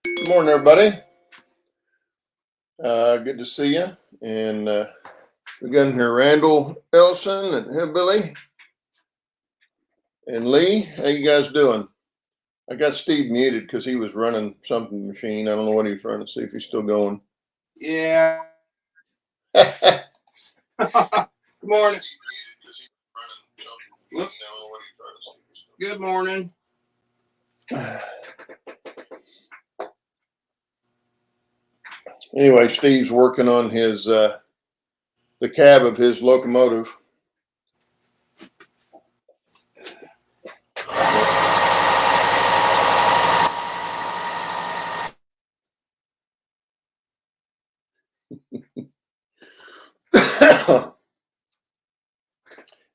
Good morning, everybody. Good to see you. And we got in here Randall Ellison and Hillbilly and Lee. How you guys doing? I got Steve muted because he was running something machine. I don't know what he was running. See if he's still going. Yeah. Good morning. Good morning. Anyway, Steve's working on his the cab of his locomotive.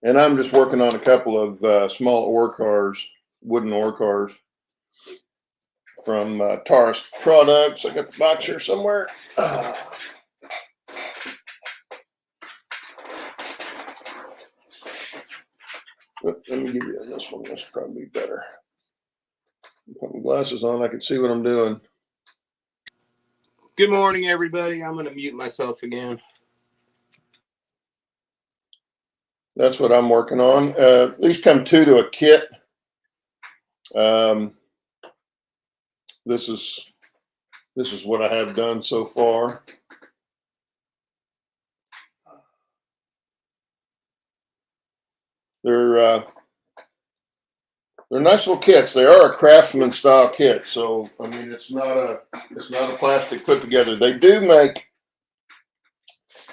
And I'm just working on a couple of small ore cars, wooden ore cars from Taurus Products. I got the box here somewhere. Let me give you this one. This will probably be better. Put my glasses on. I can see what I'm doing. Good morning, everybody. I'm going to mute myself again. That's what I'm working on. These come two to a kit. This is what I have done so far. They're nice little kits. They are a Craftsman style kit, so I mean it's not a plastic put together. They do make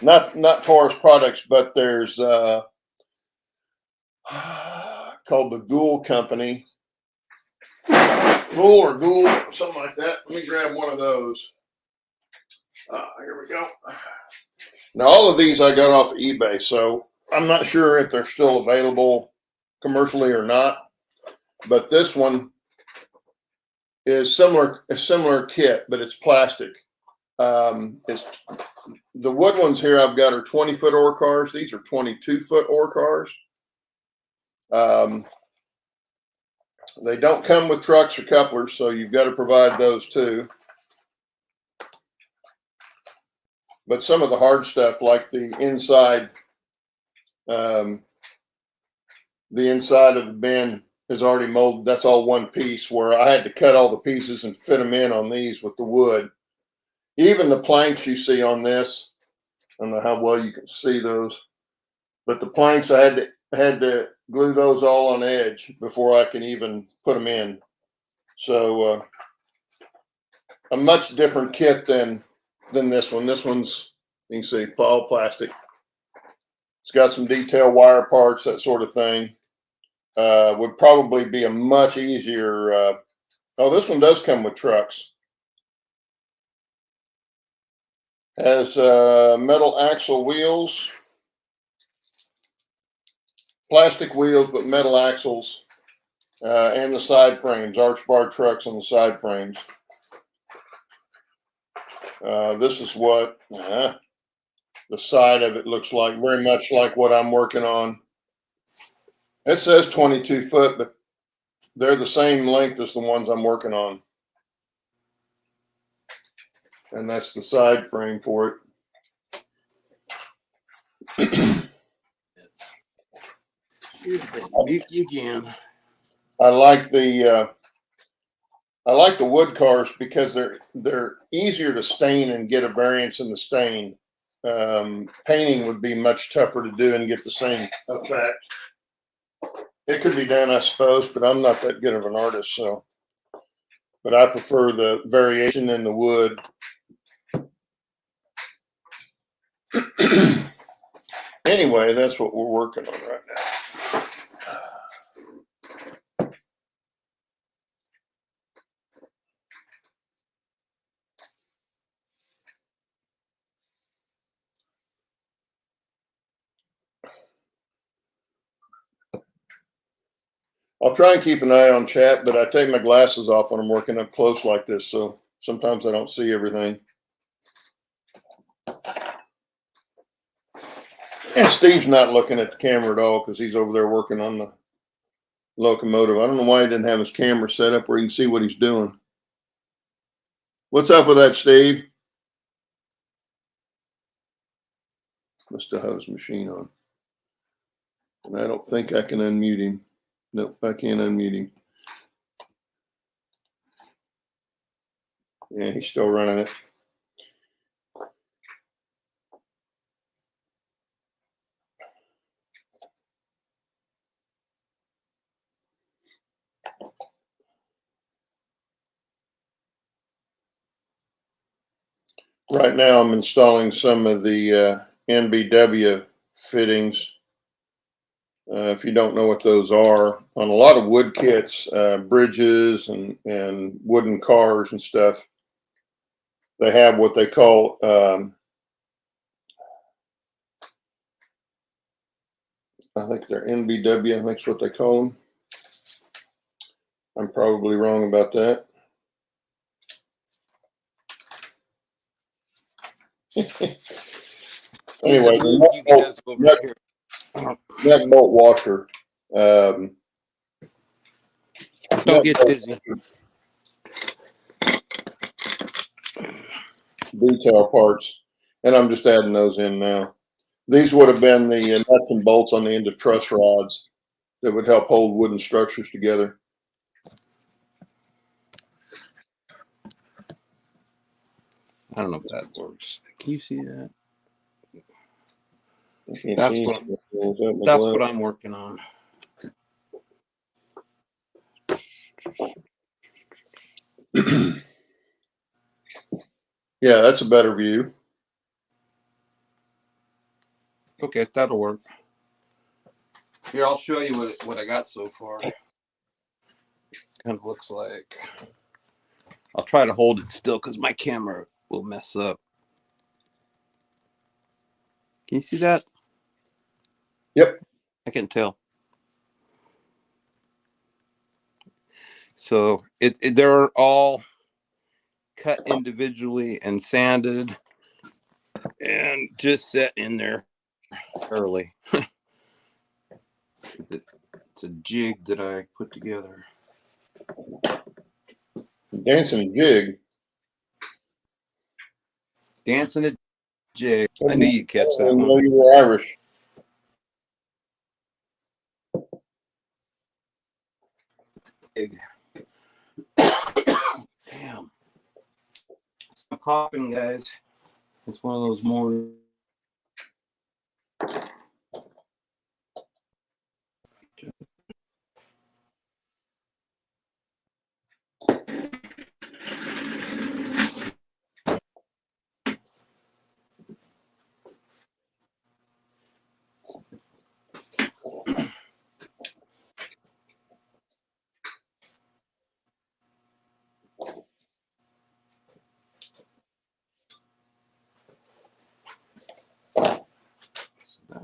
not Taurus products, but there's called the Ghoul Company. Ghoul or Ghoul, something like that. Let me grab one of those. Here we go. Now all of these I got off of eBay, so I'm not sure if they're still available commercially or not. But this one is a similar kit, but it's plastic. It's the wood ones here I've got are 20-foot ore cars. These are 22-foot ore cars. They don't come with trucks or couplers, so you've got to provide those too. But some of the hard stuff, like the inside of the bin is already molded. That's all one piece, where I had to cut all the pieces and fit them in on these with the wood. Even the planks you see on this, I don't know how well you can see those, but the planks I had to glue those all on edge before I can even put them in. So a much different kit than this one. This one's, you can see, all plastic. It's got some detail wire parts, that sort of thing. Would probably be a much easier. Oh, this one does come with trucks. Has metal axle wheels, plastic wheels, but metal axles, and the side frames, arch bar trucks on the side frames. This is what the side of it looks like, very much like what I'm working on. It says 22 foot, but they're the same length as the ones I'm working on. And that's the side frame for it. You can. I like the wood cars because they're easier to stain and get a variance in the stain. Painting would be much tougher to do and get the same effect. It could be done, I suppose, but I'm not that good of an artist, so. But I prefer the variation in the wood. Anyway, that's what we're working on right now. I'll try and keep an eye on chat, but I take my glasses off when I'm working up close like this, so sometimes I don't see everything. And Steve's not looking at the camera at all because he's over there working on the locomotive. I don't know why he didn't have his camera set up where you can see what he's doing. What's up with that, Steve? Must have his machine on. And I don't think I can unmute him. Nope, I can't unmute him. Yeah, he's still running it. Right now, I'm installing some of the NBW fittings. If you don't know what those are, on a lot of wood kits, bridges and wooden cars and stuff, they have what they call I think they're NBW. I think that's what they call them. I'm probably wrong about that. Anyway, nut bolt washer. Don't get dizzy. Detail parts, and I'm just adding those in now. These would have been the nuts and bolts on the end of truss rods that would help hold wooden structures together. I don't know if that works. Can you see that? That's what I'm working on. Yeah, that's a better view. Okay, that'll work. Here, I'll show you what I got so far. Kind of looks like. I'll try to hold it still because my camera will mess up. Can you see that? Yep. I can tell. So they're all cut individually and sanded and just set in there early. It's a jig that I put together. Dancing jig. Dancing a jig. I knew you'd catch that I know one. you were Irish. Jig. Damn. I'm coughing, guys. It's one of those mornings. I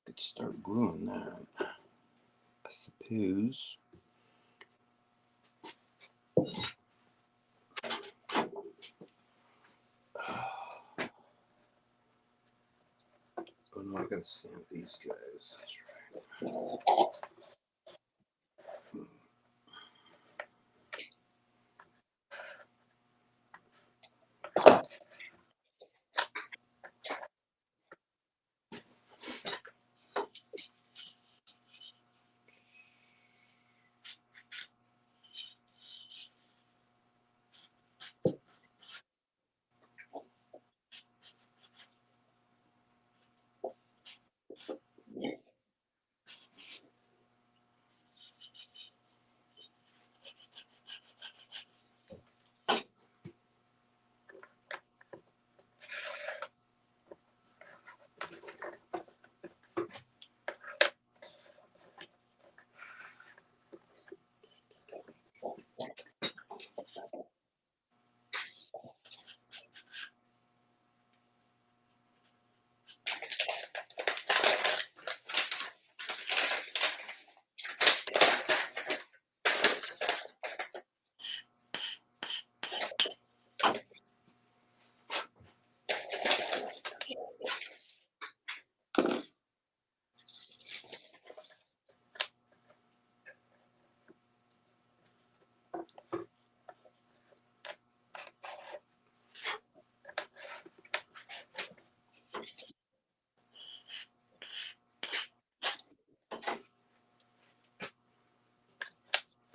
could start gluing that, I suppose. Oh no, I gotta sand these guys. That's right.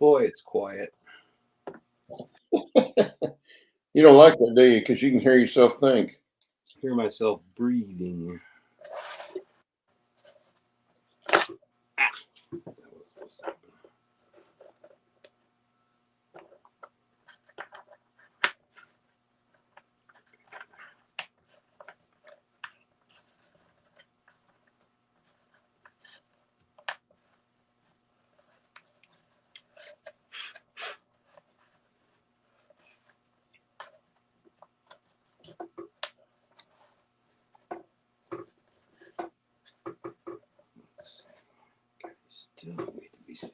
Boy, it's quiet. You don't like that, do you? Because you can hear yourself think. Hear myself breathing. Still need to be still.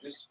Just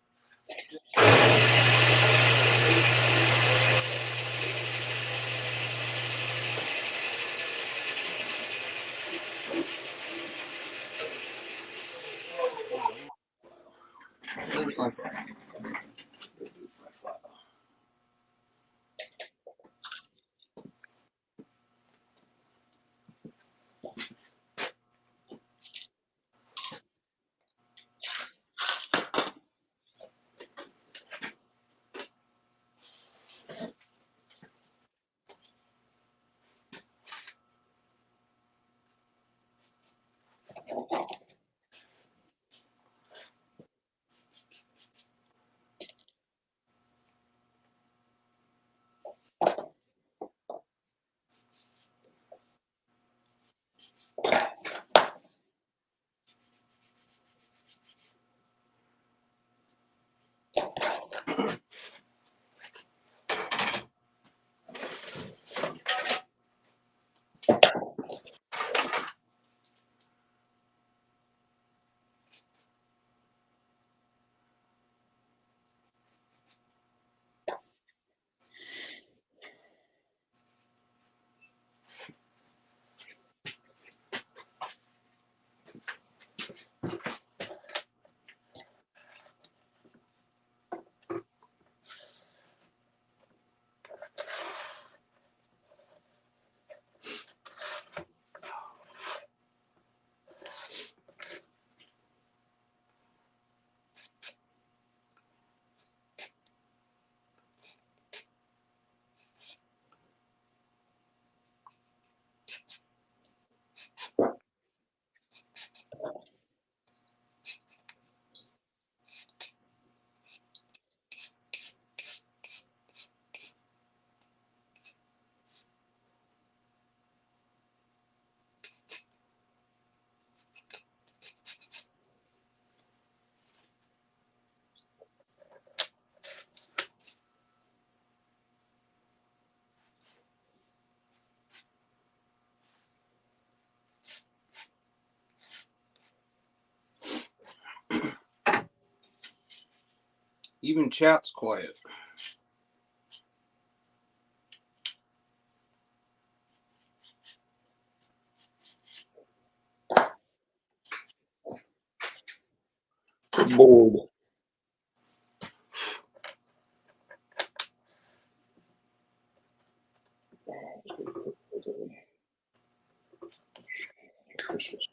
even chat's quiet. Bored. Christmas.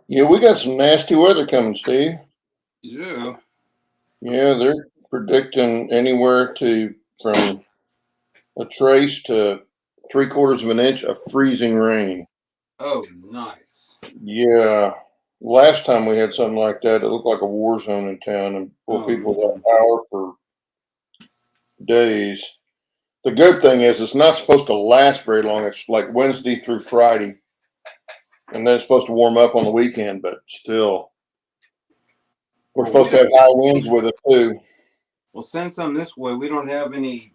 Yeah, we got some nasty weather coming, Steve. Yeah. Yeah, they're predicting anywhere to from a trace to 3/4 of an inch of freezing rain. Oh, nice. Yeah. Last time we had something like that, it looked like a war zone in town, and poor Oh, people man. without power for days. The good thing is it's not supposed to last very long. It's like Wednesday through Friday, and then it's supposed to warm up on the weekend, but still. We're Well, we supposed to don't. have high winds with it too. Well, since I'm this way, we don't have any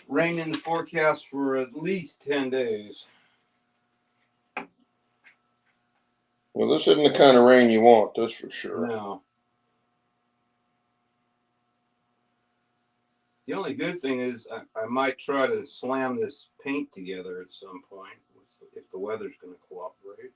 rain in the forecast for at least 10 days. Well, this isn't the kind of rain you want, that's for sure. No. The only good thing is I might try to slam this paint together at some point if the weather's going to cooperate.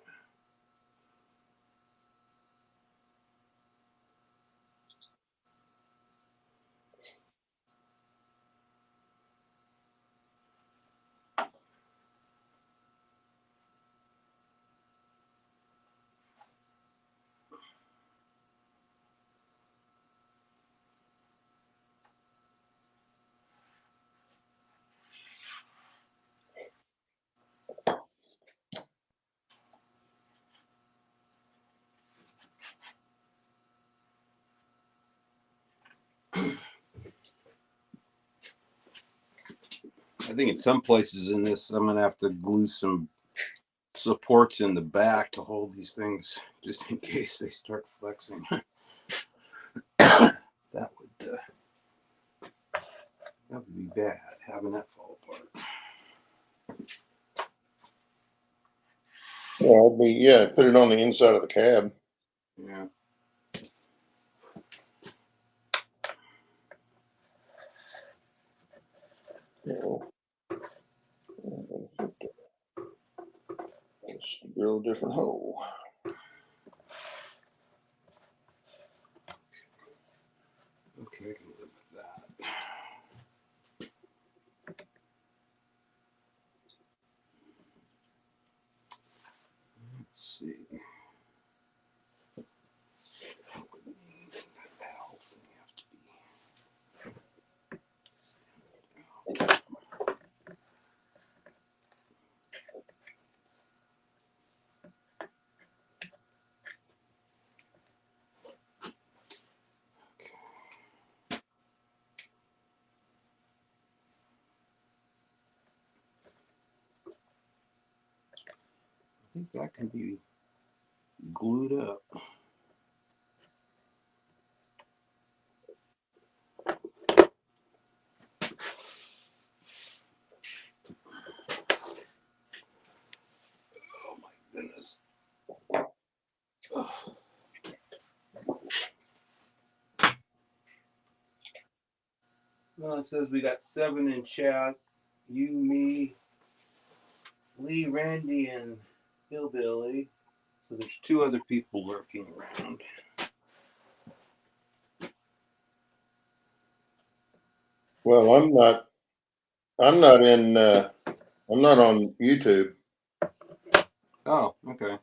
I think in some places in this, I'm going to have to glue some supports in the back to hold these things just in case they start flexing. that would be bad having that fall apart. Yeah, put it on the inside of the cab. Yeah. Let's drill a different hole. Okay, I can live with that. Let's see. What would mean that valve thing have to be? I think that can be glued up. Oh my goodness. Ugh. Well, it says we got 7 in chat. You, me, Lee, Randy, and Hillbilly. So there's 2 other people lurking around. Well, I'm not in. I'm not on YouTube. Oh, okay.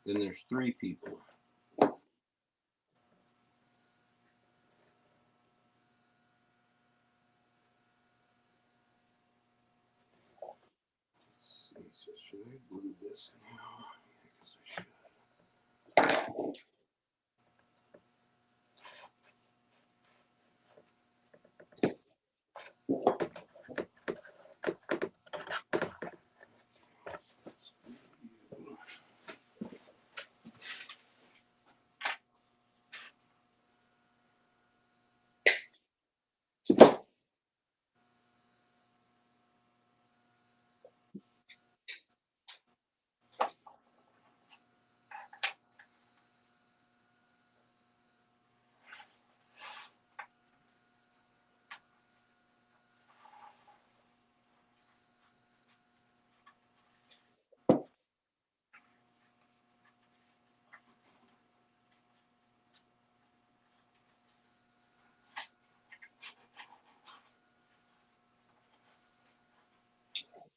Then there's 3 people. Let's see. So should I glue this now? I guess I should.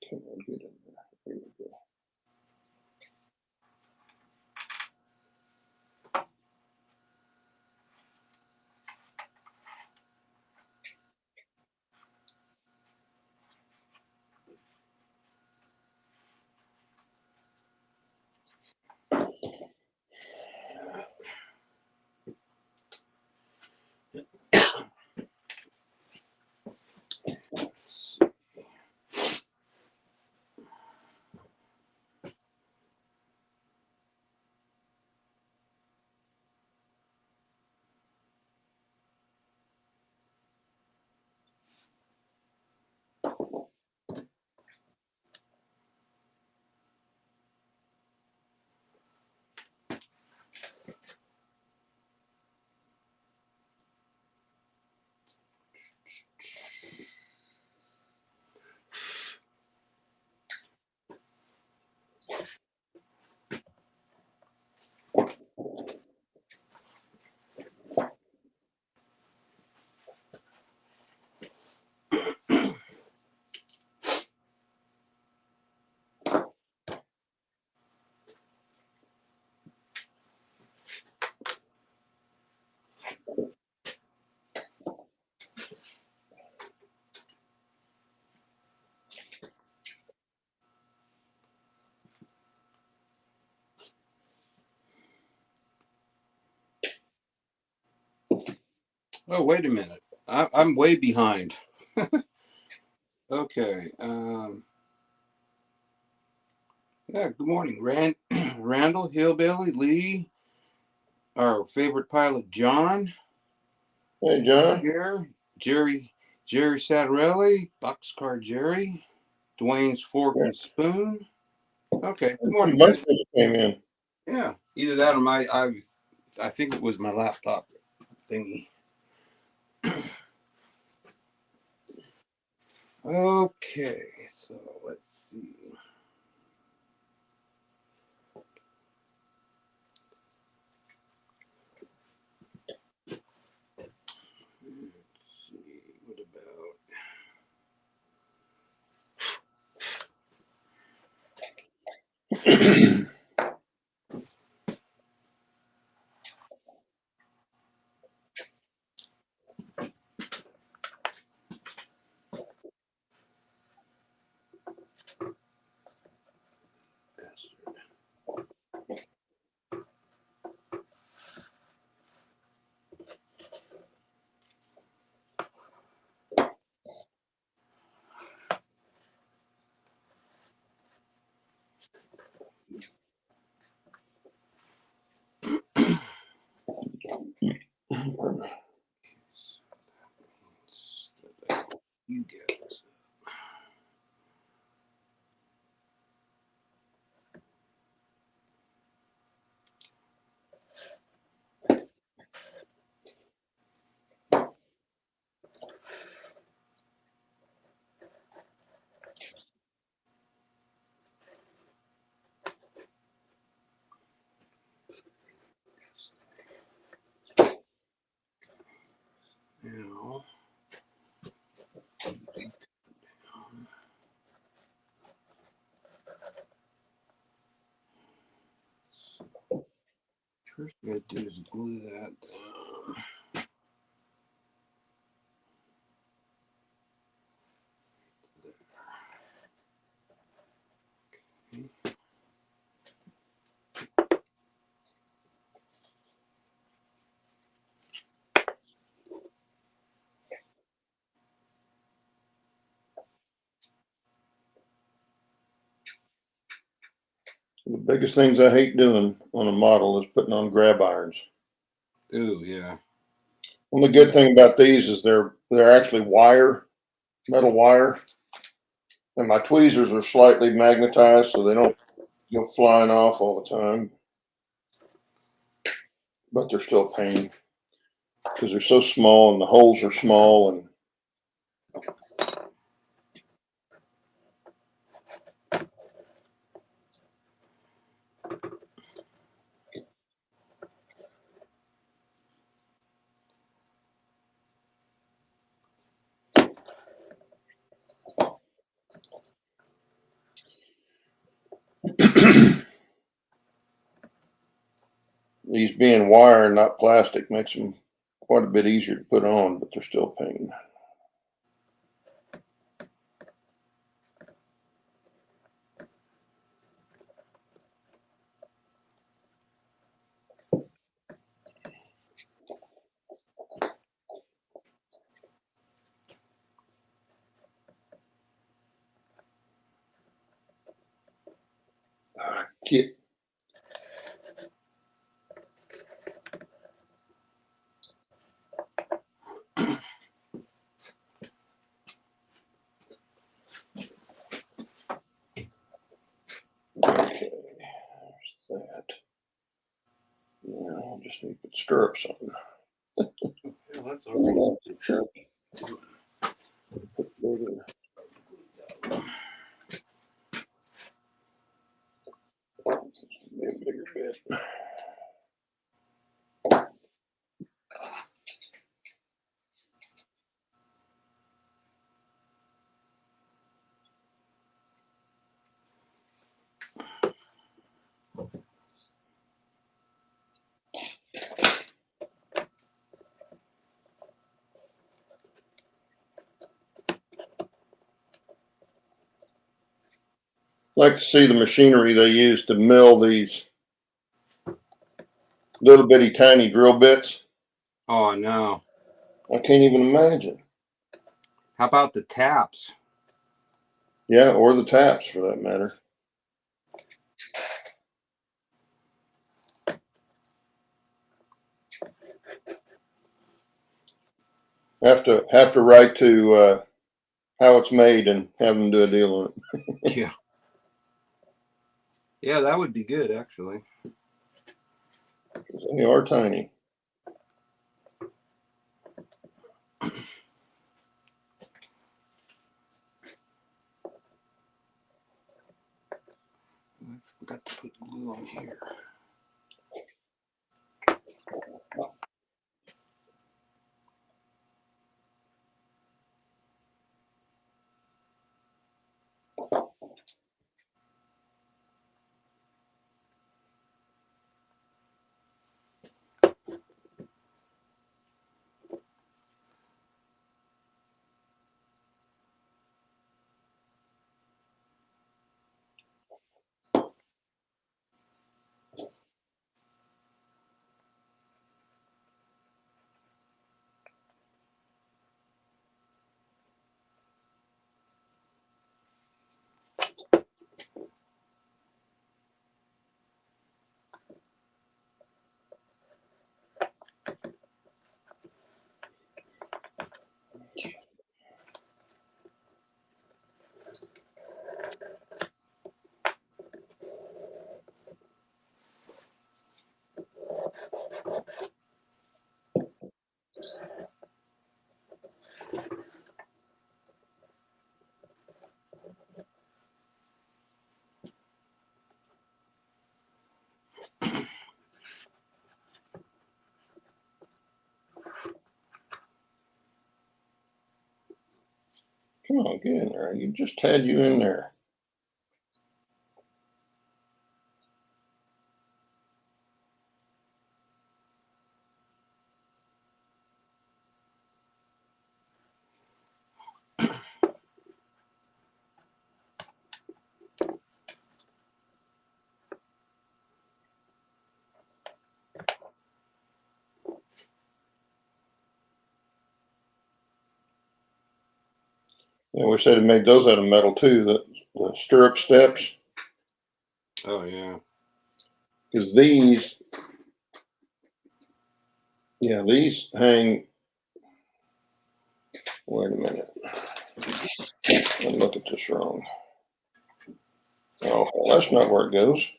Can I get in there? There we go. Oh, wait a minute. I'm way behind. Okay. Yeah, good morning. Randall, Hillbilly, Lee, our favorite pilot, John, Hey, John. here, Jerry Satarelli, Boxcar Jerry, Dwayne's Fork and Spoon. Okay, good morning, A bunch guys. of us came in. Yeah, either that or I think it was my laptop thingy. Okay, so let's see. Let's see. What about? You guys. Now, first we gotta do is glue that down. The biggest things I hate doing on a model is putting on grab irons. Ooh, yeah. Well, the good thing about these is they're actually metal wire, and my tweezers are slightly magnetized, so they don't go flying off all the time. But they're still a pain because they're so small and the holes are small, and these being wire and not plastic makes them quite a bit easier to put on, but they're still a pain. Kit. Okay, there's that. Yeah, I'll just need to put stirrups on. Yeah, that's all right. Sure. Be a bigger bit. Like to see the machinery they use to mill these little bitty tiny drill bits. Oh, no. I can't even imagine. How about the taps? Yeah, or the taps for that matter. Have to write to how it's made and have them do a deal on it. Yeah. Yeah, that would be good, actually. They are tiny. I forgot to put glue on here. Come on, get in there. You just had you in there. I wish they'd have made those out of metal too. The stirrup steps, Oh, yeah. because these, yeah, these hang. Wait a minute. Let me look at this wrong. Oh, well, that's not where it goes.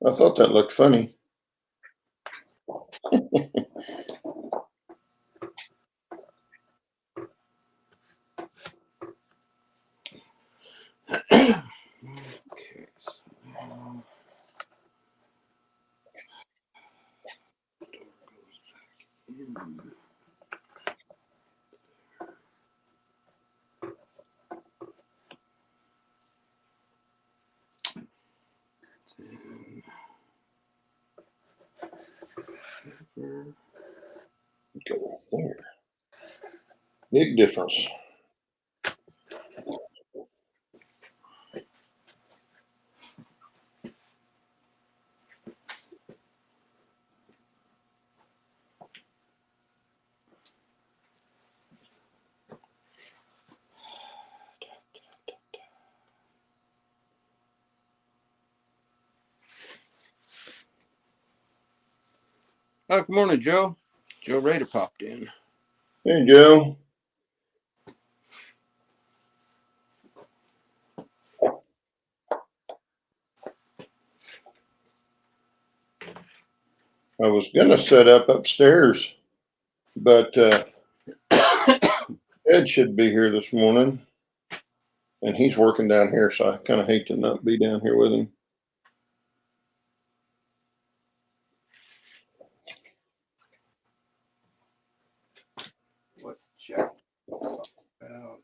I thought that looked funny. Okay, so now door goes back in. Then Go there. Big difference. Oh, good morning, Joe. Joe Rader popped in. Hey, Joe. I was gonna set up upstairs, but Ed should be here this morning, and he's working down here, so I kind of hate to not be down here with him. What Jack about?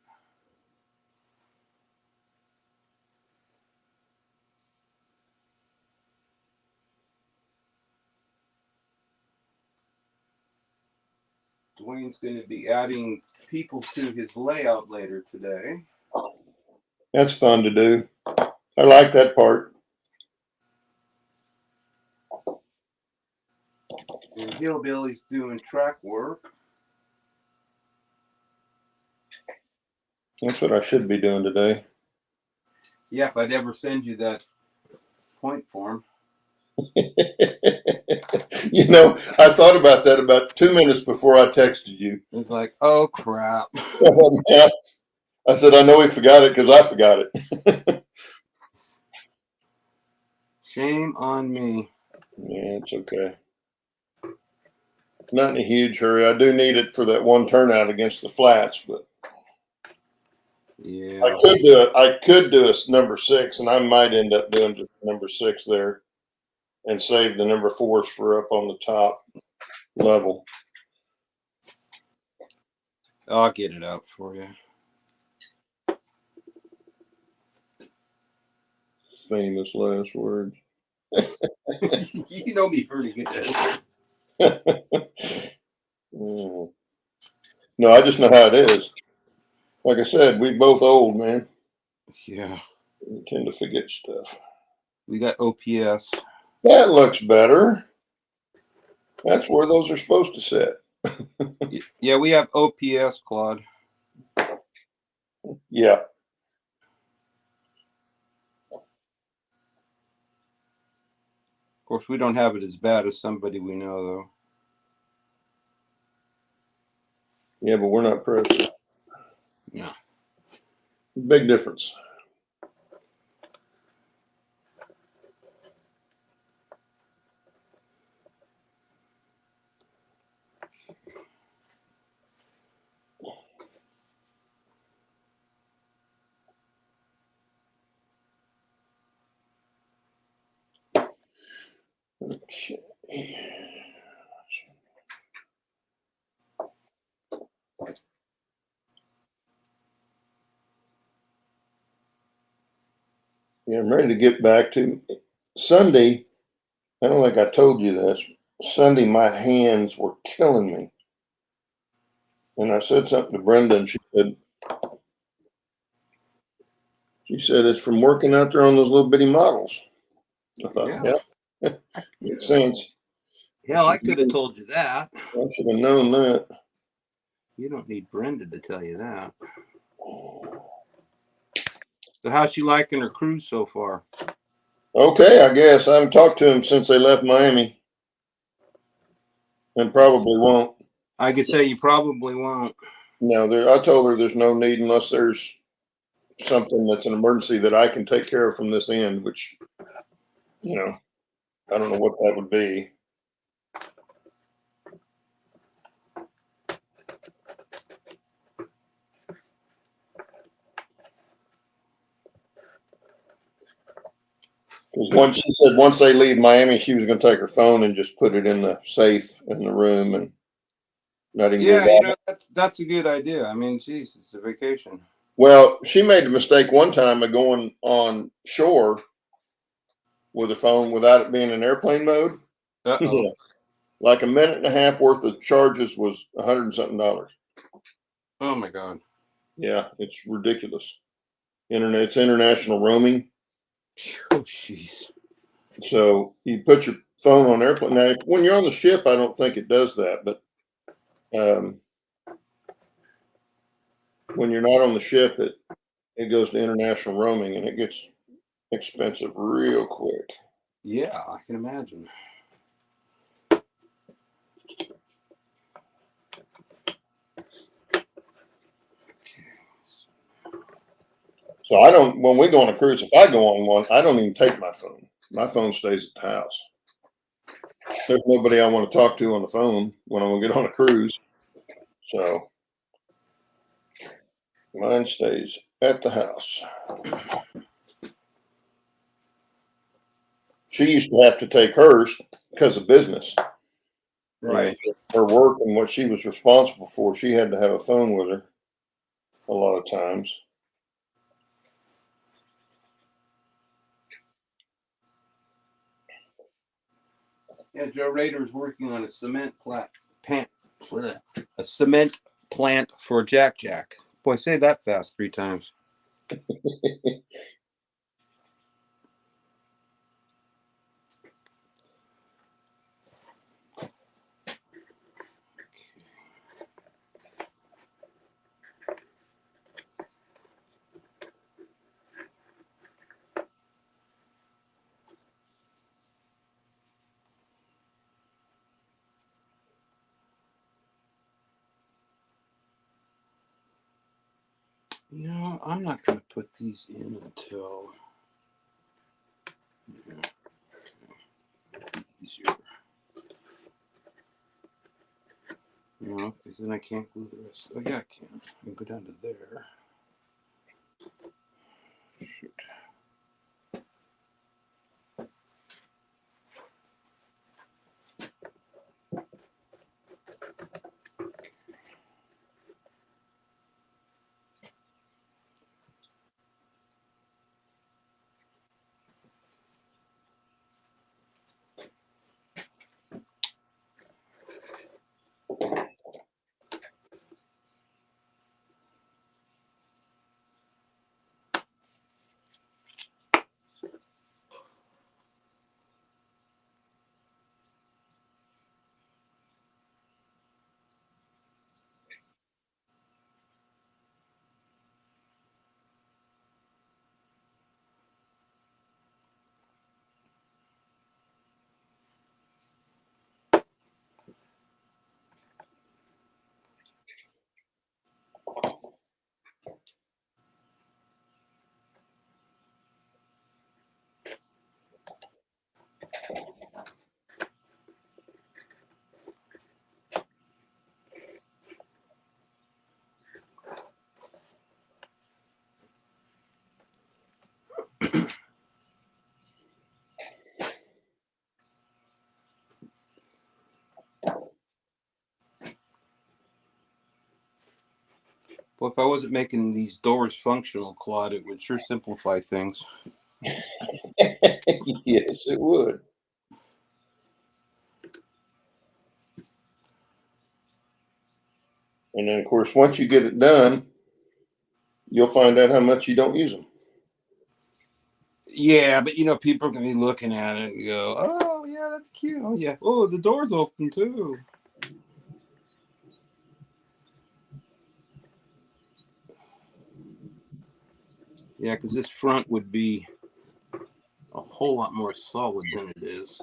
Dwayne's going to be adding people to his layout later today. That's fun to do. I like that part. And Hillbilly's doing track work. That's what I should be doing today. Yeah, if I'd ever send you that point form. You know, I thought about that about 2 minutes before I texted you. It's like, oh crap. I said, I know he forgot it because I forgot it. Shame on me. Yeah, it's okay. Not in a huge hurry. I do need it for that one turnout against the Flats, but Yeah. I could do it. I could do a number 6, and I might end up doing just number 6 there and save the number 4s for up on the top level. I'll get it out for you. Famous last words. You know me pretty good. No, I just know how it is. Like I said, we both old, man. Yeah. We tend to forget stuff. We got OPS. That looks better. That's where those are supposed to sit. Yeah, we have OPS, Claude. Yeah. Of course, we don't have it as bad as somebody we know, though. Yeah, but we're not president. Yeah. Big difference. Okay. Yeah, I'm ready to get back to Sunday. I don't think I told you this. Sunday, my hands were killing me. And I said something to Brenda, and she said it's from working out there on those little bitty models. I thought, yeah, makes sense. Hell, I could have told you that. I should have known that. You don't need Brenda to tell you that. So how's she liking her cruise so far? Okay, I guess. I haven't talked to him since they left Miami. And probably won't. I could say you probably won't. No, I told her there's no need unless there's something that's an emergency that I can take care of from this end, which, you know, I don't know what that would be. Because she said once they leave Miami, she was going to take her phone and just put it in the safe in the room and not even Yeah, worry you about know, it. that's a good idea. I mean, geez, it's a vacation. Well, she made the mistake one time of going on shore with her phone without it being in airplane mode. Uh-oh. Yeah. Like a minute and a half worth of charges was $100 and something. Oh, my God. Yeah, it's ridiculous. It's international roaming. Oh, jeez. So you put your phone on airplane. Now, when you're on the ship, I don't think it does that. But when you're not on the ship, it goes to international roaming and it gets expensive real quick. Yeah, I can imagine. So I don't, when we go on a cruise, if I go on one, I don't even take my phone. My phone stays at the house. There's nobody I want to talk to on the phone when I'm going to get on a cruise. So mine stays at the house. She used to have to take hers because of business. Right. Her work and what she was responsible for, she had to have a phone with her a lot of times. Yeah, Joe Rader's working on a cement plant for Jack Jack. Boy, say that fast 3 times. No, I'm not going to put these in until easier. No, because then I can't glue the rest. Oh, yeah, I can. I can go down to there. Shoot. Well, if I wasn't making these doors functional, Claude, it would sure simplify things. Yes, it would. And then, of course, once you get it done, you'll find out how much you don't use them. Yeah, but people are going to be looking at it and go, oh, yeah, that's cute. Oh, yeah. Oh, the door's open too. Yeah, because this front would be a whole lot more solid than it is.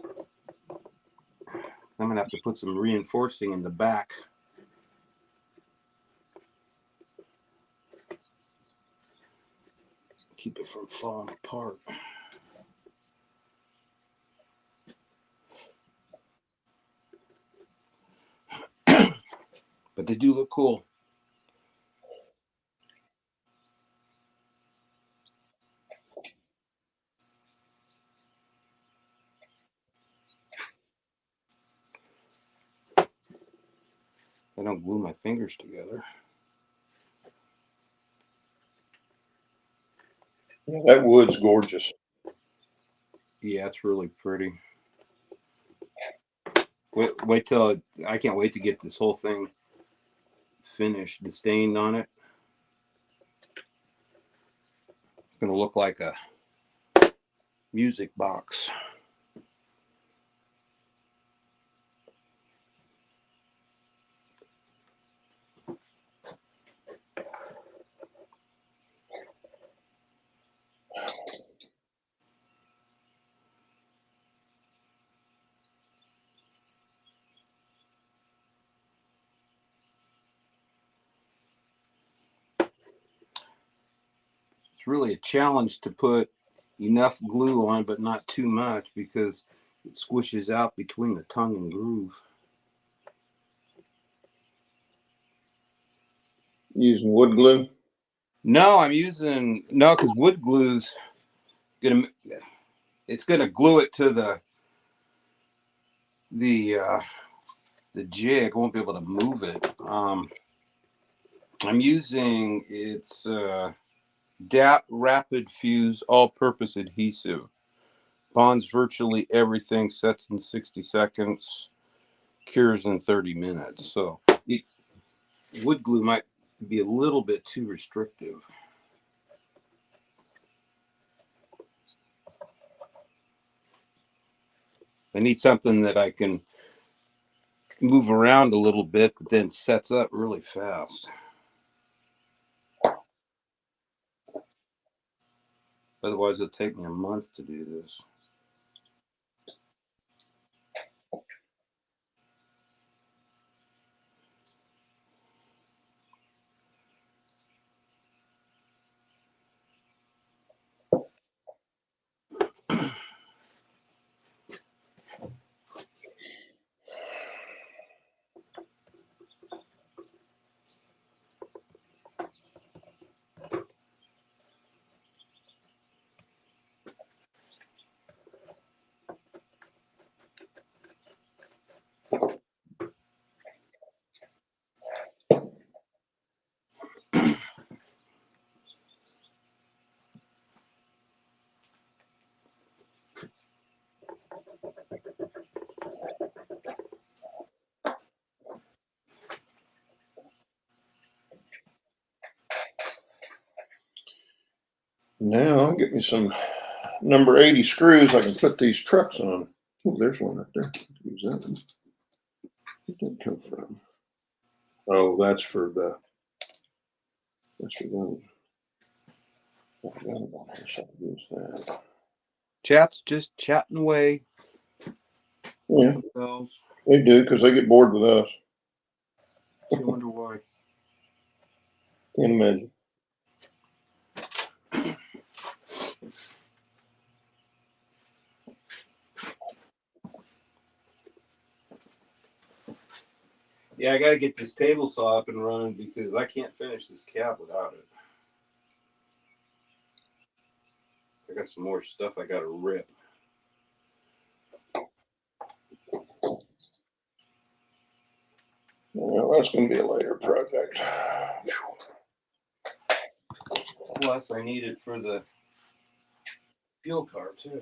I'm going to have to put some reinforcing in the back. Keep it from falling apart. But they do look cool. I don't glue my fingers together. Yeah, that wood's gorgeous. Yeah, it's really pretty. Wait till I can't wait to get this whole thing finished. The stain on it. It's going to look like a music box. It's really a challenge to put enough glue on, but not too much because it squishes out between the tongue and groove. Using wood glue. No, because wood glue's gonna glue it to the jig. I won't be able to move it. I'm using DAP Rapid Fuse all-purpose adhesive. Bonds virtually everything, sets in 60 seconds, cures in 30 minutes. So wood glue might be a little bit too restrictive. I need something that I can move around a little bit, but then sets up really fast. Otherwise, it'll take me a month to do this. Now I'll get me some number 80 screws I can put these trucks on. Oh, there's one right there. Use that one. Where'd that come from? Oh, that's for them. That. Chat's just chatting away. Yeah, Themselves. they do because they get bored with us. I wonder why. Can't imagine. Yeah, I got to get this table saw up and running because I can't finish this cab without it. I got some more stuff I got to rip. Well, that's going to be a later project. Plus, I need it for the fuel car too.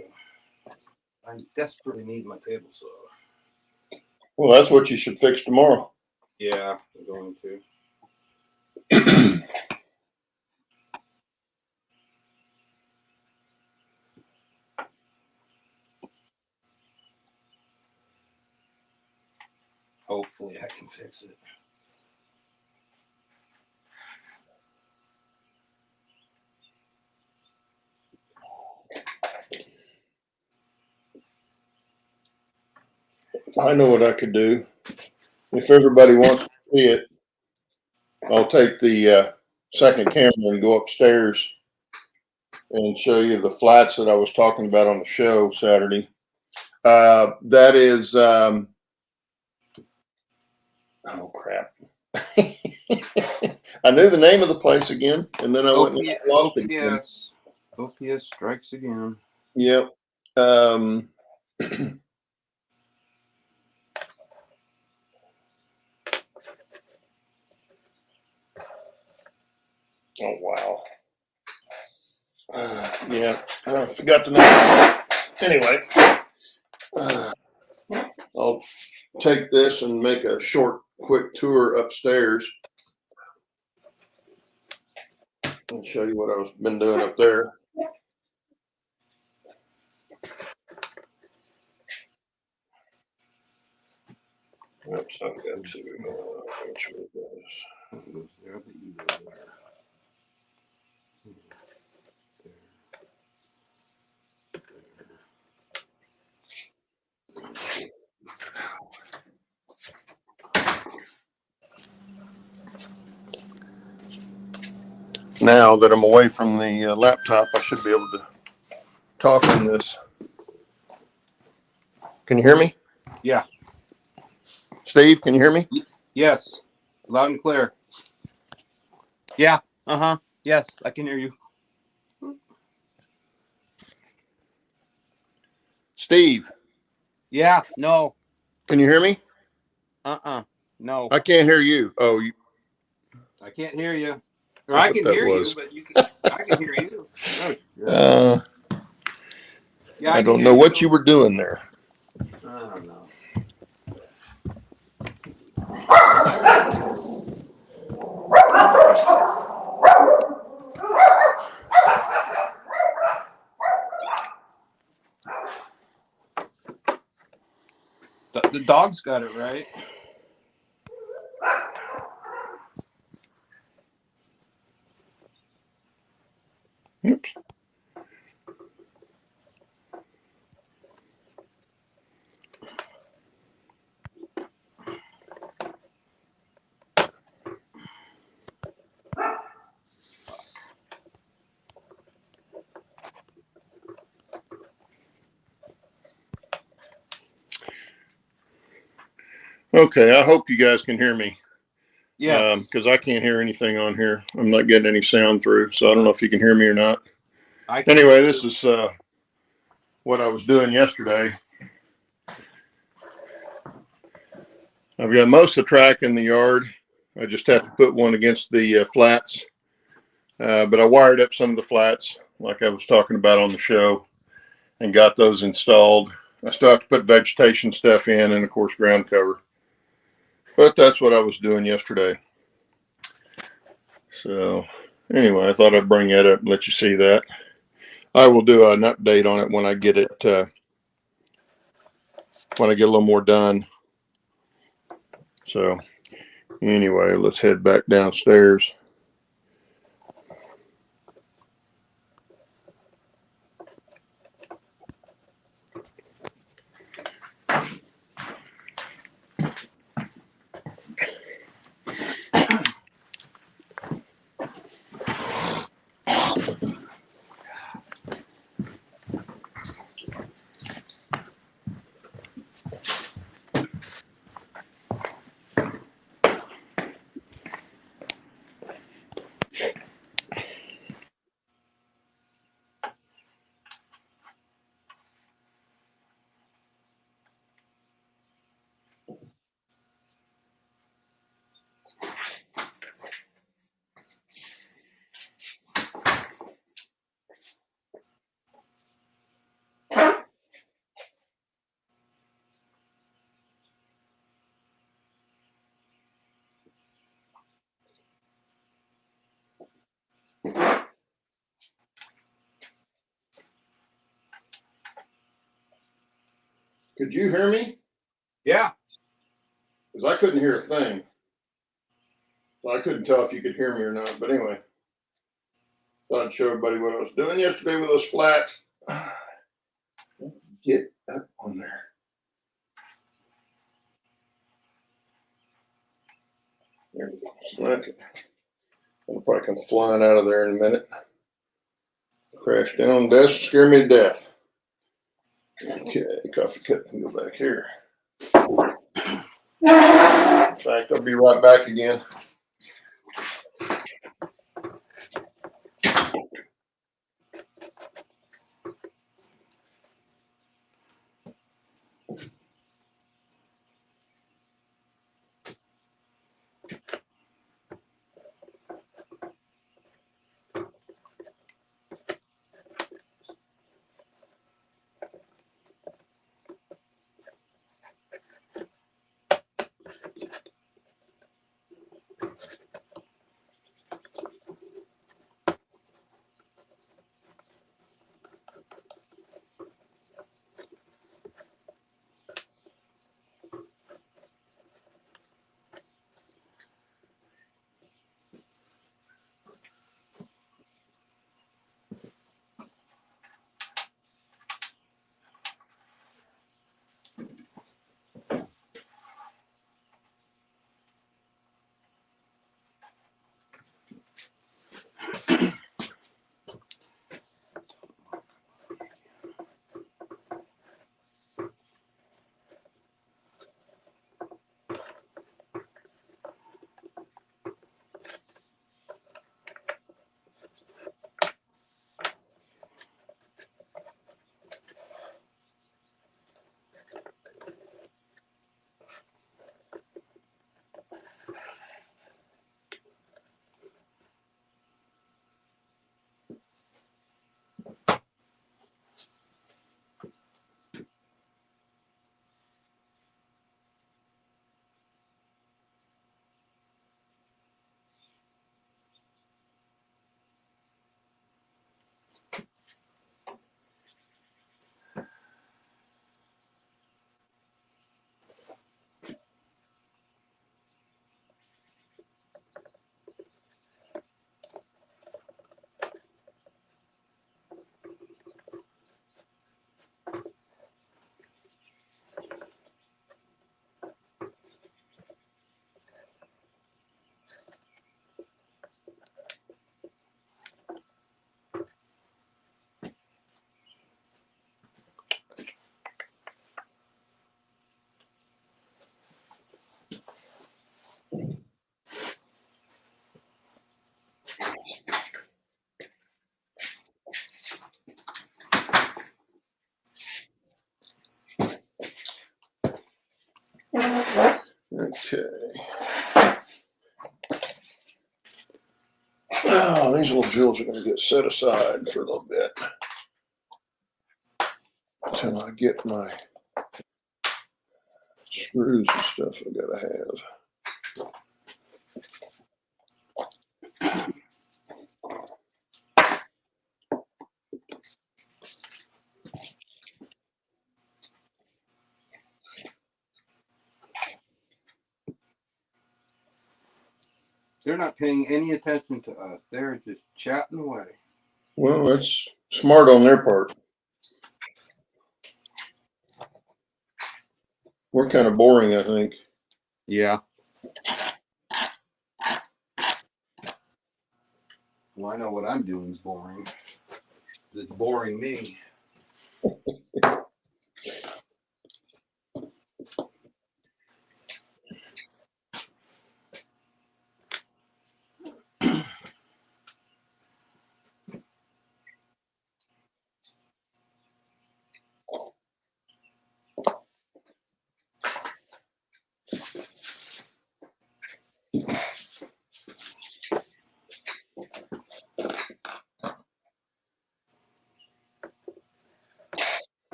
I desperately need my table saw. Well, that's what you should fix tomorrow. Yeah, I'm going to. Hopefully, I can fix it. I know what I could do. If everybody wants to see it, I'll take the second camera and go upstairs and show you the flats that I was talking about on the show Saturday. That is, oh crap. I knew the name of the place again, and then I went and lost it again. OPS strikes again. Yep. Oh, wow. Yeah, I forgot the name. Anyway, I'll take this and make a short, quick tour upstairs and show you what I've been doing up there. Oops, I've got to make sure it does. Now that I'm away from the laptop, I should be able to talk on this. Can you hear me? Yeah. Steve, can you hear me? Yes. Loud and clear. Yeah. Uh-huh. Yes, I can hear you. Steve. Yeah. No. Can you hear me? No. I can't hear you. Oh, I can't hear you. Or I can hear you, but you can. I can hear you. Oh, yeah, I don't know what you were doing there. I don't know. The dog's got it right. Oops. Okay, I hope you guys can hear me. Yes. Because I can't hear anything on here. I'm not getting any sound through, so I don't know if you can hear me or not. Anyway, this is what I was doing yesterday. I've got most of the track in the yard. I just have to put one against the flats. But I wired up some of the flats, like I was talking about on the show, and got those installed. I still have to put vegetation stuff in and, of course, ground cover. But that's what I was doing yesterday. So, anyway, I thought I'd bring that up and let you see that. I will do an update on it when I get it, when I get a little more done. So anyway, let's head back downstairs. Could you hear me? Yeah. Because I couldn't hear a thing. So I couldn't tell if you could hear me or not. But anyway, thought I'd show everybody what I was doing yesterday with those flats. Get up on there. There we go. Okay. I'll probably come flying out of there in a minute. Crash down on the desk, scare me to death. Okay, coffee cup can go back here. In fact, I'll be right back again. Okay. Oh, these little jewels are going to get set aside for a little bit until I get my screws and stuff I got to have. They're not paying any attention to us. They're just chatting away. Well, that's smart on their part. We're kind of boring, I think. Yeah. Well, I know what I'm doing is boring. It's boring me.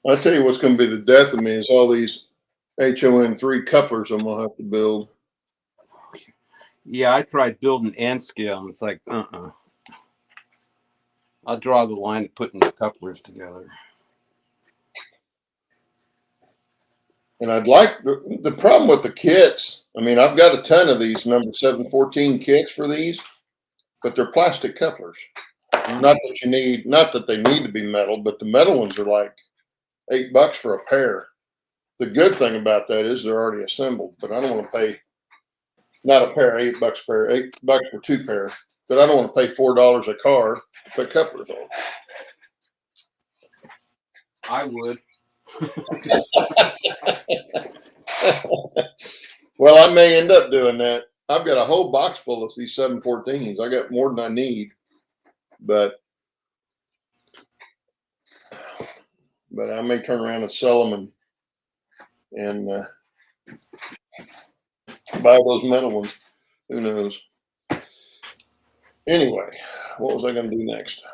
I tell you what's going to be the death of me is all these HON3 couplers I'm going to have to build. Yeah, I tried building and scale, and it's like, I'll draw the line of putting the couplers together. And I'd like the problem with the kits. I mean, I've got a ton of these number 714 kits for these, but they're plastic couplers. Not that they need to be metal, but the metal ones are like $8 for a pair. The good thing about that is they're already assembled, but I don't want to pay not a pair, $8 a pair, $8 for two pair. But I don't want to pay $4 a car to put couplers on. I would. Well, I may end up doing that. I've got a whole box full of these 714s. I got more than I need, but I may turn around and sell them and buy those metal ones. Who knows? Anyway, what was I going to do next?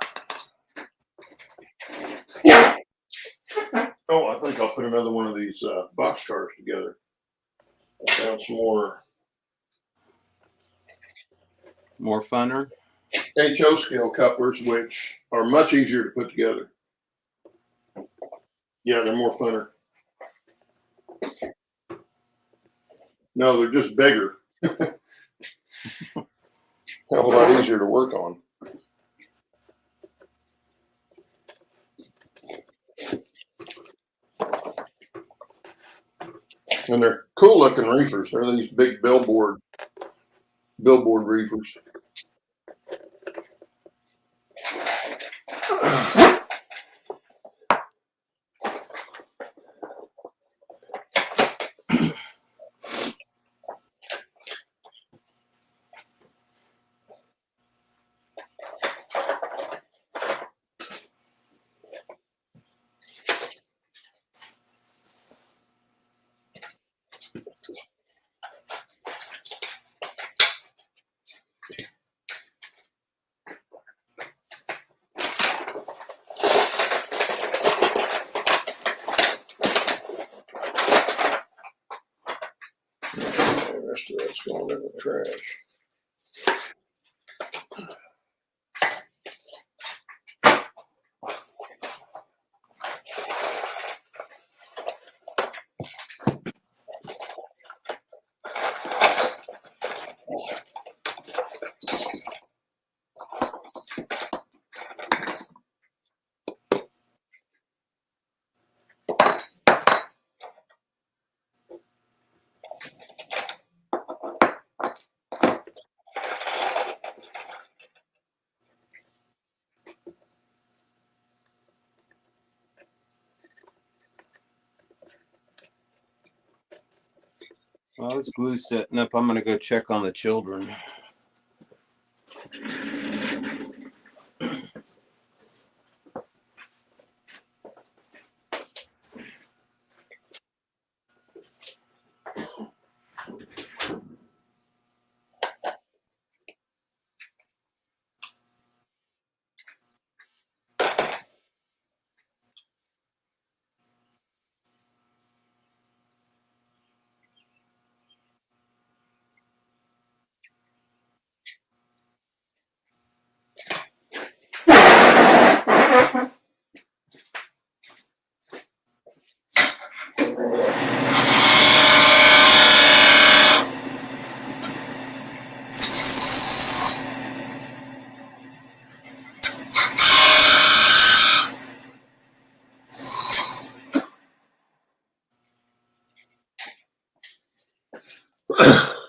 Oh, I think I'll put another one of these box cars together. I found some More funner. HO scale couplers, which are much easier to put together. Yeah, they're more funner. No, they're just bigger. A lot easier to work on. And they're cool looking reefers. They're these big billboard reefers. The rest of that's going in the trash. Well, this glue's setting up. I'm going to go check on the children.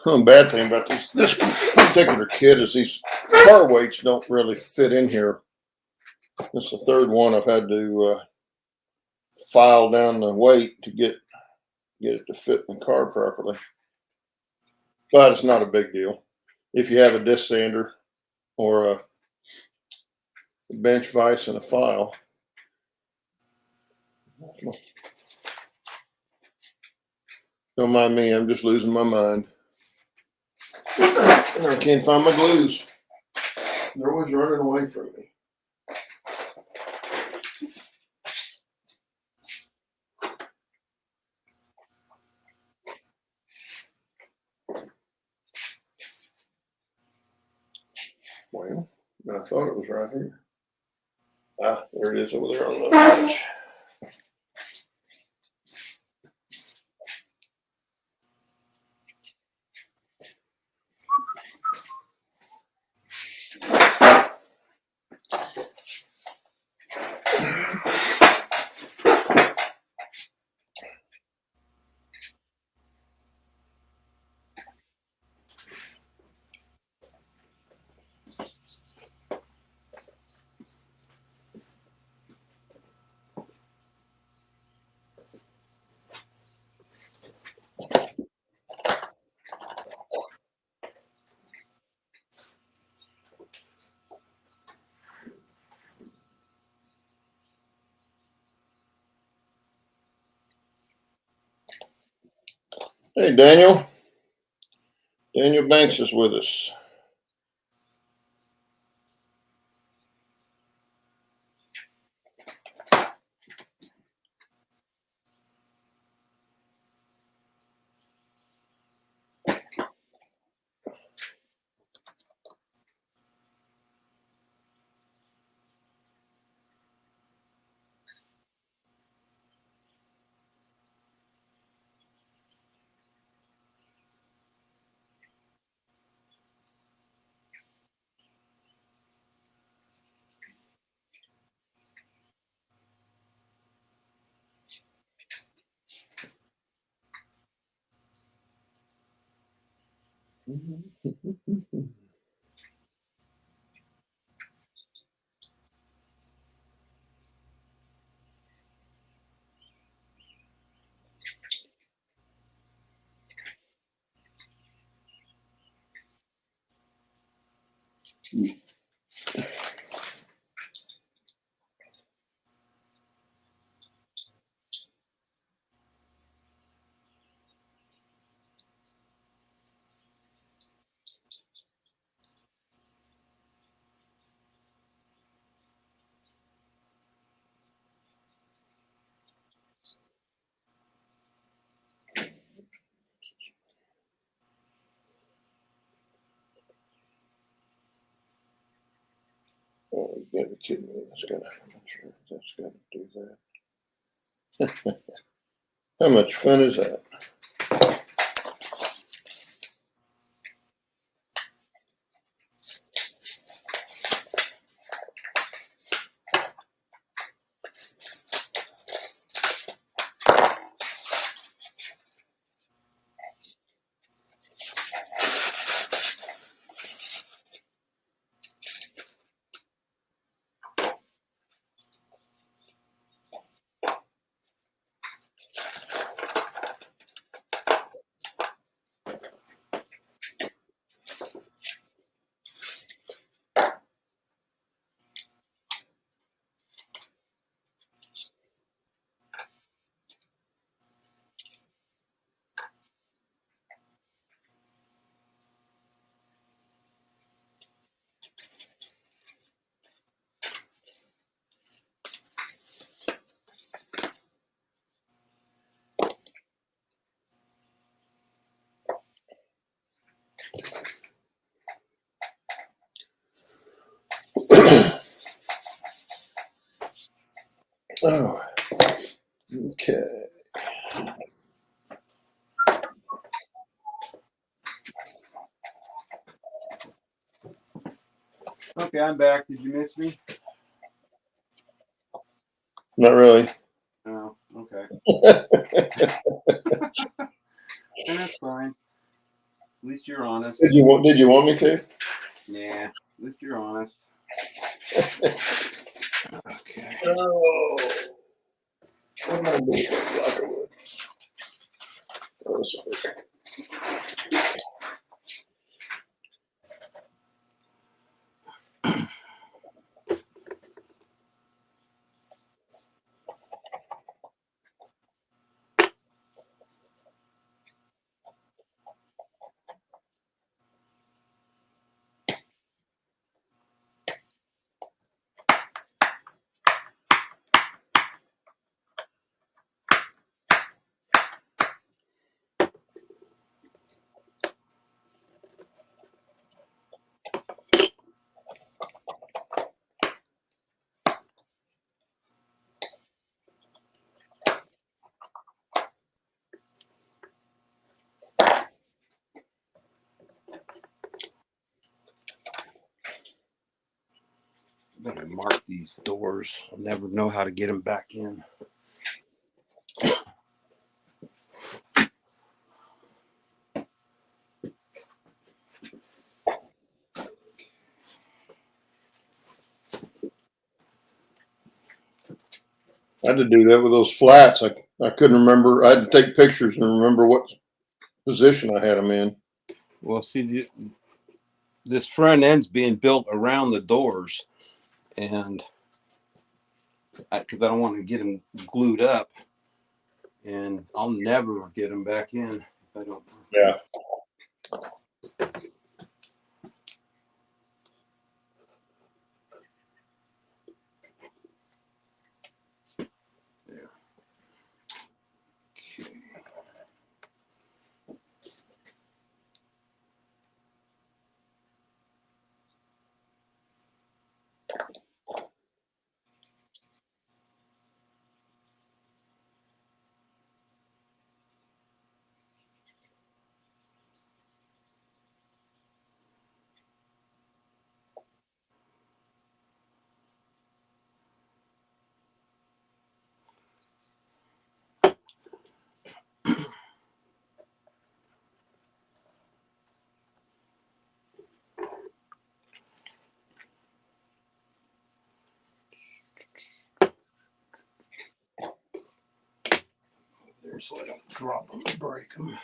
The bad thing about this particular kit is these car weights don't really fit in here. This is the third one I've had to file down the weight to get it to fit in the car properly. But it's not a big deal. If you have a disc sander or a bench vise and a file. Don't mind me, I'm just losing my mind. I can't find my glues. They're always running away from me. Well, I thought it was right here. Ah, there it is over there on the bench. Hey, Daniel. Daniel Banks is with us. Oh, you gotta be kidding me. That's gotta do that. How much fun is that? Oh, okay. Okay, I'm back. Did you miss me? Not really. Oh, okay. That's fine. At least you're honest. Did you want me to? Yeah, at least you're honest. Okay. Oh. What am I doing with a block of wood? Oh, sorry. Better mark these doors. I'll never know how to get them back in. I had to do that with those flats. I couldn't remember. I had to take pictures and remember what position I had them in. Well, see, this front end's being built around the doors, and because I don't want to get them glued up, and I'll never get them back in if I don't. Yeah. There. Okay. There, so I don't drop them and break them.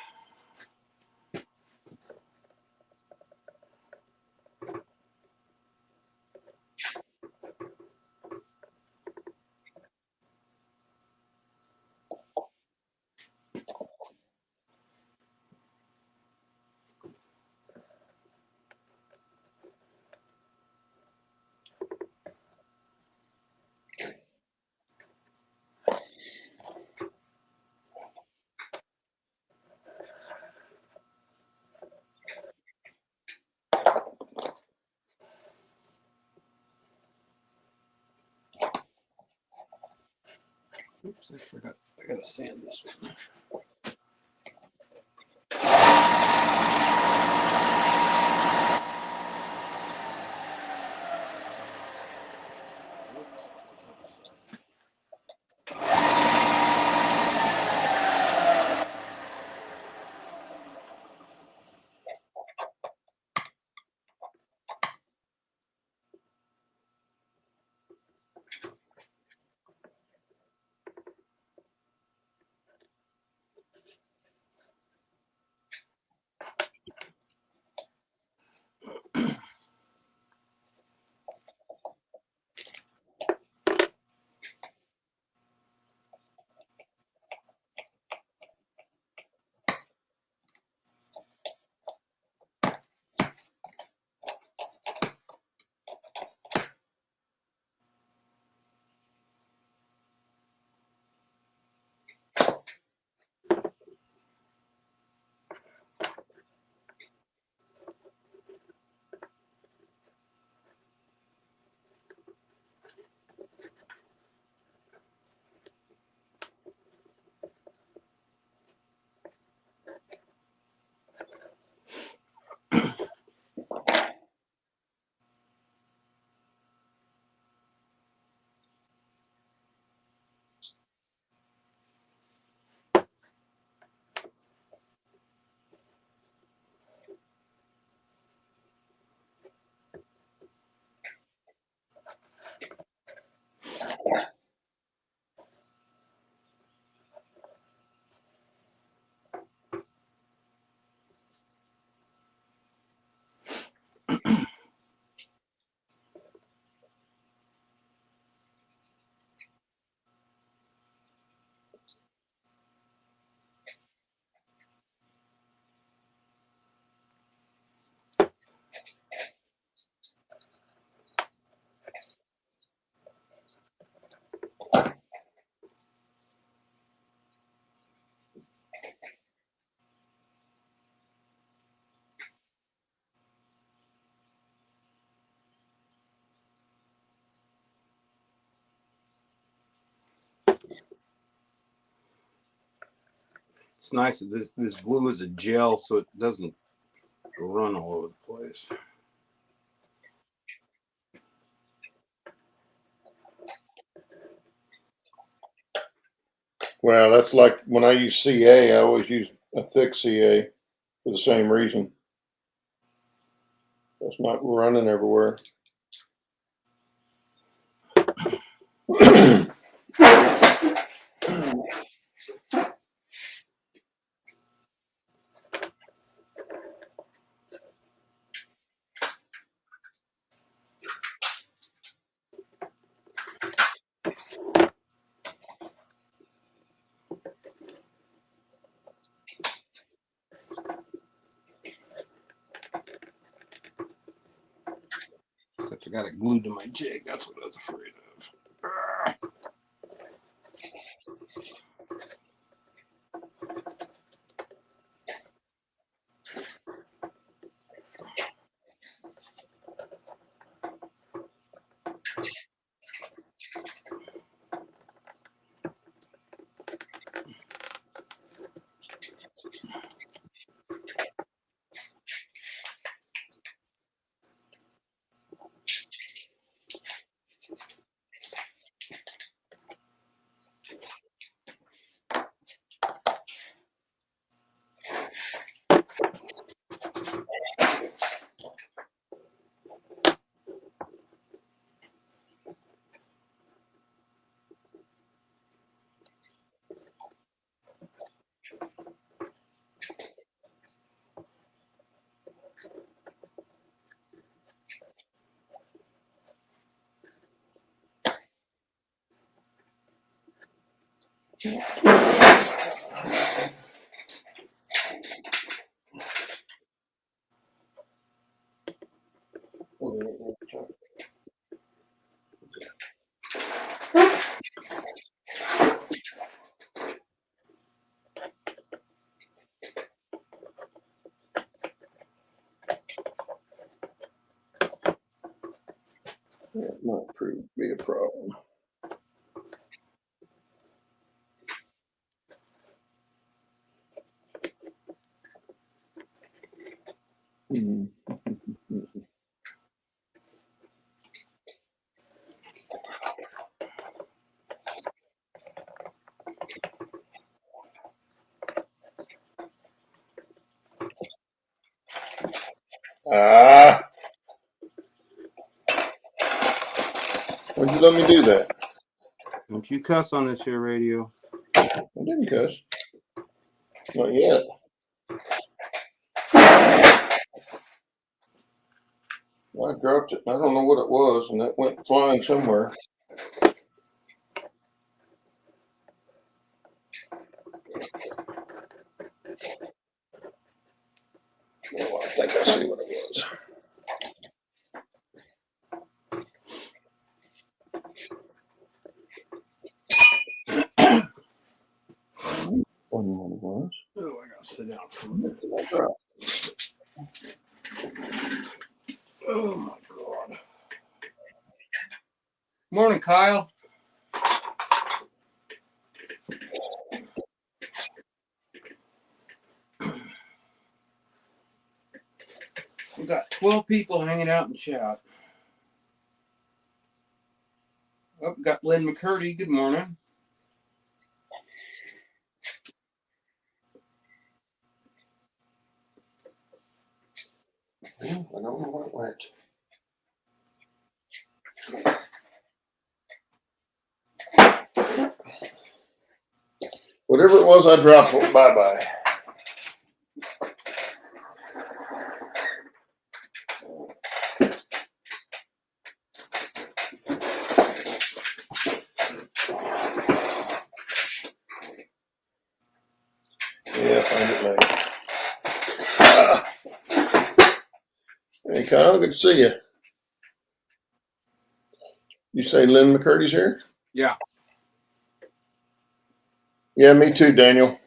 Oops, I forgot. I gotta sand this one. It's nice that this glue is a gel, so it doesn't run all over the place. Well, that's like when I use CA, I always use a thick CA for the same reason. It's not running everywhere. Except I got it glued to my jig. That's what I was afraid of. That might prove to be a problem. Ah, why'd you let me do that? Don't you cuss on this here radio. I didn't cuss. Not yet. Well, I dropped it. I don't know what it was, and it went flying somewhere. Oh, I think I see what it was. Wasn't what it was. Oh, I gotta sit down for a minute. Oh my God. Morning, Kyle. We got 12 people hanging out in chat. Oh, we got Lynn McCurdy. Good morning. I don't know where it went. Whatever it was, I dropped it. Bye-bye. Yeah, find it later. Hey, Kyle, good to see you. You say Lynn McCurdy's here? Yeah. Yeah, me too, Daniel.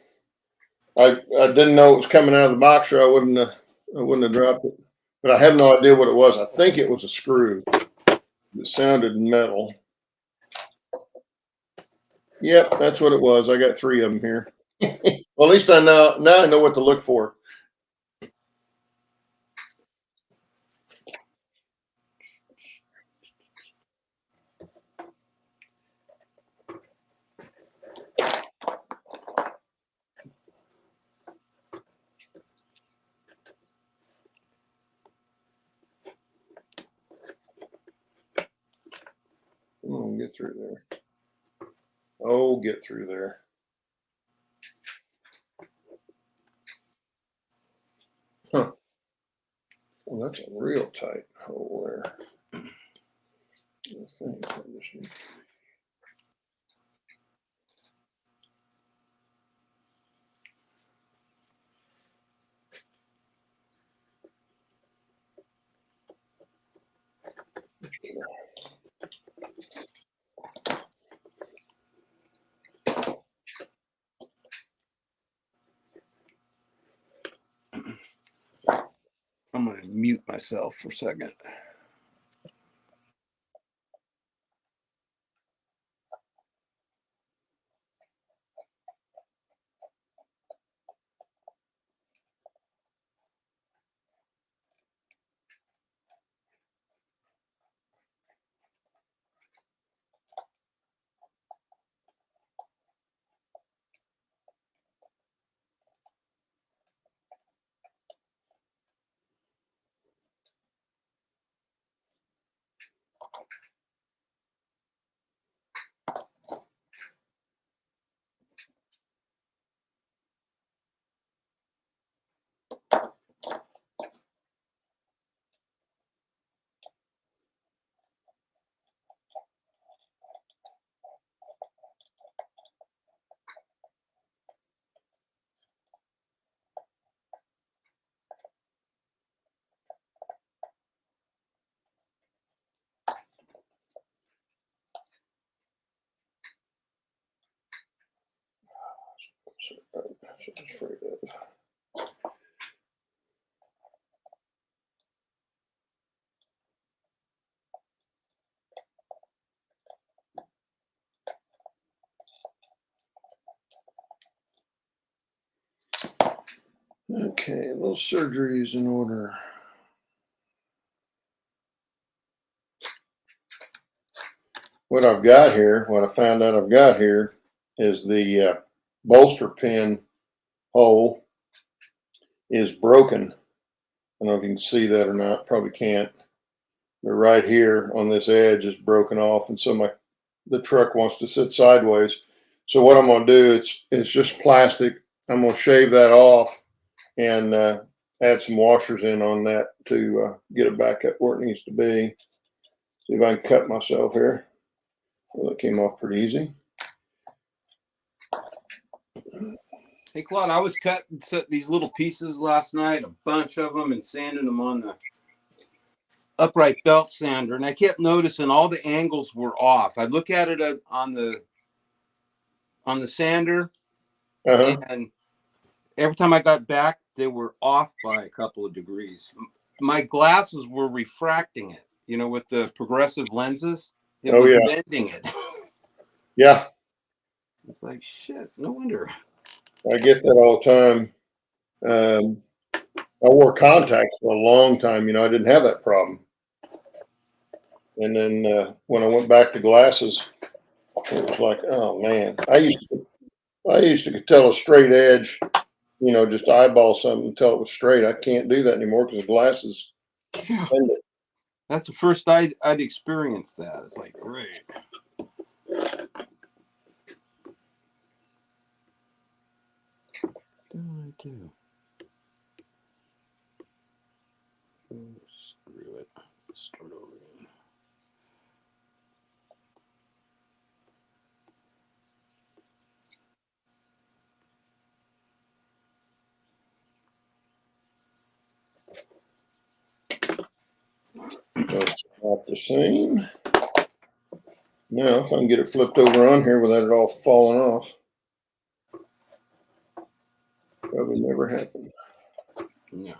I didn't know it was coming out of the box, or I wouldn't have dropped it. But I have no idea what it was. I think it was a screw. It sounded metal. Yep, that's what it was. I got 3 of them here. Well, at least I now I know what to look for. Come on, get through there. Oh, get through there. Huh. Well, that's a real tight hole there. I think I just need I'm going to mute myself for a second. That's what I'm afraid of. Okay, a little surgery is in order. What I've got here, what I found out I've got here, is the bolster pin hole is broken. I don't know if you can see that or not. Probably can't. But right here on this edge is broken off, and so the truck wants to sit sideways. So what I'm going to do, it's just plastic. I'm going to shave that off and add some washers in on that to get it back up where it needs to be. See if I can cut myself here. Well, it came off pretty easy. Hey, Claude, I was cutting these little pieces last night, a bunch of them, and sanding them on the upright belt sander, and I kept noticing all the angles were off. I look at it on the sander, and every time I got back, they were off by a couple of degrees. My glasses were refracting it, with the progressive lenses. It was bending it. Yeah. It's like, shit, no wonder. I get that all the time. I wore contacts for a long time. I didn't have that problem. And then when I went back to glasses, it was like, oh man, I used to tell a straight edge, just eyeball something until it was straight. I can't do that anymore because the glasses bend it. That's the first I'd experienced that. It's like, great. What do I do? Oh, screw it. Start over again. That's not the same. Now, if I can get it flipped over on here without it all falling off, probably never happened. No.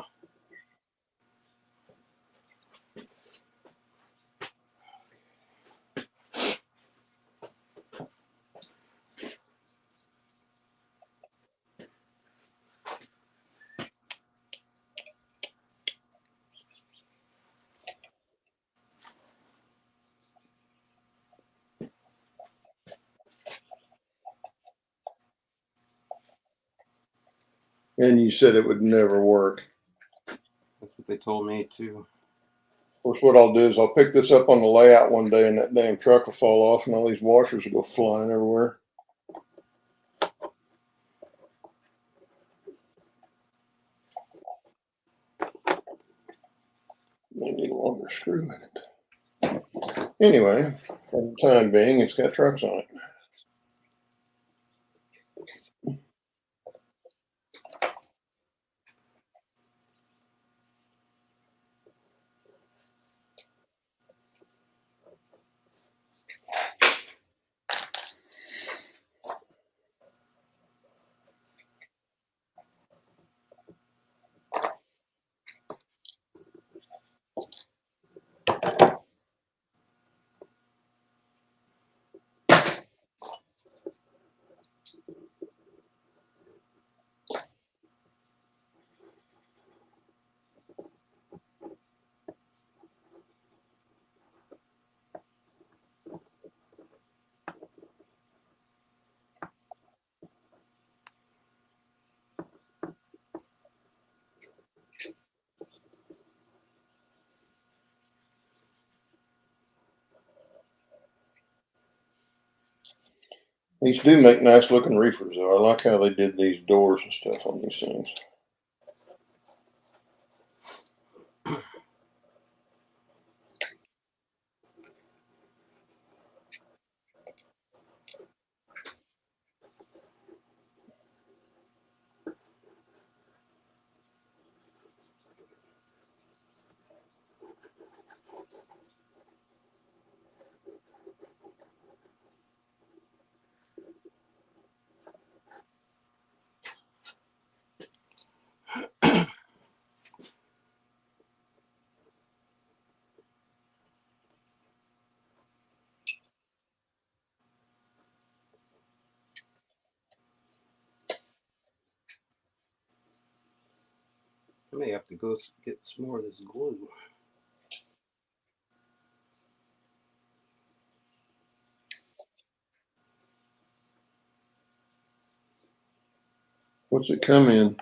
And you said it would never work. That's what they told me too. Of course, what I'll do is I'll pick this up on the layout one day and that damn truck will fall off and all these washers will go flying everywhere. They need a longer screw in it. Anyway, for the time being, it's got trucks on it. These do make nice looking reefers though. I like how they did these doors and stuff on these things. I may have to go get some more of this glue. What's it come in?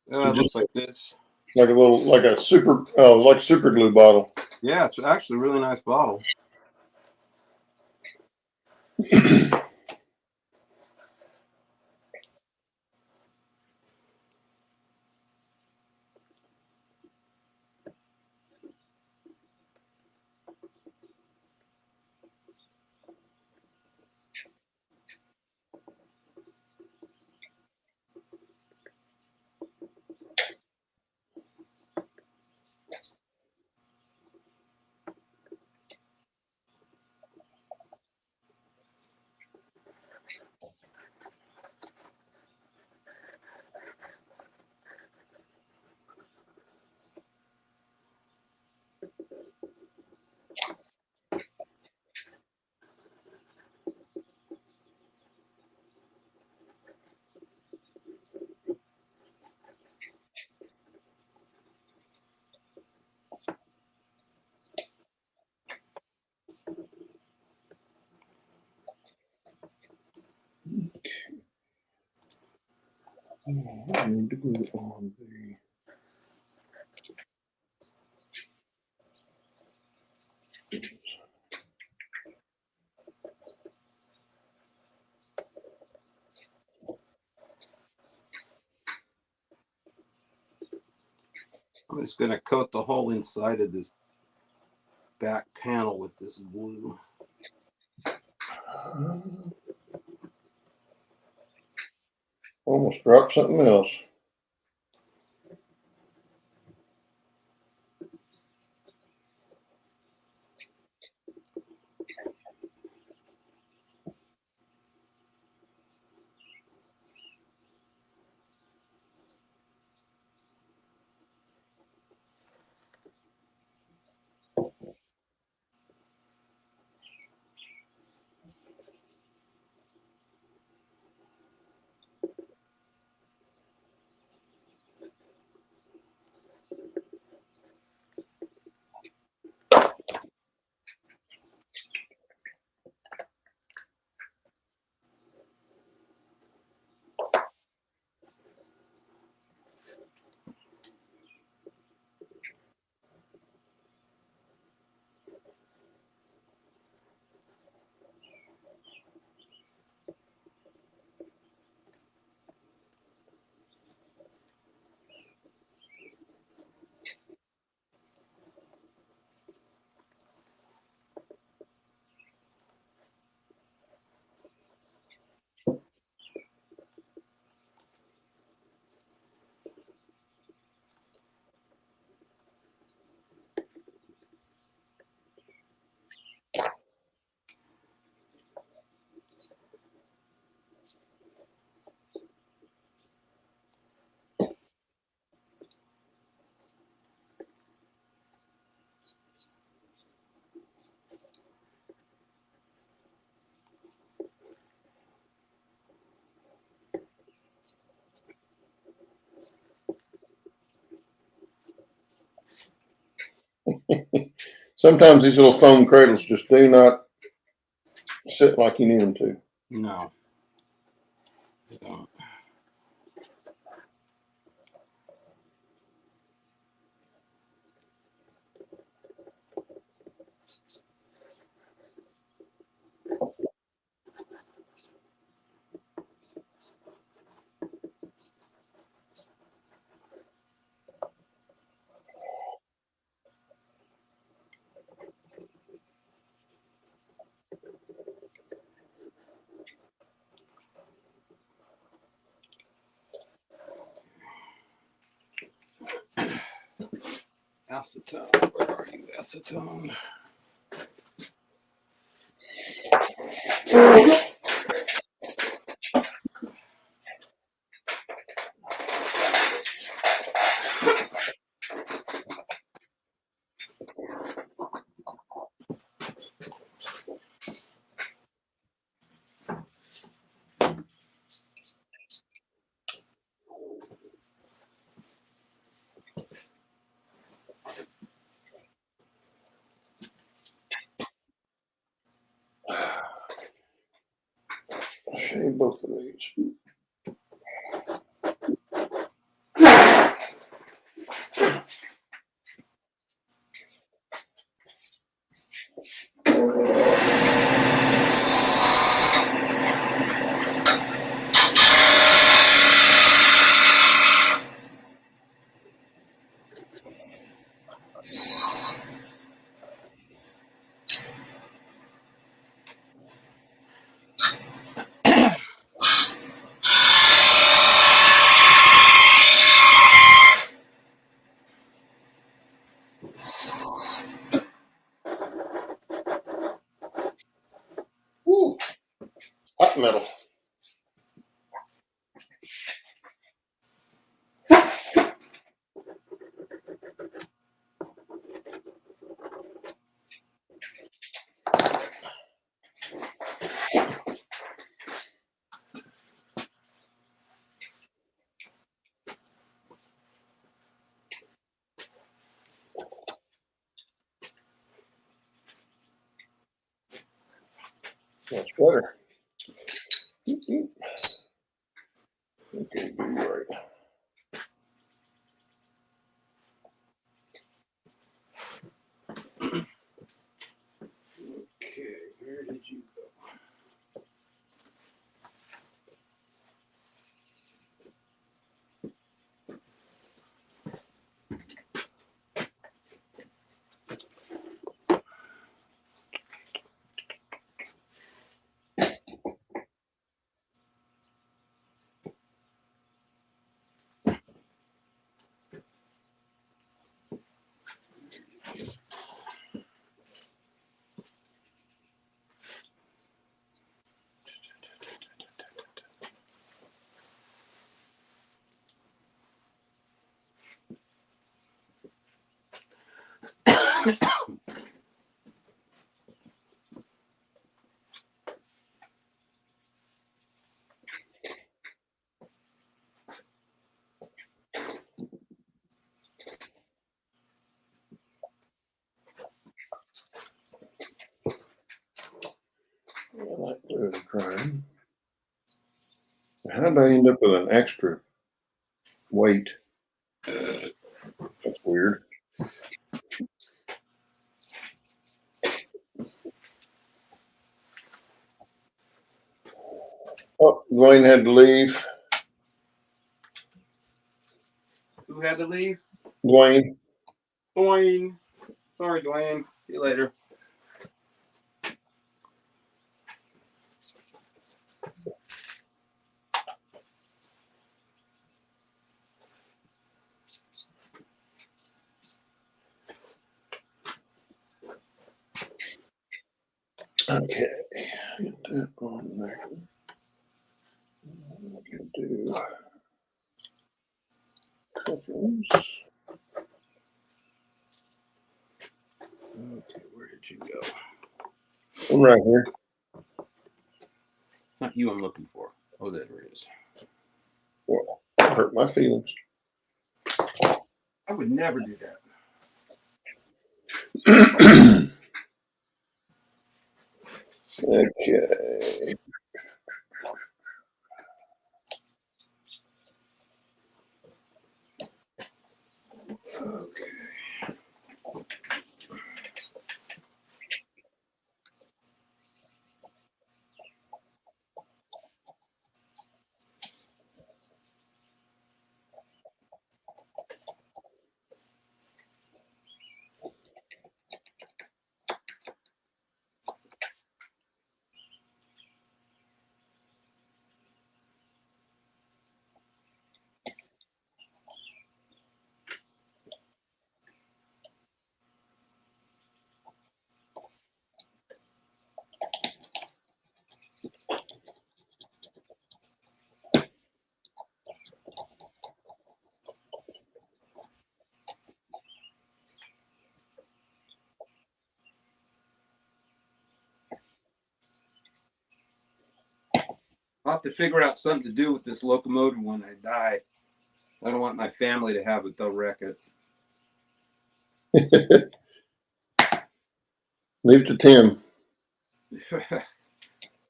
It looks like this. Like a little, like a super, like super glue bottle. Yeah, it's actually a really nice bottle. I need to glue on the. I'm just going to coat the whole inside of this back panel with this glue. Almost dropped something else. Sometimes these little foam cradles just do not sit like you need them to. No. So. Acetone. Where are you, acetone? I'll shave both of these. Woo, hot metal. That's better. Okay, do right. Okay, where did you go? I like glue drying. How did I end up with an extra weight? That's weird. Oh, Dwayne had to leave. Who had to leave? Dwayne. Dwayne. Sorry, Dwayne. See you later. Okay, get that on there. I can do couples. Okay, where did you go? I'm right here. Not you I'm looking for. Oh, there it is. Well, hurt my feelings. I would never do that. Okay. Okay. I'll have to figure out something to do with this locomotive when I die. I don't want my family to have it. They'll wreck it. Leave it to Tim.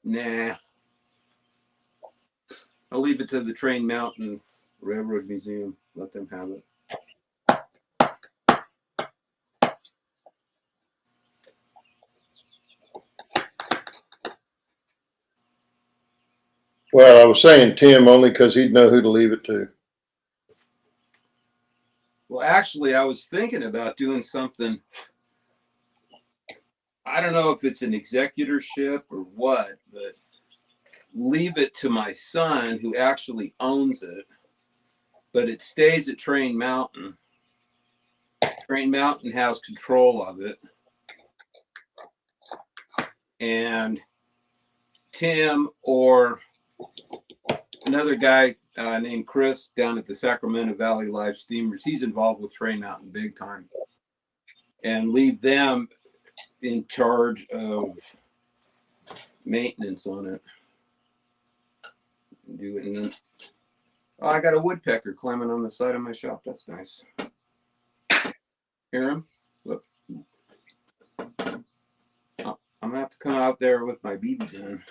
Nah. I'll leave it to the Train Mountain Railroad Museum. Let them have it. Well, I was saying Tim only because he'd know who to leave it to. Well, actually, I was thinking about doing something. I don't know if it's an executorship or what, but leave it to my son who actually owns it, but it stays at Train Mountain. Train Mountain has control of it. And Tim or another guy named Chris down at the Sacramento Valley Live Steamers, he's involved with Train Mountain big time. And leave them in charge of maintenance on it. Do it, and then I got a woodpecker climbing on the side of my shop. That's nice. Hear him? Look. I'm gonna have to come out there with my BB gun.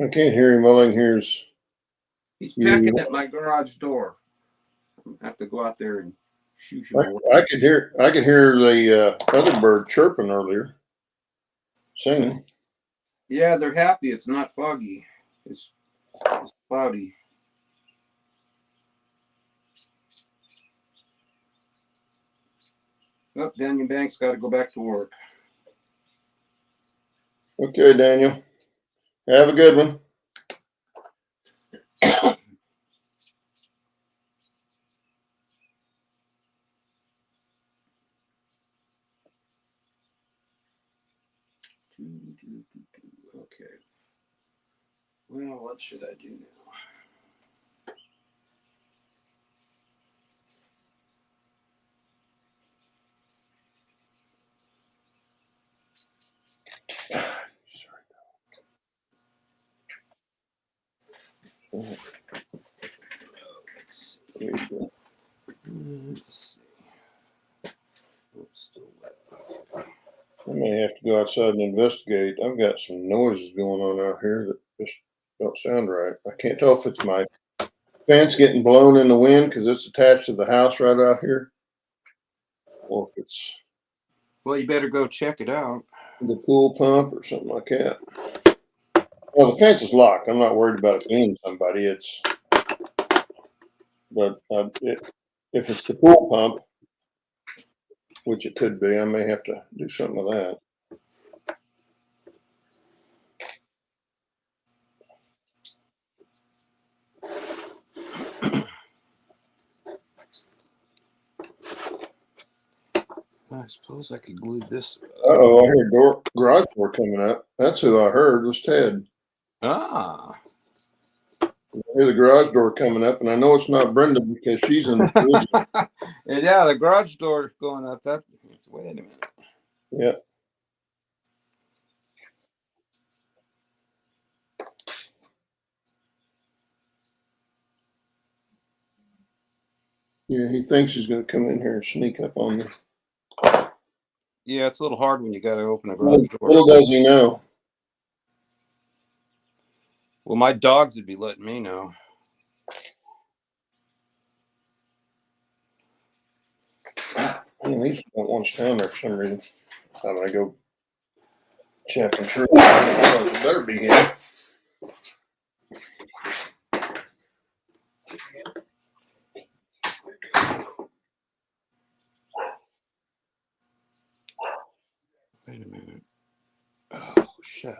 I can't hear him. All I can hear is He's pecking at my garage door. I'm gonna have to go out there and shoo him away. I could hear the other bird chirping earlier, singing. Yeah, they're happy. It's not foggy. It's cloudy. Oh, Daniel Banks got to go back to work. Okay, Daniel. Have a good one. Okay. Well, what should I do now? Let's see. Oops, still wet. I may have to go outside and investigate. I've got some noises going on out here that just don't sound right. I can't tell if it's my fence getting blown in the wind because it's attached to the house right out here, or if it's Well, you better go check it out. the pool pump or something like that. Well, the fence is locked. I'm not worried about it being somebody. But if it's the pool pump, which it could be, I may have to do something with that. I suppose I could glue this. Oh, I hear garage door coming up. That's who I heard was Ted. Ah. I hear the garage door coming up, and I know it's not Brenda because she's in the Yeah, the garage door going up. Wait a minute. Yeah. Yeah, he thinks he's going to come in here and sneak up on me. Yeah, it's a little hard when you got to open a garage door. Little does he know. Well, my dogs would be letting me know. Man, these don't want us down there for some reason. I'm going to go check. I'm sure it better be here. Wait a minute. Oh, shit.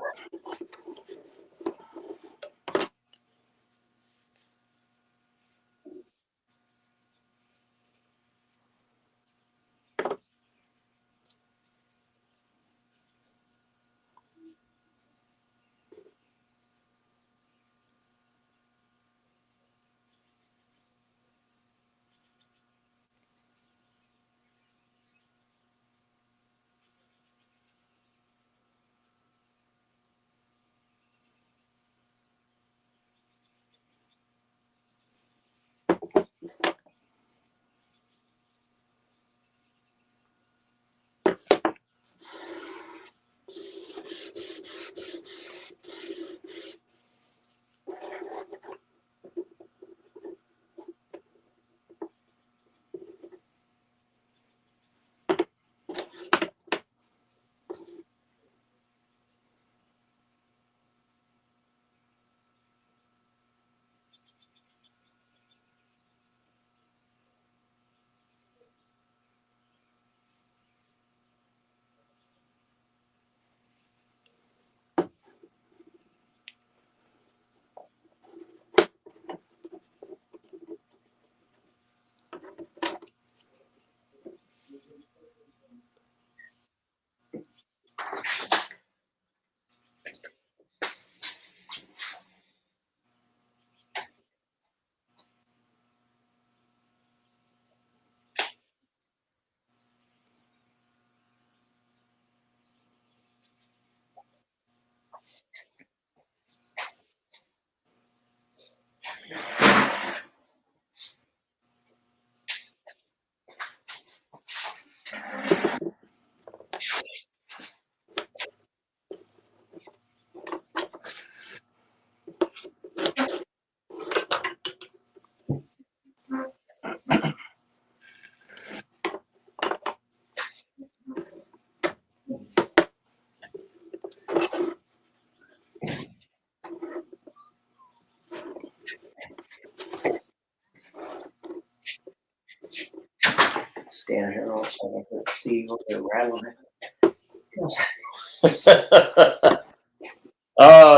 Stand here also like Steve over there rattling.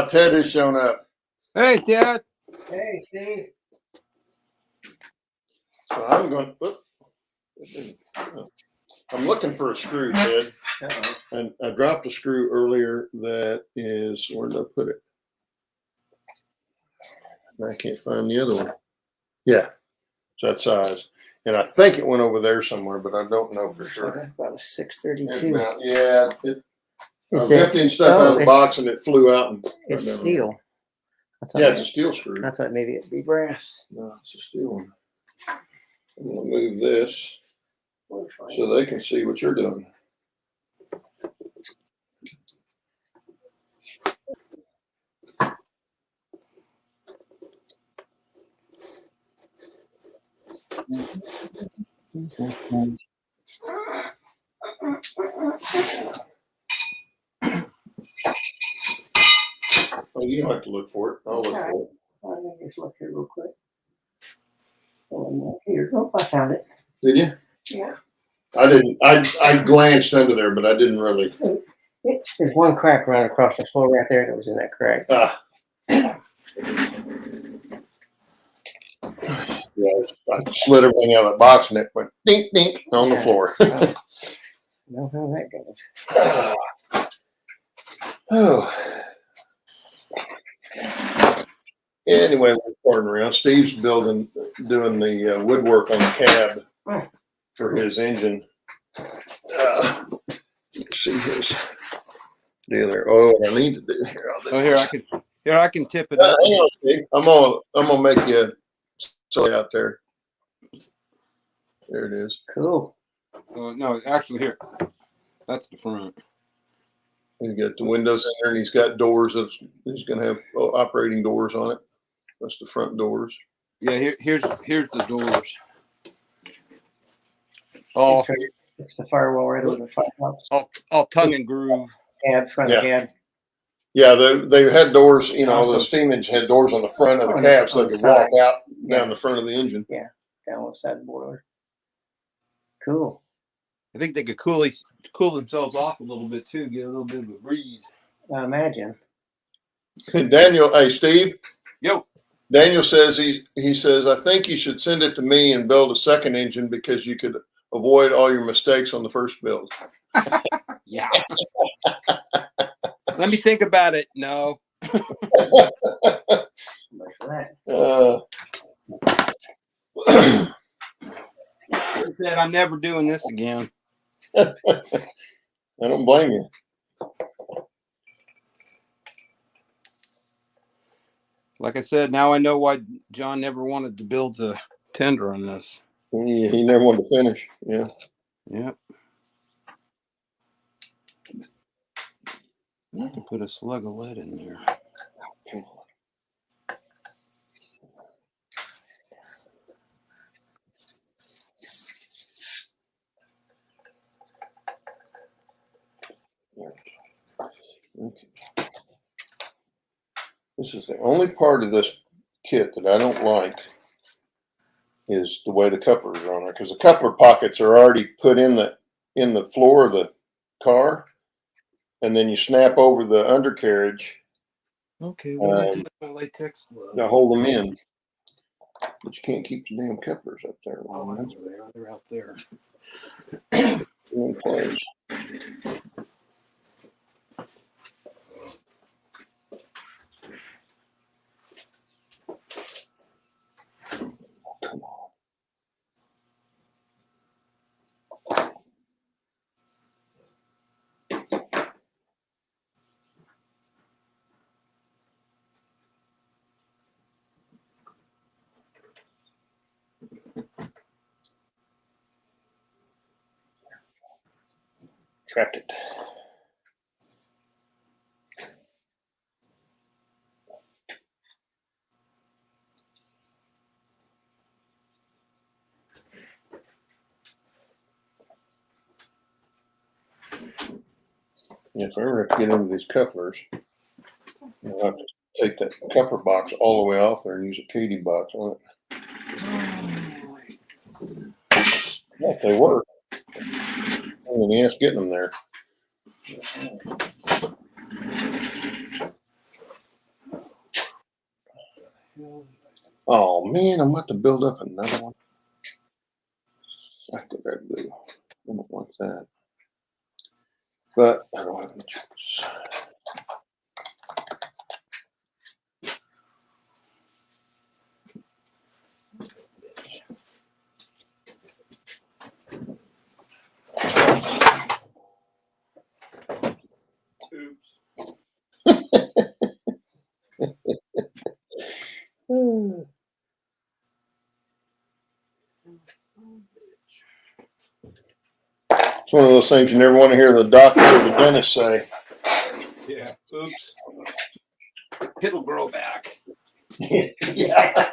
Ted has shown up. Hey, Dad. Hey, Steve. So I'm going. I'm looking for a screw, Ted. Uh-oh. And I dropped a screw earlier that is, where did I put it? I can't find the other one. Yeah, it's that size. And I think it went over there somewhere, but I don't know for sure. About a 632. Yeah, I was Is it? emptying stuff out of the box and it flew out. And It's steel. Yeah, it's a steel screw. I thought maybe it'd be brass. No, it's a steel one. I'm going to move this so they can see what you're doing. Oh, you don't have to look for it. I'll look for it. Let me just look here real quick. Here, oh, I found it. Did you? Yeah. I didn't. I glanced under there, but I didn't really. There's one crack running across the floor right there that was in that crack. Yeah, I slid everything out of the box and it went dink dink on the floor. I know how that goes. Oh. Anyway, we're parting around. Steve's doing the woodwork on the cab for his engine. Let's see his deal there. Oh, I need to do here. I can tip it up. Hang on, Steve. I'm gonna make you so out there. There it is. Cool. No, actually, here. That's the front. He's got the windows in there, and he's got doors. He's going to have operating doors on it. That's the front doors. Yeah, here's the doors. All It's the firewall right over the firehouse. all tongue and groove. Cab, front Yeah. cab. Yeah, they had doors. You know, Awesome. the steam engine had doors on the front of the On cab, so the they could side. walk out Yeah. down the front of the engine. Yeah, down one side of the boiler. Cool. I think they could cool themselves off a little bit too, get a little bit of a breeze. I imagine. Daniel, hey Steve. Yo. Daniel says he says I think you should send it to me and build a second engine because you could avoid all your mistakes on the first build. Yeah. Let me think about it. No. He said I'm never doing this again. I don't blame you. Like I said, now I know why John never wanted to build the tender on this. He never wanted to finish. Yeah. Yep. Put a slug of lead in there. Okay. This is the only part of this kit that I don't like is the way the couplers are on there, because the coupler pockets are already put in the floor of the car, and then you snap over the undercarriage Okay, what I do with my latex glove? to hold them in. But you can't keep the damn couplers up there. Oh, they're out there. In place. Come on. Trapped it. If I ever have to get into these couplers, I'll have to take that coupler box all the way off there and use a Katie box on it. Yeah, they work. Only the ass getting them there. Oh man, I'm about to build up another one. Sack of red blue. I don't want that. But I don't have any choice. It's one of those things you never want to hear the doctor or the dentist say. Yeah. Oops. It'll grow back. Yeah.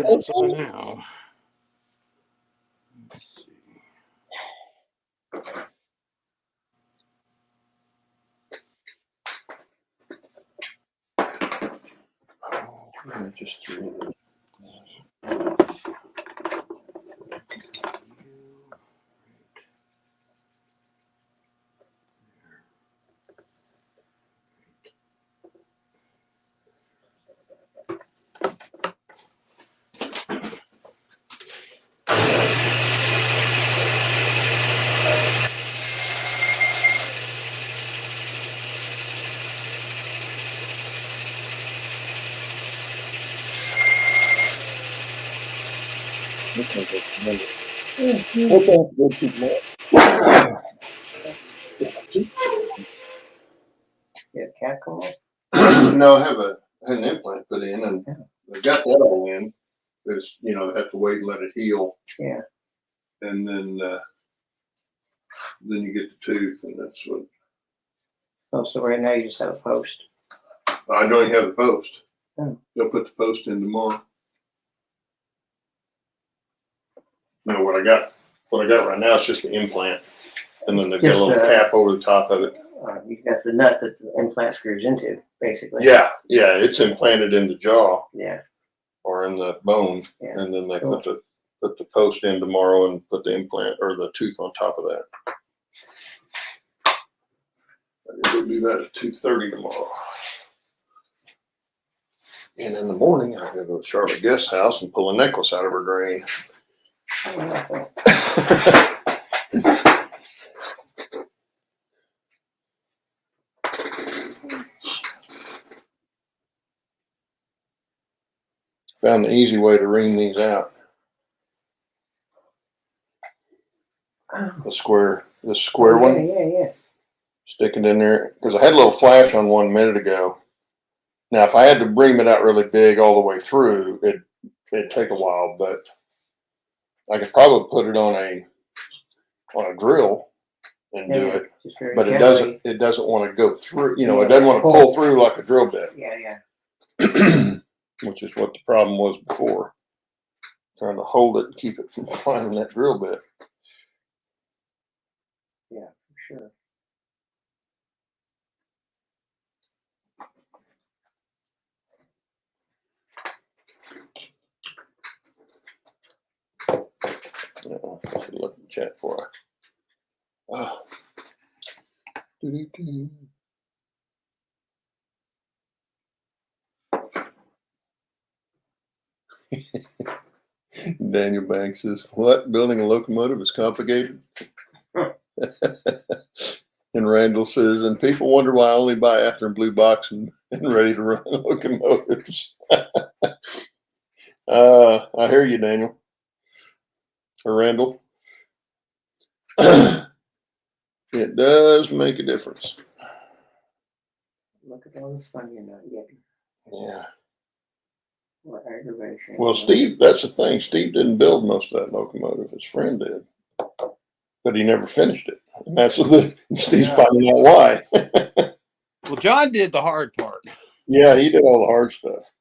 it so now. Let's see. I just threw it. Yeah, cat call. No, I have had an implant put in, and I got that all in. Because they have to wait and let it heal, Yeah. and then you get the tooth, and that's what Oh, so right now you just have a post. I don't even have the post. Oh. They'll put the post in tomorrow. No, what I got right now is just the implant, and then they've got a Just, little cap over the top of it. You got the nut that the implant screws into, basically. Yeah, it's implanted in the jaw Yeah. or in the bone, Yeah. and then they Cool. put the post in tomorrow and put the implant or the tooth on top of that. I'm gonna go do that at 2:30 tomorrow. And in the morning, I gotta go to Charlotte Guest's house and pull a necklace out of her drain. Found the easy way to ream these out. The square one. Yeah. Stick it in there because I had a little flash on one minute ago. Now, if I had to ream it out really big all the way through, it'd take a while, but I could probably put it on a drill and do it. Just very But gently. it doesn't want to go through. It Yeah, doesn't want to pull through like a drill bit. Yeah. Which is what the problem was before. Trying to hold it and keep it from climbing that drill bit. Yeah, for sure. I should look in the chat for I. Doo-doo-doo. Daniel Banks says, "What? Building a locomotive is complicated." And Randall says, "And people wonder why I only buy Ather and Blue Box and ready to run locomotives." I hear you, Daniel or Randall. It does make a difference. Look at all the sun you're not getting. Yeah. What aggravation. Well, Steve, that's the thing. Steve didn't build most of that locomotive. His friend did, but he never finished it. And that's Steve's finding out why. Well, John did the hard part. Yeah, he did all the hard stuff.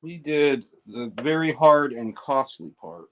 He did the very hard and costly part.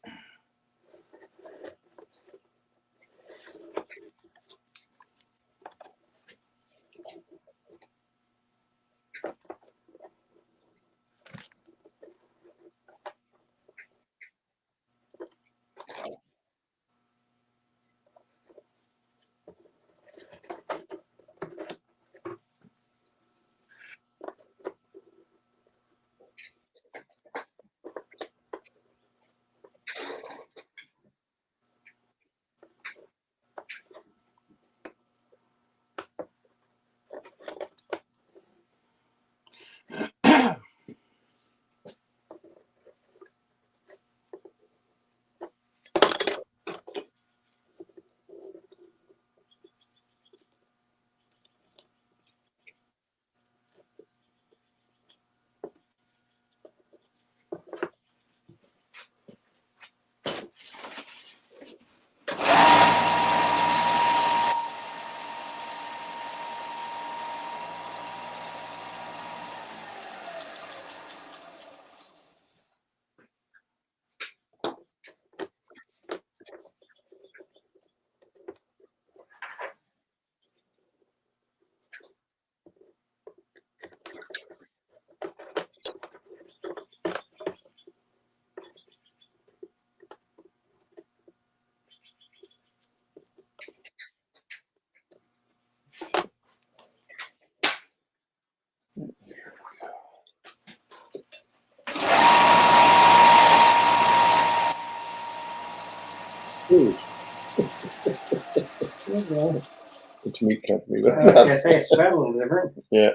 It's meat company. I say it's spelled a little different. Yeah.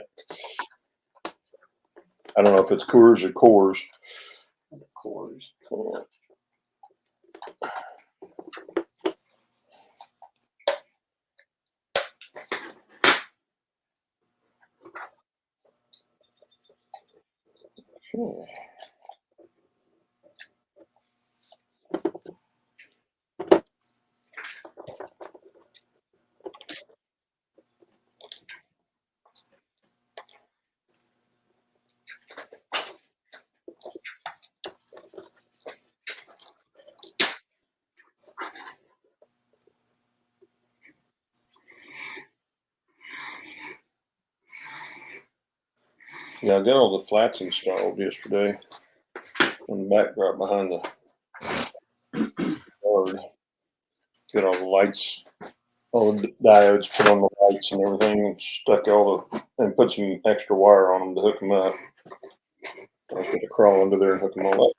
I don't know if it's Coors or Coors. Coors. Yeah, I got all the flats installed yesterday on the backdrop behind the board. Got all the lights, all the diodes put on the lights and everything, and stuck all the, and put some extra wire on them to hook them up. I was going to crawl under there and hook them all up.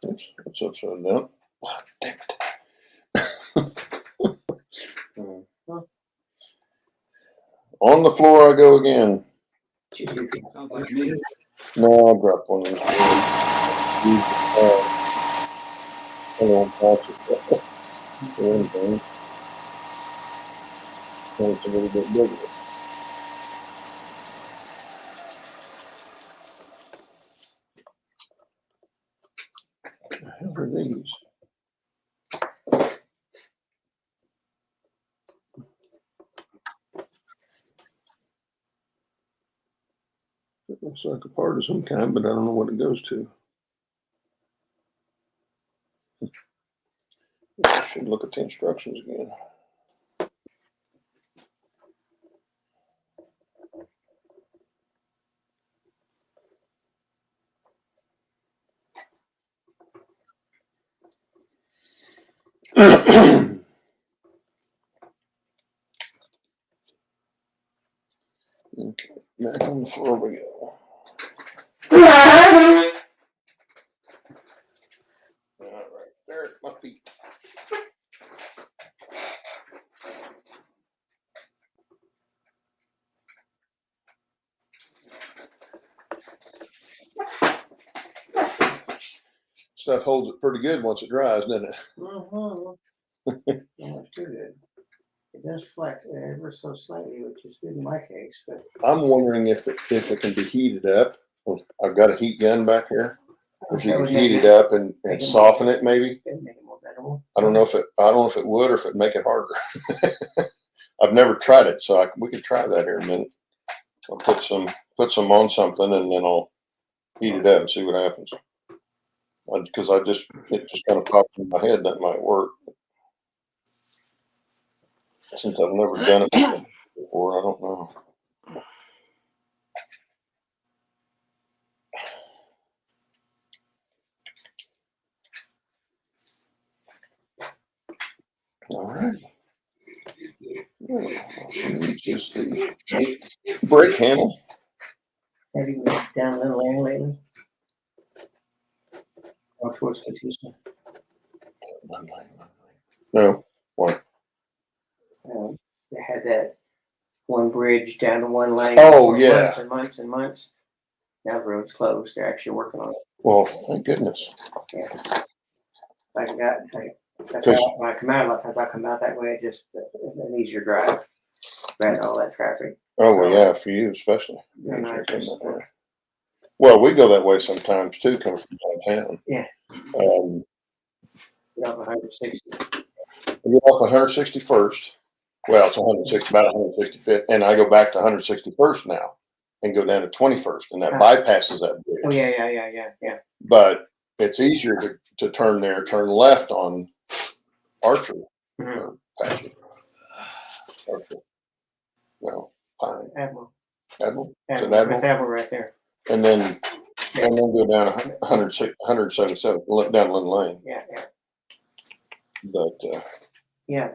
Oops, it's upside down. Ah, damn it. On the floor I go again. Sounds like me. No, I dropped one of these. I won't watch it. Anything. It's a little bit bigger. What the hell are these? It looks like a part of some kind, but I don't know what it goes to. I should look at the instructions again. Okay, back on the floor we go. All right, there at my feet. Stuff holds it pretty good once it dries, doesn't it? Yeah, it's too good. It does flex ever so slightly, which is good in my case, but I'm wondering if it can be heated up. I've got a heat gun back here. If you can heat it up and soften it, maybe. it'd make it more bettable. I don't know if it would or if it'd make it harder. I've never tried it, so we could try that here in a minute. I'll put some on something and then I'll heat it up and see what happens. Because it just kind of popped in my head that might work. Since I've never done it before, I don't know. All right. She needs just the brake handle. Have you been down Little Lane lately? Or towards Batista? No, what? They had that one bridge down to one lane. Oh, for yeah. Months and months and months. Now the road's closed. They're actually working on it. Well, thank goodness. Yeah. That's how when I come out, a lot of times I come out that way, it's an easier drive. Rather all that traffic. Oh, well, yeah, for you especially. Yeah, no, it's just, Well, we go that way sometimes too, coming from downtown. Yeah. Get off 160. off 161st. Well, it's 160, about 165th, and I go back to 161st now and go down to 21st, and that bypasses that bridge. Oh, yeah. But it's easier to turn there, turn left on Archer. Mm-hmm. Or Patrick. Archer. No, Pine. Admiral. Admiral? That's Admiral? Admiral right there. And then go down 177 down Lynn Lane. Yeah. But Yeah.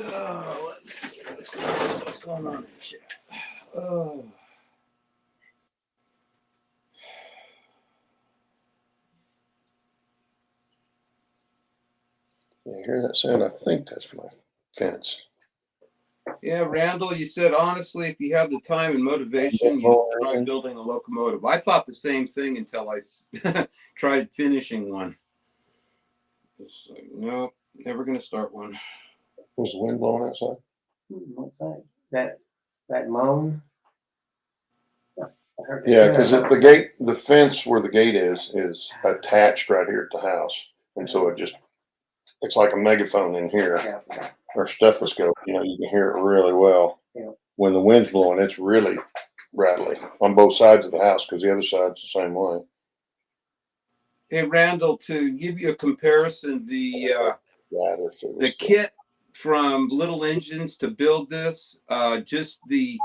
Oh, let's see what's going on in chat. Oh. you hear that sound? I think that's my fence. Yeah, Randall, you said honestly, if you had the time and motivation, you'd try building a locomotive. I thought the same thing until I tried finishing one. It's like, no, never going to start one. Was the wind blowing outside? What's that? That moan? Yeah, because the fence where the gate is attached right here at the house, and so it's like a megaphone in here, or stethoscope. You know, you can hear it really well. Yeah. When the wind's blowing, it's really rattly on both sides of the house because the other side's the same way. Hey, Randall, to give you a comparison, the kit from Little Engines to build this, just the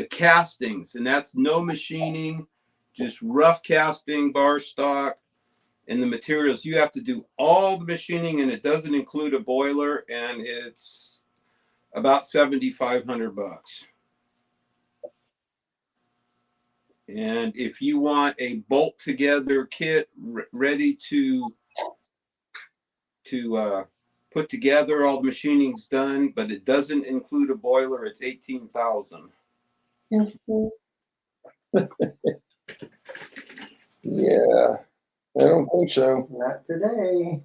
castings, and that's no machining, just rough casting, bar stock, and the materials. You have to do all the machining, and it doesn't include a boiler, and it's about $7,500. And if you want a bolt together kit ready to put together, all the machining's done, but it doesn't include a boiler, it's $18,000. Yeah, I don't think so. Not today.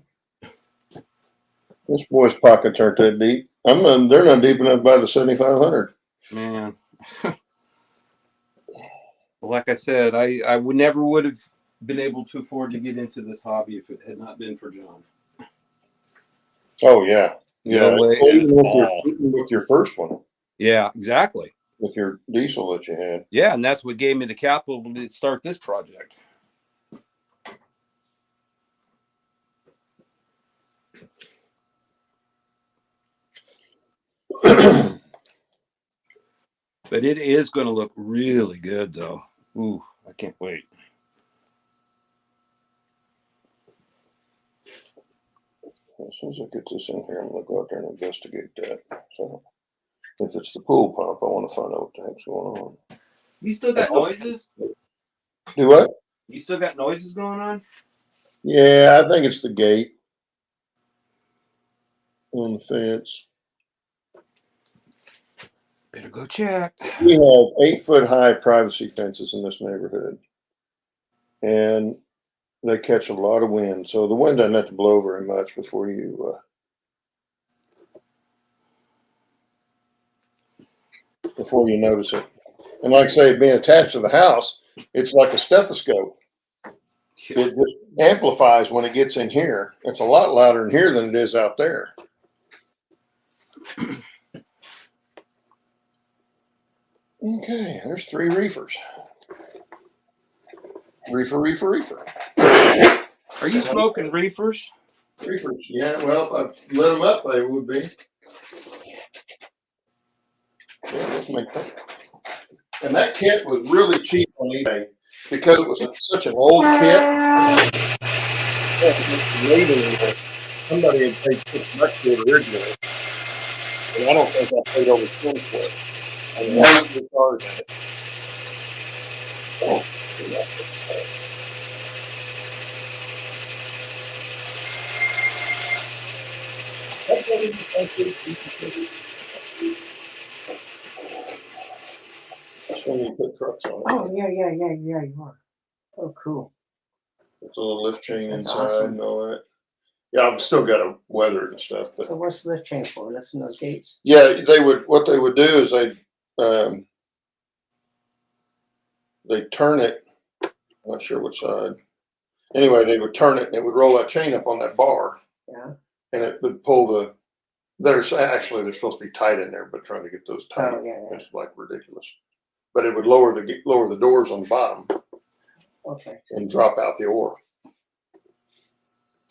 This boy's pockets aren't that deep. They're not deep enough by the 7,500. Man. Like I said, I never would have been able to afford to get into this hobby if it had not been for John. Oh yeah, No way even with your first one. Yeah, exactly. With your diesel that you had. Yeah, and that's what gave me the capital to start this project. But it is going to look really good, though. Ooh, I can't wait. As soon as I get this in here, I'm going to go out there and investigate that. So, if it's the pool pump, I want to find out what the heck's going on. You still got noises? Do what? You still got noises going on? Yeah, I think it's the gate on the fence. Better go check. We have 8-foot high privacy fences in this neighborhood, and they catch a lot of wind. So the wind doesn't have to blow very much before you notice it. And like I say, being attached to the house, it's like a stethoscope. It just amplifies when it gets in here. It's a lot louder in here than it is out there. Okay, there's 3 reefers. Reefer. Are you smoking reefers? Reefers, yeah, well, if I lit them up, they would be. Yeah, let's make that. And that kit was really cheap on eBay because it was such an old kit. Somebody had paid too much for it originally. And I don't think I paid over 20 for it. And one of the cars in it. That's when you put trucks on it. Oh, yeah, you are. Oh, cool. It's a little lift chain That's inside awesome. and all that. Yeah, I've still got to weather it and stuff, but So what's the lift chain for? That's in those gates? yeah, what they would do is they turn it. I'm not sure which side. Anyway, they would turn it and it would roll that chain up on that bar. Yeah. And it would pull they're supposed to be tight in there, but trying to get those tight, Oh, yeah. it's like ridiculous. But it would lower the doors on the bottom Okay. and drop out the ore.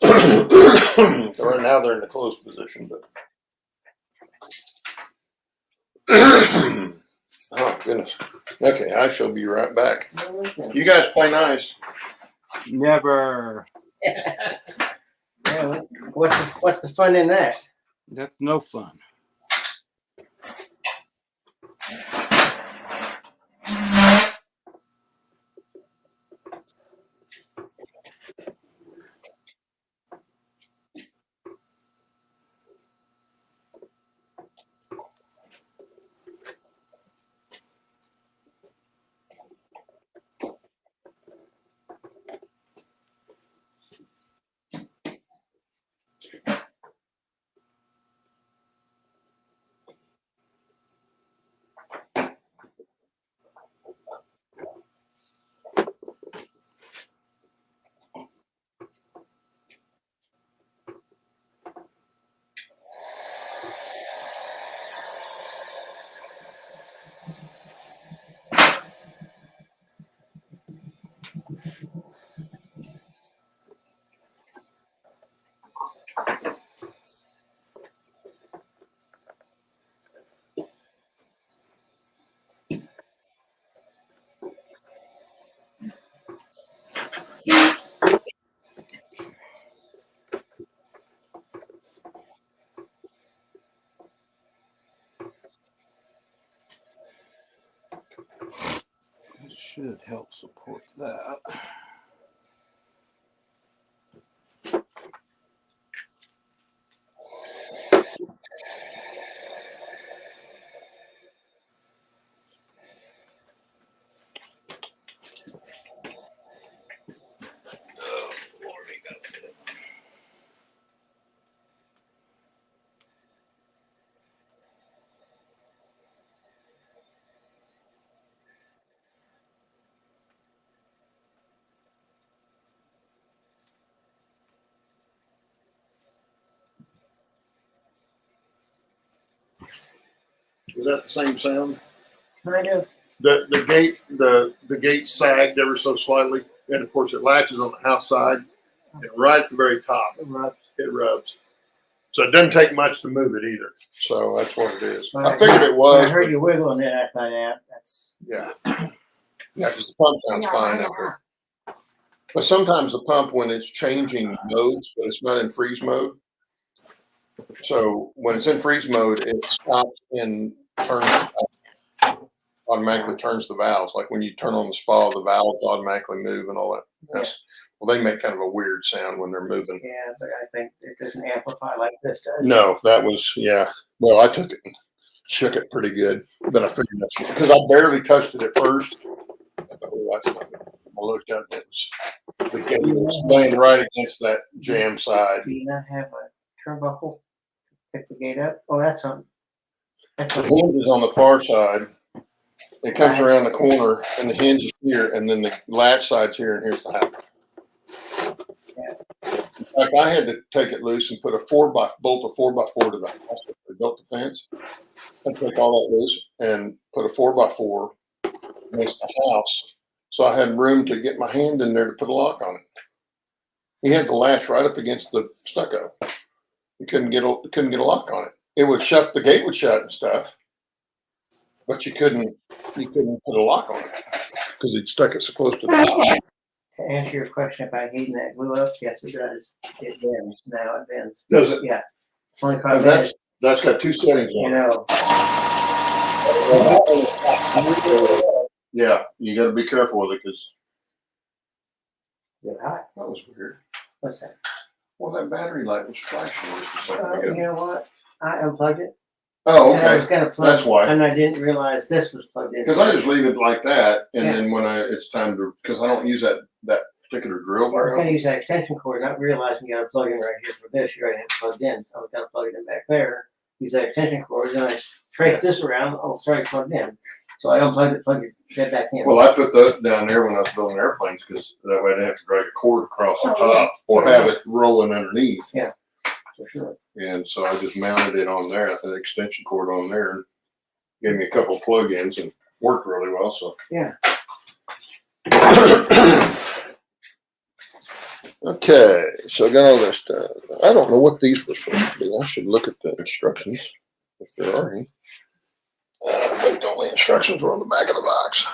Right now they're in the closed position, but oh goodness. Okay, I shall be right back. You guys play nice. Never. Yeah, what's the fun in that? That's no fun. It should help support that. Is that the same sound? Kind of. The gate sagged ever so slightly, and of course it latches on the house side, and right at the very top it rubs. So it doesn't take much to move it either. So that's what it is. I figured it When I was. heard you wiggling it, I thought, yeah, that's. Yeah. Yeah, because the pump sounds fine after. But sometimes the pump, when it's changing modes, but it's not in freeze mode. So when it's in freeze mode, it stops and automatically turns the valves. Like when you turn on the spa, the valves automatically move and all that. Yes. Well, they make kind of a weird sound when they're moving. Yeah, but I think it doesn't amplify like this does. No, that was, yeah. Well, I took it and shook it pretty good. But I figured that's because I barely touched it at first. I thought, oh, that's not good. I looked up and it was the gate was laying right against that jam side. Do you not have a turnbuckle to pick the gate up? Oh, that's on. That's The on. hinge is on the far side. It comes around the corner, and the hinge is here, and then the latch side's here, and here's the house. In fact, I had to take it loose and put a 4x4 to the house. They built the fence. I took all that loose and put a 4x4 against the house, so I had room to get my hand in there to put a lock on it. He had the latch right up against the stucco. You couldn't get a lock on it. It would shut, the gate would shut and stuff, but you couldn't put a lock on it because he'd stuck it so close to the top. To answer your question about heating that glue up, yes, it does. It bends. Now it bends. Does it? Yeah. Only And problem is, that's got two settings you on know, it. Yeah, you got to be careful with it because is it hot? that was weird. What's that? Well, that battery light was flashing just a second You ago. know what? I unplugged it. Oh, And I was okay. gonna plug That's why. and I didn't realize this was plugged in. Because I just leave it like that, and Yeah. then when it's time to, because I don't use that particular drill I was very gonna often. use that extension cord, not realizing you gotta plug in right here for this. You already have it plugged in. So I was gonna plug it in back there. Use that extension cord, then I traced this around. Oh, it's already plugged in. So I unplugged it, plugged it back in. Well, I put that down there when I was building airplanes because that way I didn't have to drag a cord across the Oh, top or have it rolling underneath. Yeah. For sure. And so I just mounted it on there, an extension cord on there, and gave me a couple of plug-ins and worked really well. So Yeah. okay, so I got all this stuff. I don't know what these were supposed to be. I should look at the instructions if there are any. I think the only instructions were on the back of the box.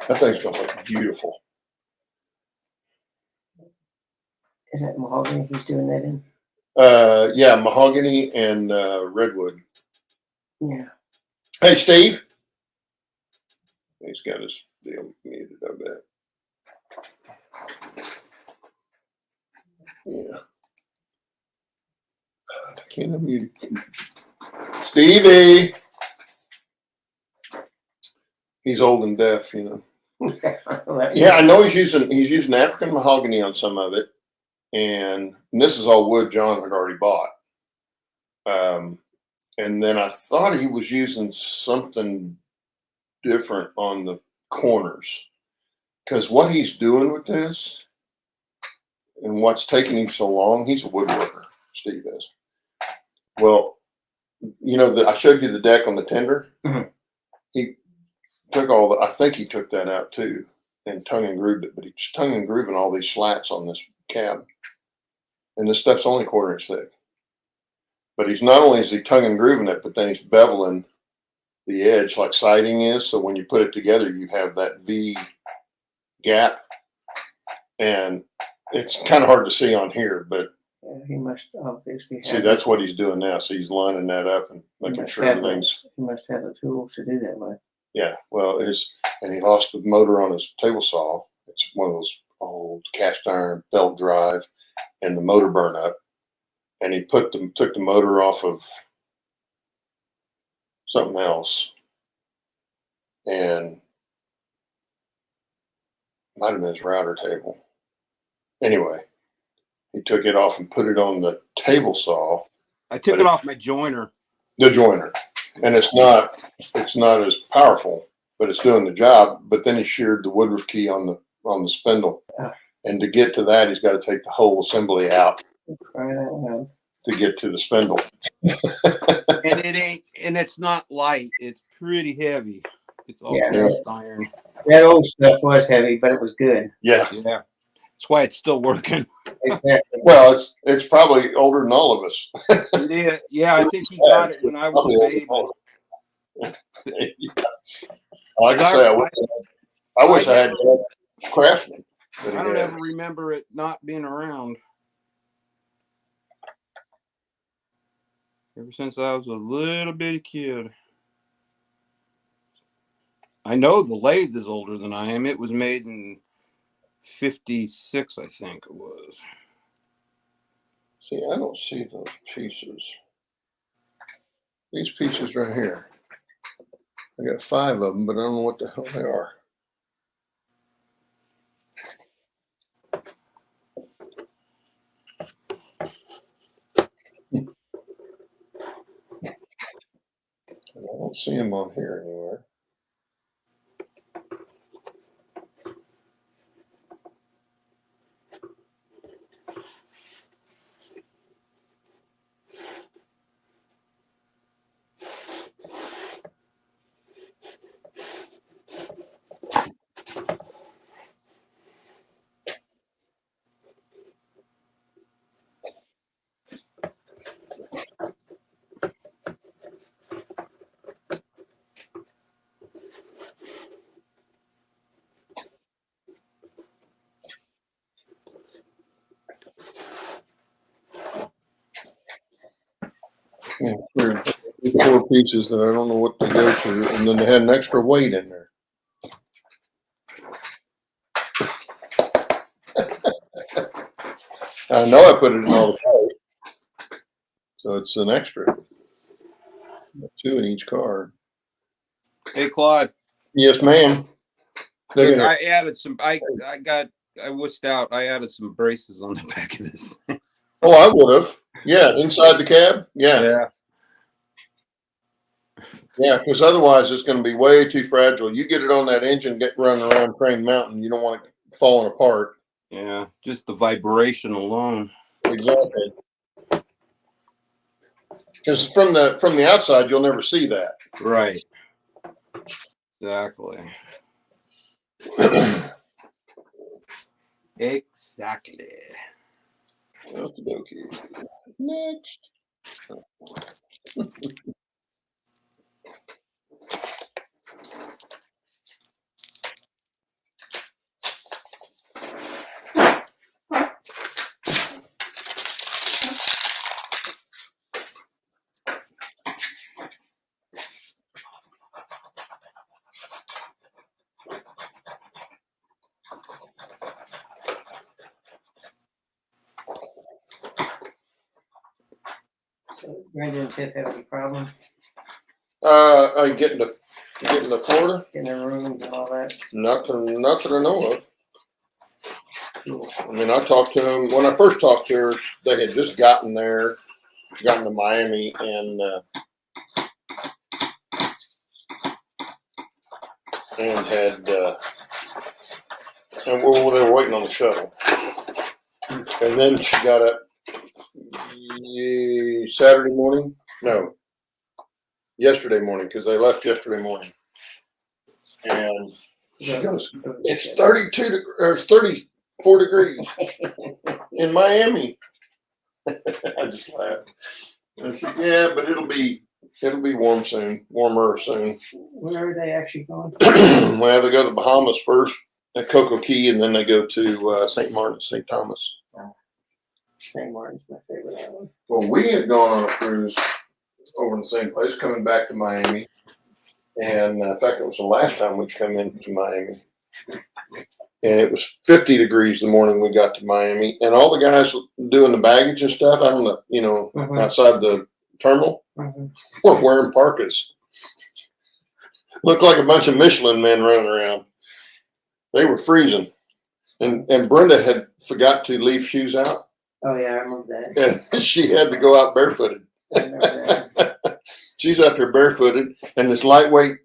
That thing's gonna look beautiful. Is that mahogany he's doing that in? Yeah, mahogany and redwood. Yeah. Hey, Steve. He's got his deal muted, I bet. Yeah. I can't unmute. Stevie. He's old and deaf, you know. Yeah, I know he's using African mahogany on some of it, and this is all wood John had already bought. And then I thought he was using something different on the corners, because what he's doing with this and what's taking him so long, he's a woodworker, Steve is. Well, you know, I showed you the deck on the tender. Mhm. He took all the, I think he took that out too and tongue and grooved it, but he's tongue and grooving all these slats on this cab. And this stuff's only 1/4 inch thick. But he's not only is he tongue and grooving it, but then he's beveling the edge like siding is. So when you put it together, you have that V gap. And it's kind of hard to see on here, but Yeah, he must obviously see, have. that's what he's doing now. So he's lining that up and making must sure have everything's, He must have the tools to do that with. yeah. Well, and he lost the motor on his table saw. It's one of those old cast iron belt drive, and the motor burned up. And he took the motor off of something else, and might have been his router table. Anyway, he took it off and put it on the table saw, I took it off my joiner. the joiner, and it's not as powerful, but it's doing the job. But then he sheared the Woodruff key on the spindle, and to get to that, he's got to take the whole assembly out to get to the spindle. And it's not light. It's pretty heavy. It's all cast iron. That old stuff was heavy, but it was good. Yeah. Yeah. That's why it's still working. Exactly. Well, it's probably older than all of us. Yeah, I think he got it when I was a baby. Like I say, I wish I had Craftsman. I don't ever remember it not being around. Ever since I was a little bitty kid. I know the lathe is older than I am. It was made in 56, I think it was. See, I don't see those pieces. These pieces right here. I got 5 of them, but I don't know what the hell they are. I don't see them on here anywhere. for 4 pieces that I don't know what they go to, and then they had an extra weight in there. I know I put it in all the cars, so it's an extra. 2 in each car. Hey, Claude. Yes, ma'am. They're gonna- I added some. I whisked out. I added some braces on the back of this thing. Oh, I would have. Yeah, inside the cab. Yeah, because otherwise it's going to be way too fragile. You get it on that engine, get running around Crane Mountain, you don't want it falling apart. Yeah, just the vibration alone. Exactly. Because from the outside, you'll never see that. Right. Exactly. Exactly. Okey-dokey. Next. So Brandon and Tiff have any problem Getting to Florida? in their rooms and all that? Nothing I know of. Cool. I mean, I talked to them when I first talked to her. They had just gotten to Miami, and had and they were waiting on the shuttle. And then she got up Saturday morning. No, yesterday morning, because they left yesterday morning. And she goes, "It's 34 degrees in Miami." I just laughed. I said, "Yeah, but it'll be warmer soon." Where are they actually going? Well, they go to the Bahamas first at Cocoa Key, and then they go to St. Martin, St. Thomas. St. Martin's my favorite island. Well, we had gone on a cruise over in the same place, coming back to Miami. And in fact, it was the last time we'd come into Miami. And it was 50 degrees the morning we got to Miami. And all the guys doing the baggage and stuff out on the, outside the terminal were wearing parkas. Looked like a bunch of Michelin men running around. They were freezing. And Brenda had forgot to leave shoes out. Oh, yeah, I remember that. And she had to go out barefooted. I remember that. She's out there barefooted, and this lightweight.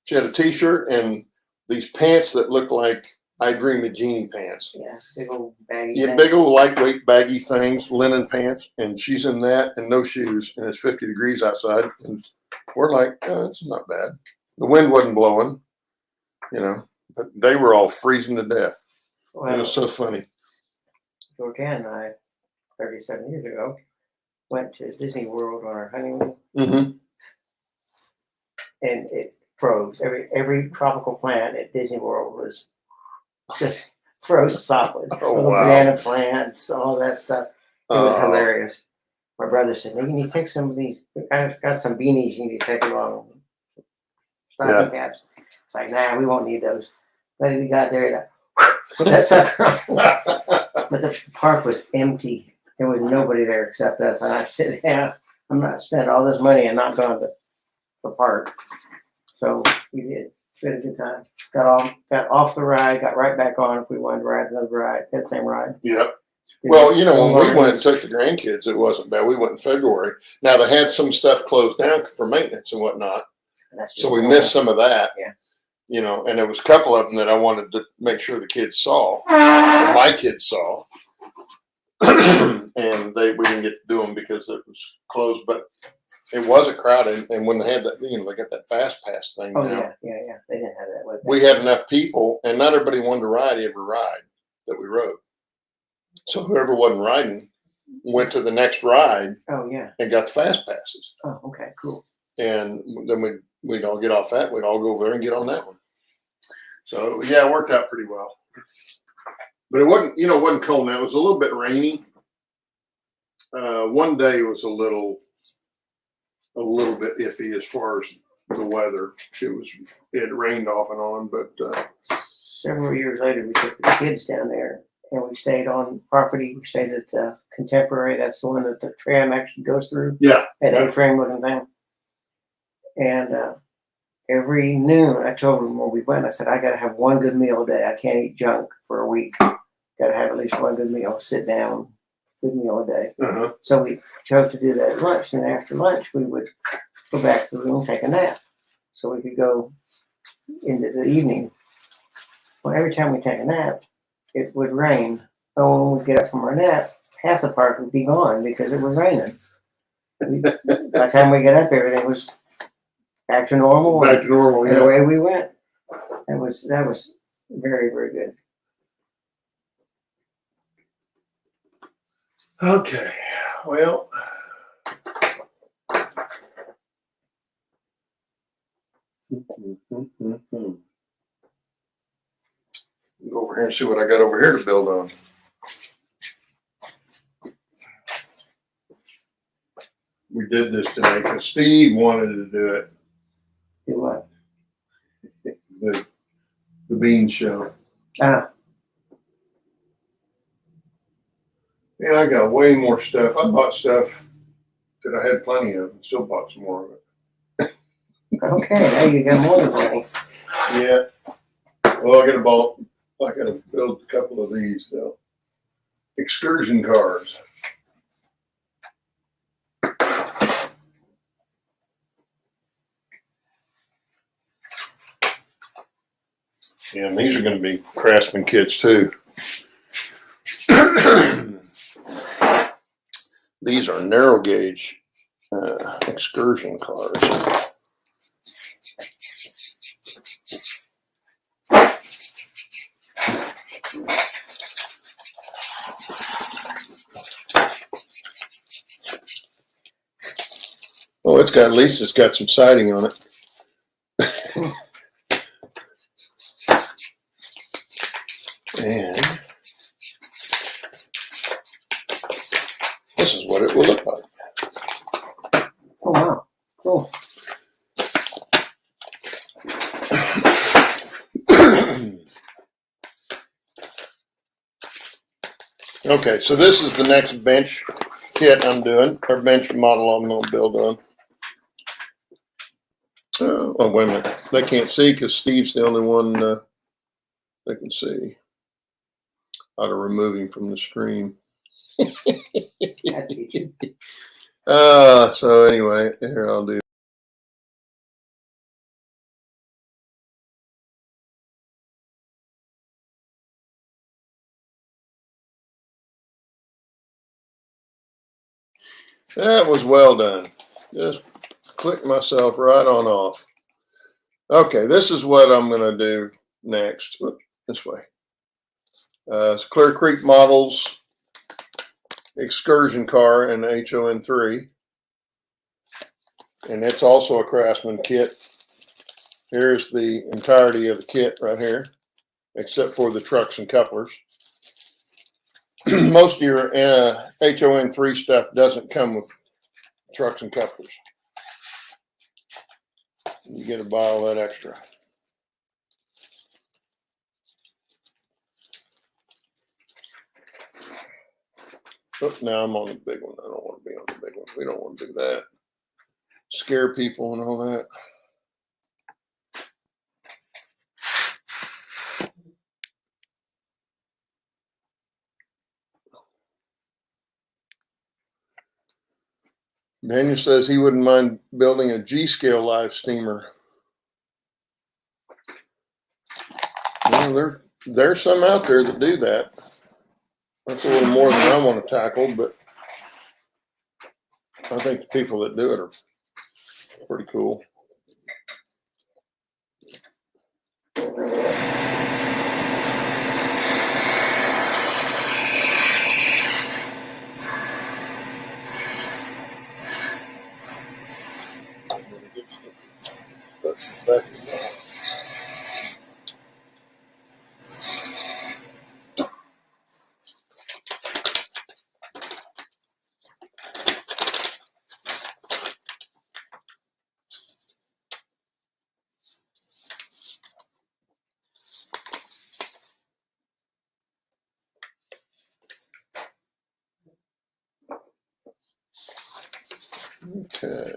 She had a T-shirt and these pants that look like I Dream of Jeannie pants. Yeah, big old baggy. Yeah, big old lightweight baggy things, linen pants, and she's in that and no shoes, and it's 50 degrees outside, and we're like, oh, it's not bad. The wind wasn't blowing, but they were all freezing to death. Well, It was so funny. Georgia and I, 37 years ago, went to Disney World on our honeymoon, Mm-hmm. and it froze. Every tropical plant at Disney World was just froze solid. Oh, Little wow. banana plants, all that stuff. It was Uh, hilarious. My brother said, "Maybe you need to take some of these. I've got some beanies you need to take along. Stocking caps." It's like, nah, we won't need those. But we got there, put that sucker on. But the park was empty. There was nobody there except us. And I said, "Yeah, I'm not spending all this money and not going to the park." So we did. We had a good time. Got off the ride, got right back on if we wanted to ride another ride, that same ride. Yep. Well, when we went and took the grandkids, it wasn't bad. We went in February. Now they had some stuff closed down for maintenance and whatnot, so we missed some of that. Yeah. And there was a couple of them that I wanted to make sure the kids saw, or my kids saw, and we didn't get to do them because it was closed. But it wasn't crowded, and when they had that, they got that fast pass thing. Oh now. yeah. They didn't have that. We had enough people, and not everybody wanted to ride every ride that we rode. So whoever wasn't riding went to the next ride. Oh yeah. And got the fast passes. Oh, okay, cool. And then we'd all get off that. We'd all go over there and get on that one. So yeah, it worked out pretty well. But it wasn't cold now. It was a little bit rainy. One day was a little a little bit iffy as far as the weather. It rained off and on, but Several years later, we took the kids down there and we stayed on property. We stayed at the Contemporary. That's the one that the tram actually goes through. yeah, That A-frame looking thing. And every noon, I told them when we went, I said, I got to have one good meal a day. I can't eat junk for a week. Got to have at least one good meal, sit down, good meal a day. uh-huh. So we chose to do that at lunch. And after lunch, we would go back to the room, take a nap. So we could go into the evening. Well, every time we take a nap, it would rain. So when we get up from our nap, half the park would be gone because it was raining. By the time we get up, everything was back to normal. Back to normal, And yeah. away we went. That was very, very good. Okay, well. Go over here and see what I got over here to build on. We did this today because Steve wanted to do it. Do what? The bean show. Ah, Man, I got way more stuff. I bought stuff that I had plenty of and still bought some more of it. okay. Now you got more than plenty. Yeah. Well, I gotta build a couple of these though. Excursion cars. Yeah, and these are gonna be Craftsman kits too. These are narrow gauge excursion cars. Oh, at least it's got some siding on it. And this is what it will look like. Oh, wow. Cool. Okay, so this is the next bench kit I'm doing, or bench model I'm going to build on. Oh, wait a minute. They can't see because Steve's the only one they can see. I ought to remove him from the stream. I'd teach you. So anyway, here I'll do. That was well done. Just click myself right on off. Okay, this is what I'm going to do next. Whoop, this way. It's Clear Creek Models excursion car in HON3. And it's also a Craftsman kit. Here's the entirety of the kit right here, except for the trucks and couplers. Most of your HON3 stuff doesn't come with trucks and couplers. You get to buy all that extra. Oh, now I'm on the big one. I don't want to be on the big one. We don't want to do that. Scare people and all that. Daniel says he wouldn't mind building a G-scale live steamer. Well, there's some out there that do that. That's a little more than I want to tackle, but I think the people that do it are pretty cool. Okay.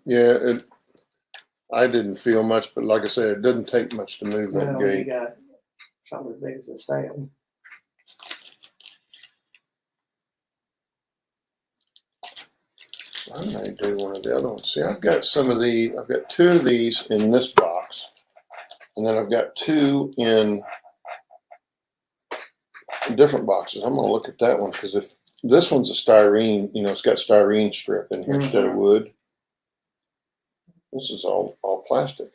Yeah, I didn't feel much, but like I said, it doesn't take much to move that Well, you gate. got something as big as a sail. I may do one of the other ones. See, I've got two of these in this box, and then I've got two in different boxes. I'm gonna look at that one because if this one's a styrene, it's got styrene strip in here instead of wood. This is all plastic.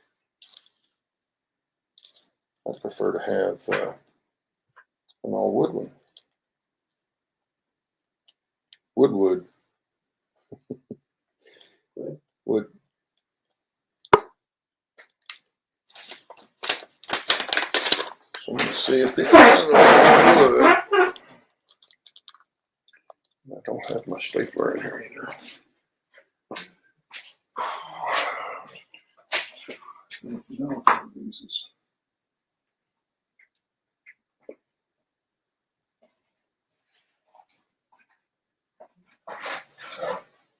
I prefer to have an all wood one. Wood. Wood. So let me see if the other one's wood. I don't have my stapler in here either. No, these is.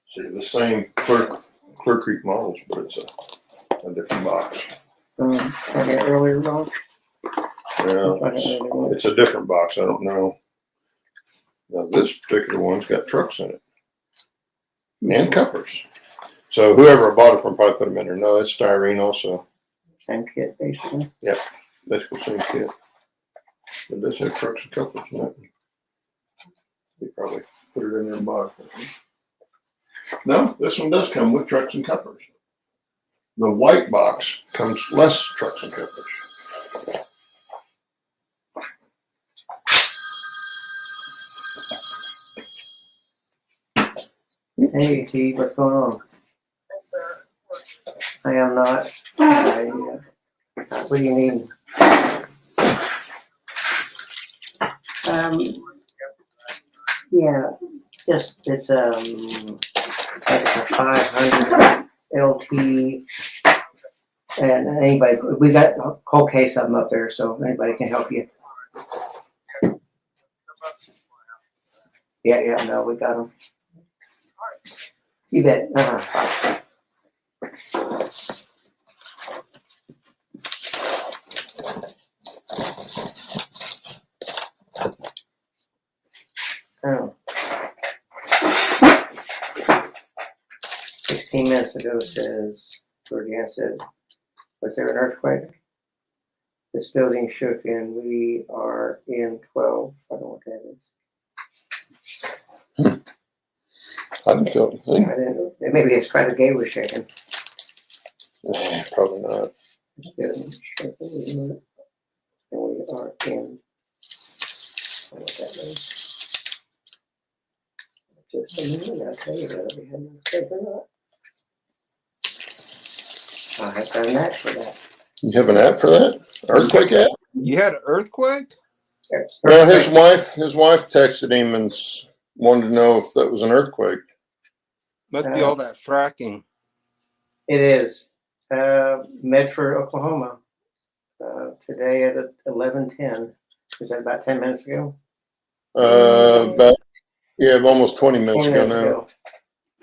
See, the same Clear Creek models, but it's a different box. I get earlier on. Yeah, it's a different box. I don't know. Now, this particular one's got trucks in it and covers. So whoever bought it from probably put them in there. No, it's styrene also. Same kit, basically. Yep, basically same kit. It does have trucks and covers in it. They probably put it in their box. No, this one does come with trucks and covers. The white box comes less trucks and covers. Hey, T, what's going on? Yes, sir. I am not. What do you need? Yeah, just it's like a 500 LT, and anybody, we got a whole case of them up there, so anybody can help you. Yeah, no, we got them. You bet. Oh. 16 minutes ago says, Georgiana said, was there an earthquake? This building shook and we are in 12. I don't know what that is. I didn't feel anything. I didn't know. Maybe it's probably the gate was shaking. No, probably not. Building shook a little bit. And we are in. I don't know what that means. Just a minute, I'll tell you whether we had an earthquake or not. I have got an app for that. You have an app for that? Earthquake app? You had an earthquake? Well, his wife texted him and wanted to know if that was an earthquake. Must be all that fracking. It is. Medford, Oklahoma. Today at 11:10. Was that about 10 minutes ago? Almost 20 minutes ago now.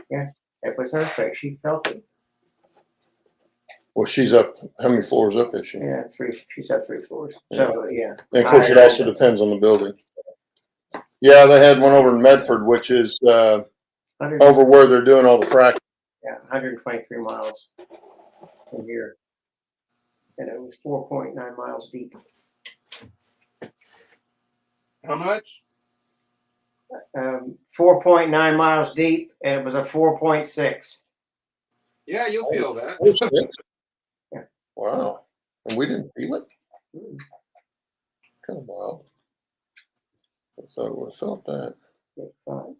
Yeah, it was an earthquake. She felt it. Well, she's up. How many floors up is she? Yeah, 3. She's at 3 floors. So yeah. And of course, it also depends on the building. Yeah, they had one over in Medford, which is over where they're doing all the fracking. Yeah, 123 miles from here, and it was 4.9 miles deep. How much? 4.9 miles deep, and it was a 4.6. Yeah, you'll feel that. Yeah. Wow. And we didn't feel it? Kind of wild. I thought I would have felt that. It's fine.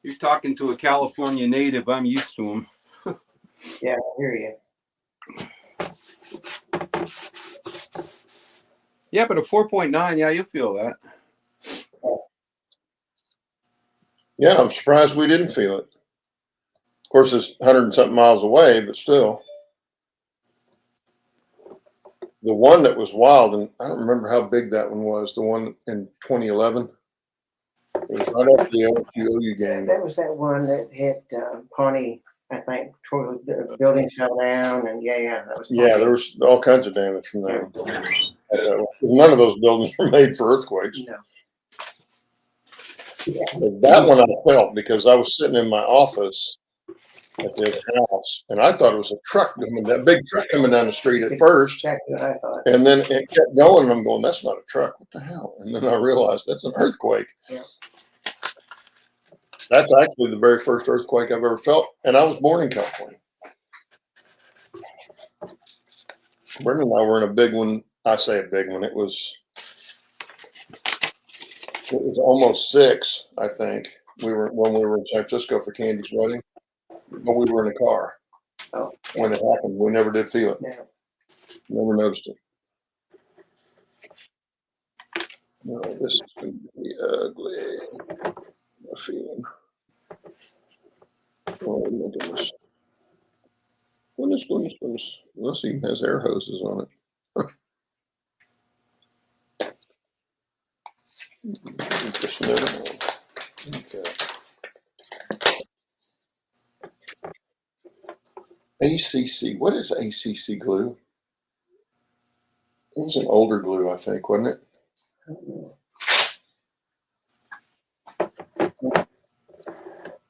You're talking to a California native. I'm used to them. Yeah, I hear you. Yeah, but a 4.9, yeah, you'll feel that. Yeah, I'm surprised we didn't feel it. Of course, it's 100 and something miles away, but still. The one that was wild, and I don't remember how big that one was, the one in 2011. It was right after the LQOU game. That was that one that hit Pawnee, I think. The building fell down, and yeah, that was. Pawnee. Yeah, there was all kinds of damage from that. None of those buildings were made for earthquakes. No. That one I felt because I was sitting in my office at the house, and I thought it was a truck coming, that big truck coming down the street at first. Exactly what I thought. And then it kept going, and I'm going, that's not a truck. What the hell? And then I realized that's an earthquake. Yeah. That's actually the very first earthquake I've ever felt, and I was born in California. Brendan and I were in a big one. I say a big one. It was almost 6, I think. When we were in San Francisco for Candy's wedding, but we were in the car when it happened. We never did feel it. Yeah. Never noticed it. No, this is going to be ugly. No feeling. Oh my goodness. Goodness. This even has air hoses on it. Just never know. Okay. ACC. What is ACC glue? It was an older glue, I think, wasn't it?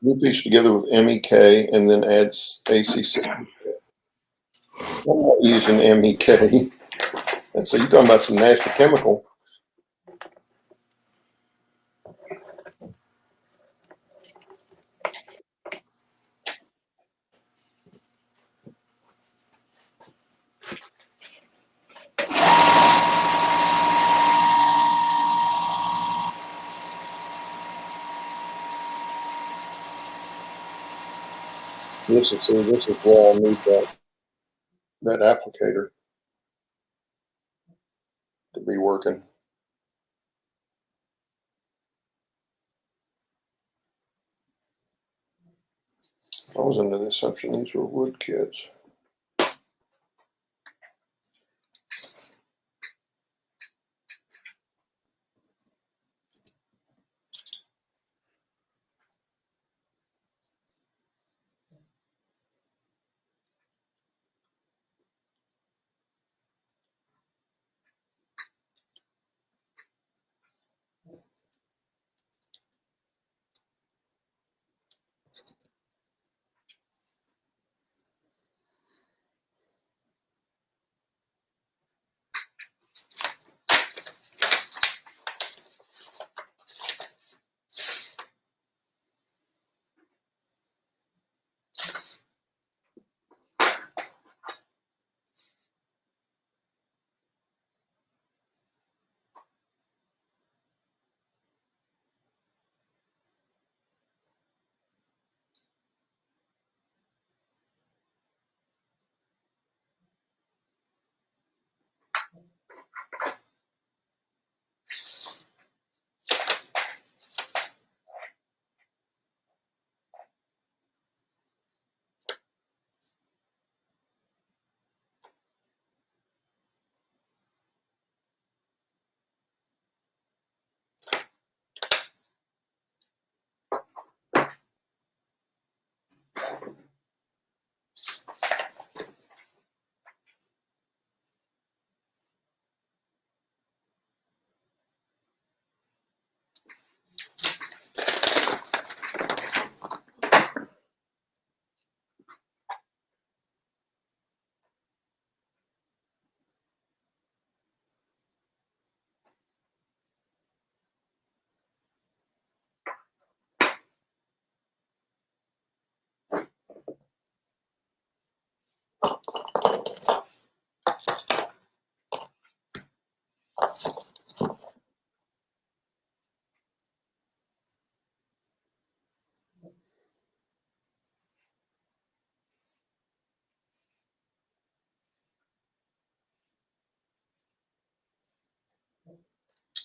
Glue piece together with MEK and then adds ACC. I'm not using MEK. And so you're talking about some nasty chemical. This is where I need that applicator to be working. I was under the assumption these were wood kits.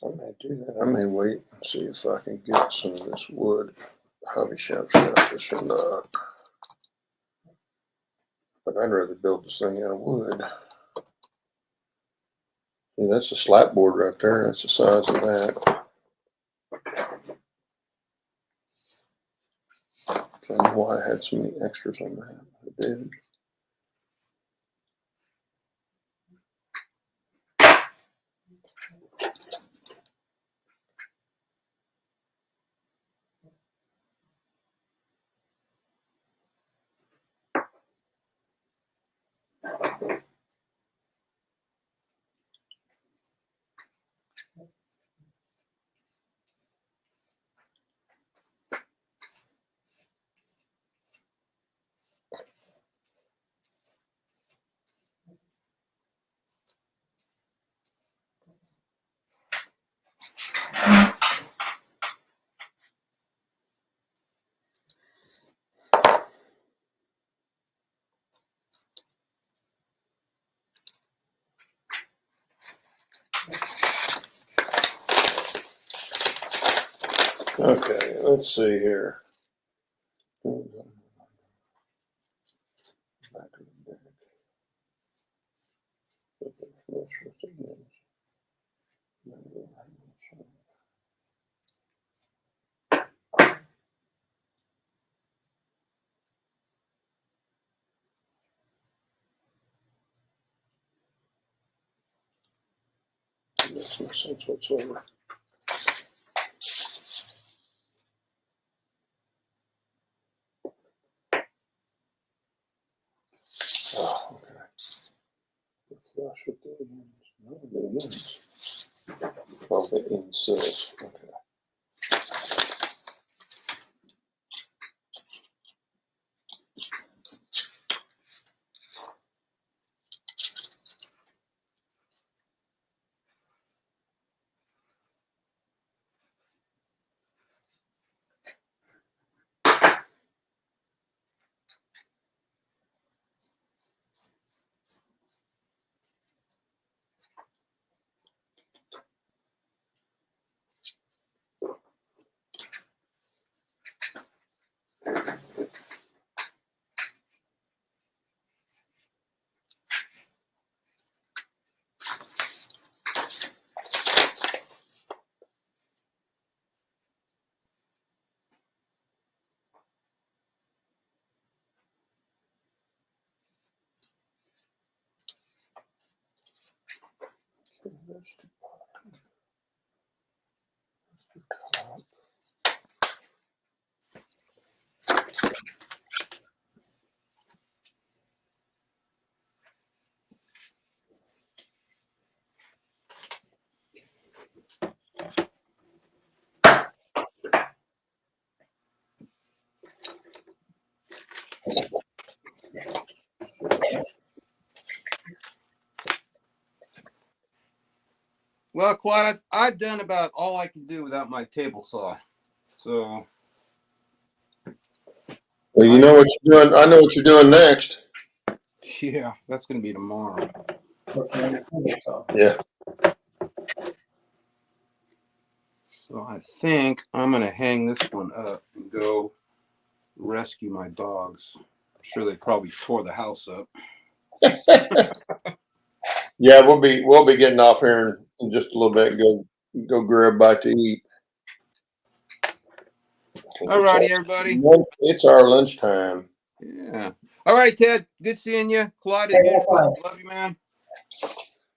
I may do that. I may wait and see if I can get some of this wood. Hobby Shop's got this or not. But I'd rather build this thing out of wood. See, that's a slat board right there. That's the size of that. I don't know why I had so many extras on that. I did. Okay, let's see here. Back to the back. Makes no sense whatsoever. Oh, okay. Flush with the ends. No, the ends. Oh, the insides. Okay. That's the bottom. That's the top. Well, Claude, I've done about all I can do without my table saw. So. Well, you know what you're doing. I know what you're doing next. Yeah, that's going to be tomorrow. Yeah. So I think I'm going to hang this one up and go rescue my dogs. I'm sure they probably tore the house up. Yeah, we'll be getting off here in just a little bit and go grab a bite to eat. All righty, everybody. It's our lunchtime. Yeah. All right, Ted. Good seeing you. Claude, as usual. Love you, man.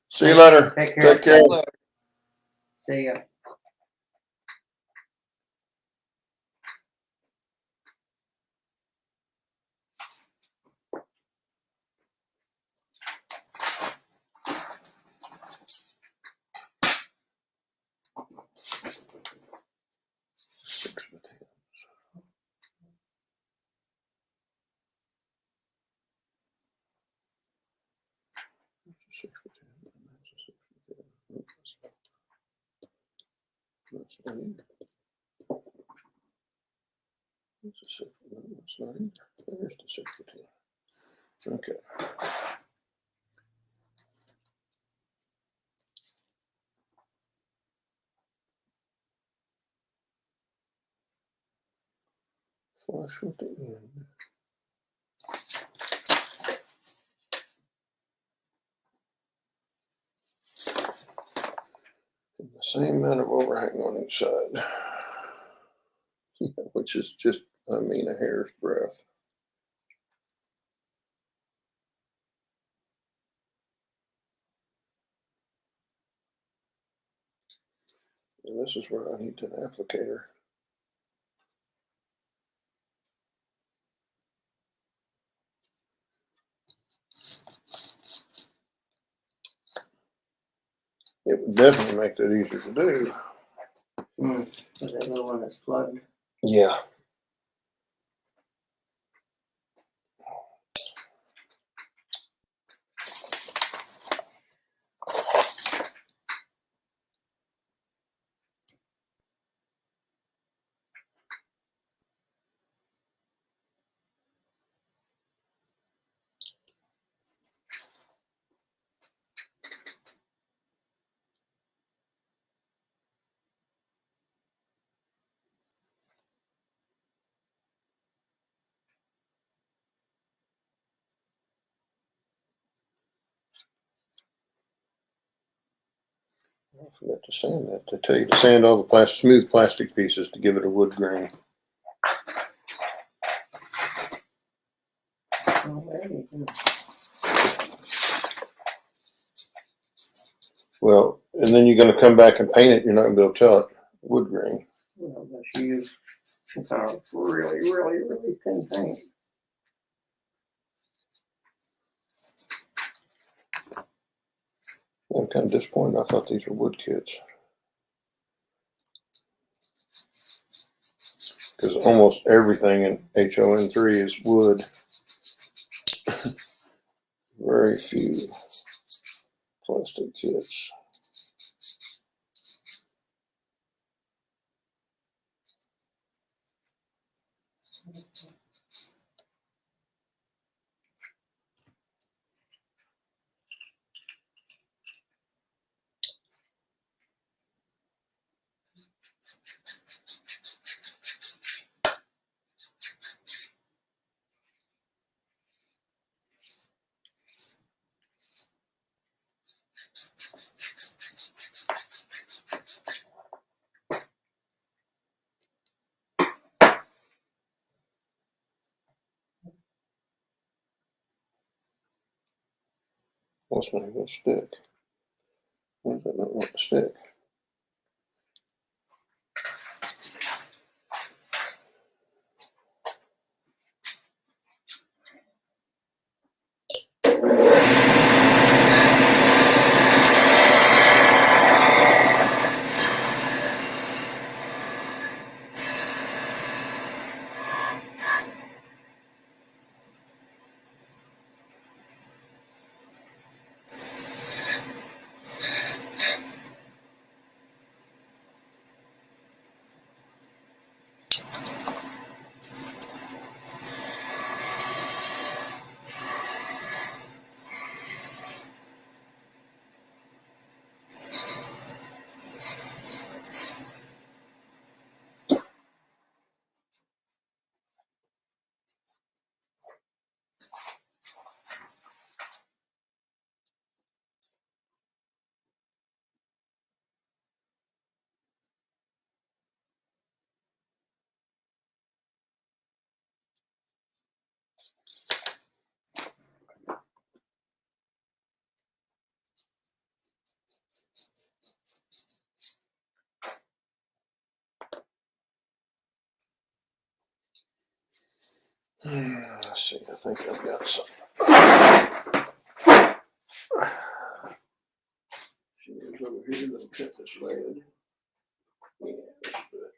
See you later. Take care. Take care. See ya. Six potatoes. Six potatoes. That's not it. That's a six. No, that's not it. There's the six potato. Okay. Flush with the end. And the same amount of overhang on each side, which is just, I mean, a hair's breadth. And this is where I need an applicator. It would definitely make that easier to do. Is that the one that's plugged? Yeah. I forgot to sand that. To tell you to sand all the smooth plastic pieces to give it a wood grain. Oh, maybe. Well, and then you're going to come back and paint it. You're not going to be able to tell it wood grain. Well, unless you use some kind of really thin paint. I'm kind of disappointed. I thought these were wood kits. Because almost everything in HON3 is wood. Very few plastic kits. What's not going to stick? Why does that not want to stick? Let's see. I think I've got some. Shears over here. Let me cut this lead. Yeah, that's good.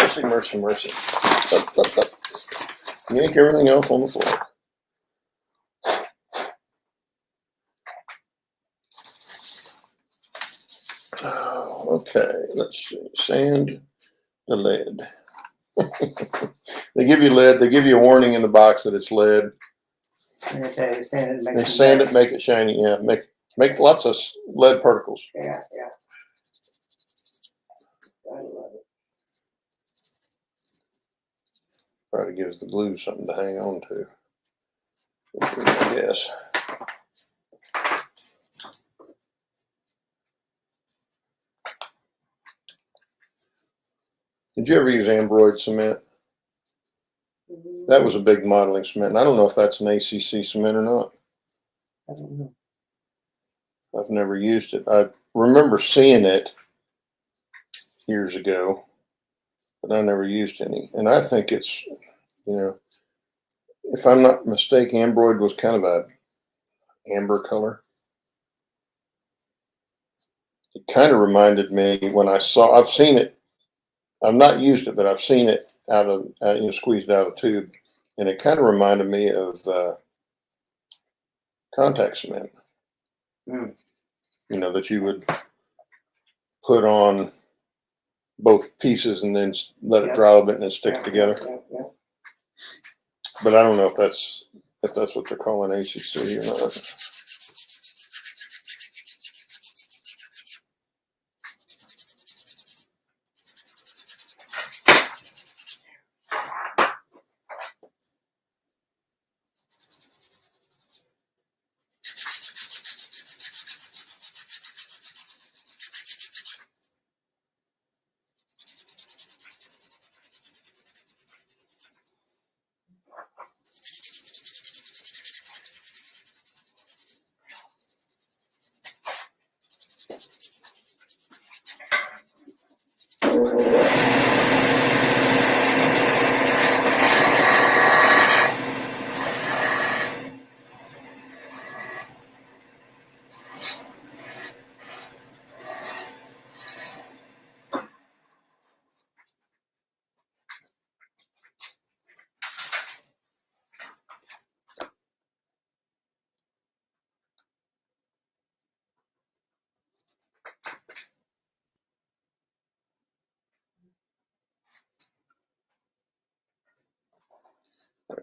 mercy, mercy, mercy. Up, up, up. Yank everything else on the floor. Okay, let's see. Sand the lead. They give you lead. They give you a warning in the box that it's lead. And they sand it, They sand it, make it shiny. Yeah, make lots of lead particles. Yeah, yeah. I love it. Try to give the glue something to hang on to. Yes. Did you ever use Ambroid cement? That was a big modeling cement. And I don't know if that's an ACC cement or not. I don't know. I've never used it. I remember seeing it years ago, but I never used any. And I think it's, you know, if I'm not mistaken, Ambroid was kind of a amber color. It kind of reminded me when I've seen it. I've not used it, but I've seen it squeezed out of the tube, and it kind of reminded me of contact cement. Mm. You know, that you would put on both pieces and then let it dry a bit and then stick it together. Yeah. But I don't know if that's what they're calling ACC or not.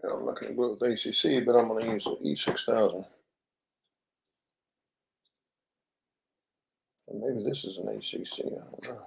I'm not going to go with ACC, but I'm going to use the E6000. And maybe this is an ACC. I don't know.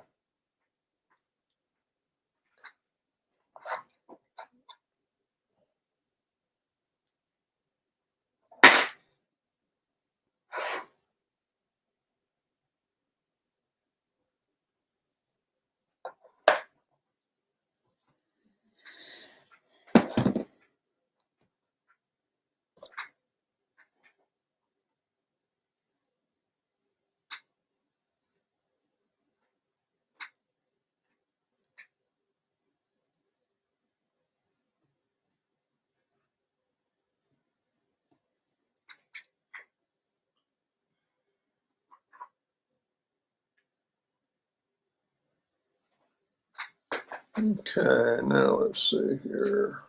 Okay, now let's see here.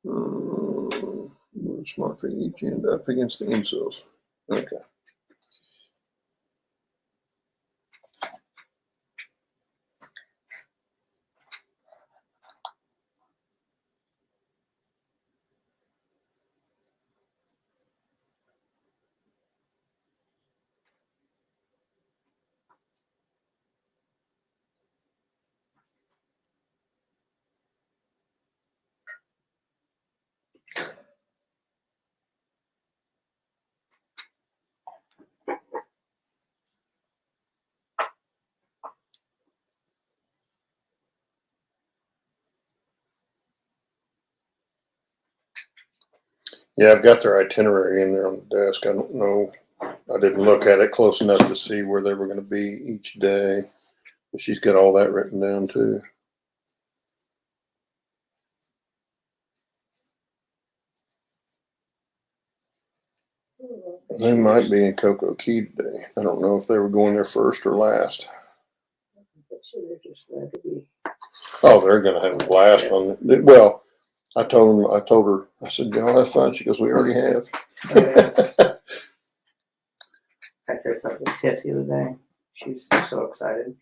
Where's my for each end up against the insoles? Okay. Yeah, I've got their itinerary in there on the desk. I don't know. I didn't look at it close enough to see where they were going to be each day. But she's got all that written down too. They might be in Cocoa Key today. I don't know if they were going there first or last. They're just glad to be. Oh, they're gonna have a blast on it. Well, I told her, I said, y'all have fun. She goes, we already have. I said something to Tiff the other day. She's so excited.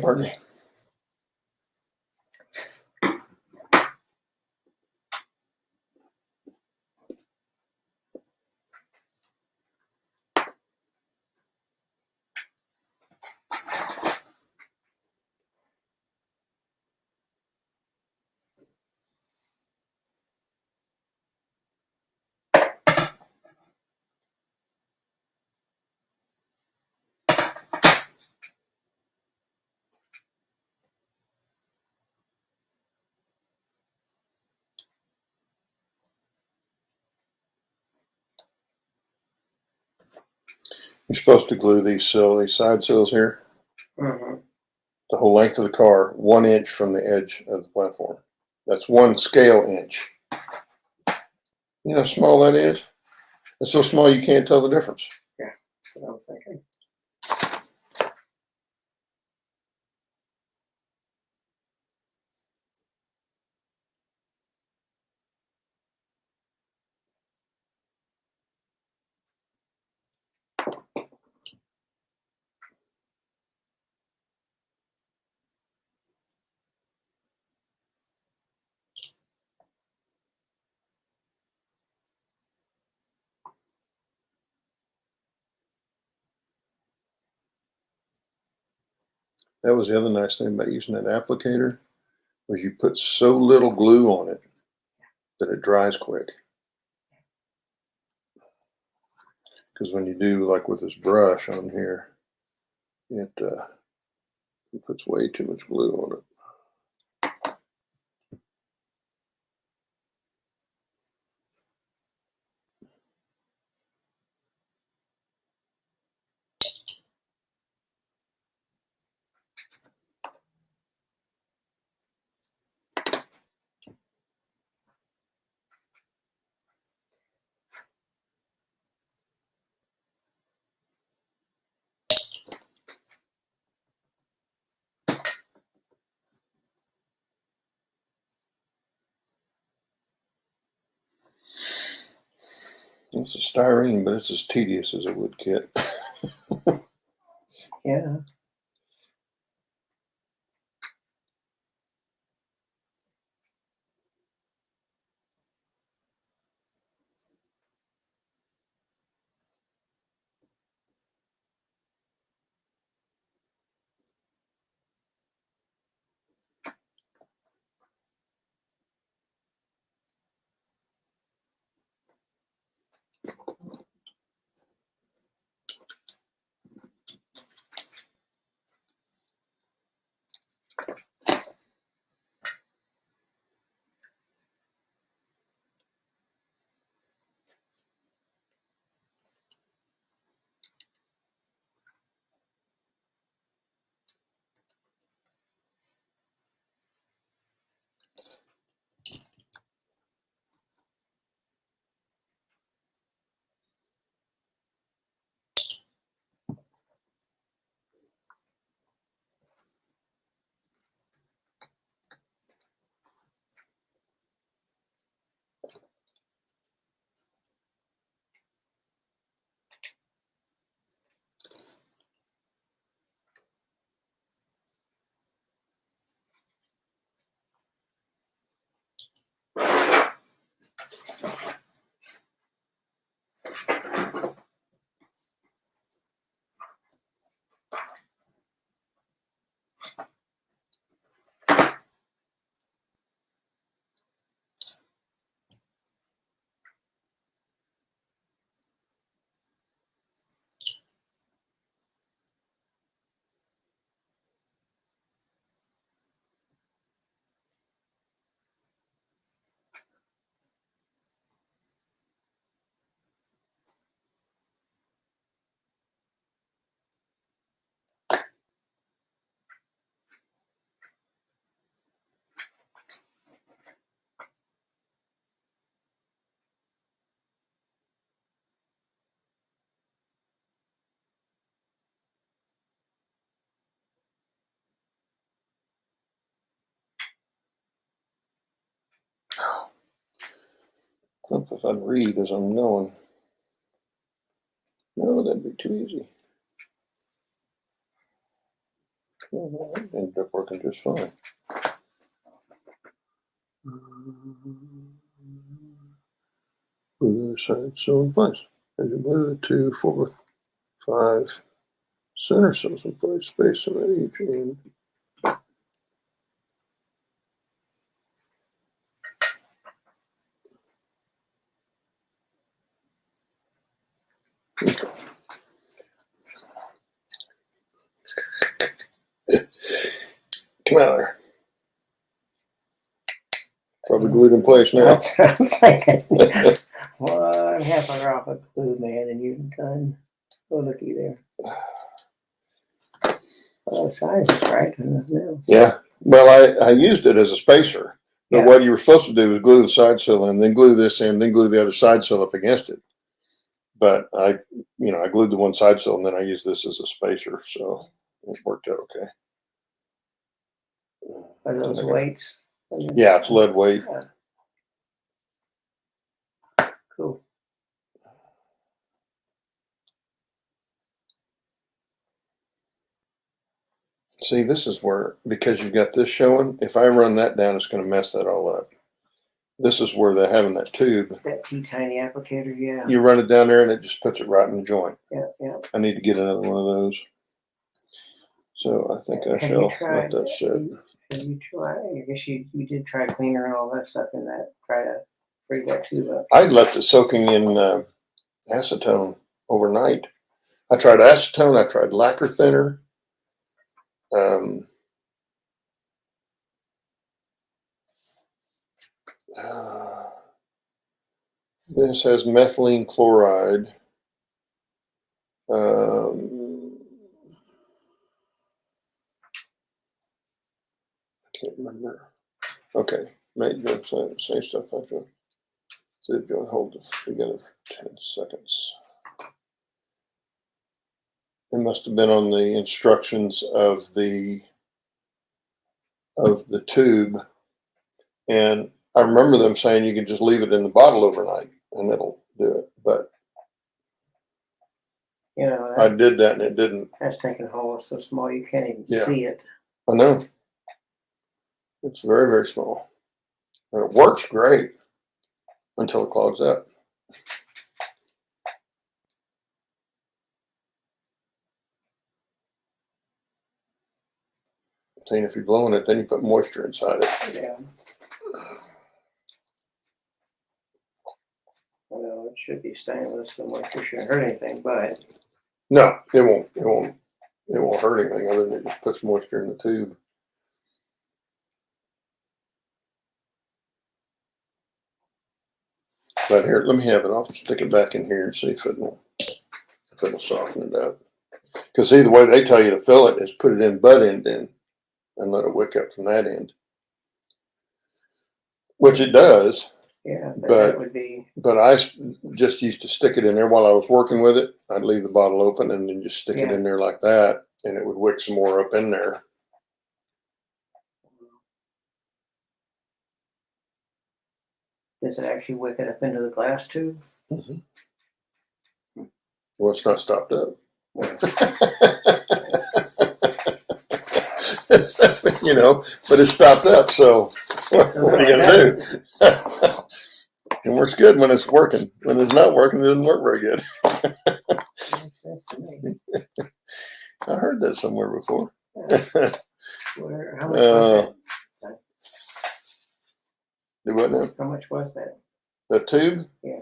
Pardon me. You're supposed to glue these side sills here, Mm-hmm. the whole length of the car, 1 inch from the edge of the platform. That's 1 scale inch. You know how small that is? It's so small you can't tell the difference. Yeah, that's what I was thinking. That was the other nice thing about using that applicator, was you put so little glue on it that it dries quick. Because when you do, like with this brush on here, it puts way too much glue on it. It's a styrene, but it's as tedious as a wood kit. Yeah. Something if I can read as I'm going. No, that'd be too easy. Oh, that ended up working just fine. Glue the other side sew in place. As you glue the 2, 4, 5 center sews in place, space them at each end. Okay. Come out of there. Probably glued in place now. That's what I'm thinking. 1/2 hour off of glue, man, and you're done. Oh, looky there. Well, the size is right, and nothing else. Yeah. Well, I used it as a spacer. But Yeah. what you were supposed to do was glue the side sill in, then glue this in, then glue the other side sill up against it. But I glued the one side sill and then I used this as a spacer, so it worked out okay. Are those Okay. weights? Yeah, it's lead weight. Yeah. Cool. See, this is where, because you've got this showing, if I run that down, it's going to mess that all up. This is where they're having that tube. That tiny applicator, yeah. You run it down there and it just puts it right in the joint. Yeah, yeah. I need to get another one of those. So I think I Have shall you let tried that sit. Have you tried? I guess you did try cleaner and all that stuff in that. Try to free that tube up. I left it soaking in acetone overnight. I tried acetone. I tried lacquer thinner. This has methylene chloride. I can't remember. Okay, make the same stuff like that. See if you hold it together for 10 seconds. It must have been on the instructions of the tube, and I remember them saying you could just leave it in the bottle overnight and it'll do it. But You know, I did that and it didn't. that's taking hold so small you can't even Yeah. see it. I know. It's very, very small. And it works great until it clogs up. And if you're blowing it, then you put moisture inside it. Yeah. Well, it should be stainless. The moisture shouldn't hurt anything, but No, it won't. It won't hurt anything other than it just puts moisture in the tube. But here, let me have it. I'll stick it back in here and see if it'll soften it up. Because see, the way they tell you to fill it is put it in butt end in and let it wick up from that end, which it does. yeah, but But- that would be But I just used to stick it in there while I was working with it. I'd leave the bottle open and then just stick it Yeah. in there like that, and it would wick some more up in there. does it actually wick it up into the glass tube? Well, it's not stopped up. But it's stopped up. So what are you gonna do? It works good when it's working. When it's not working, it doesn't work very good. I heard that somewhere before. Where, how much was that? Do what now? How much was that? The tube? Yeah.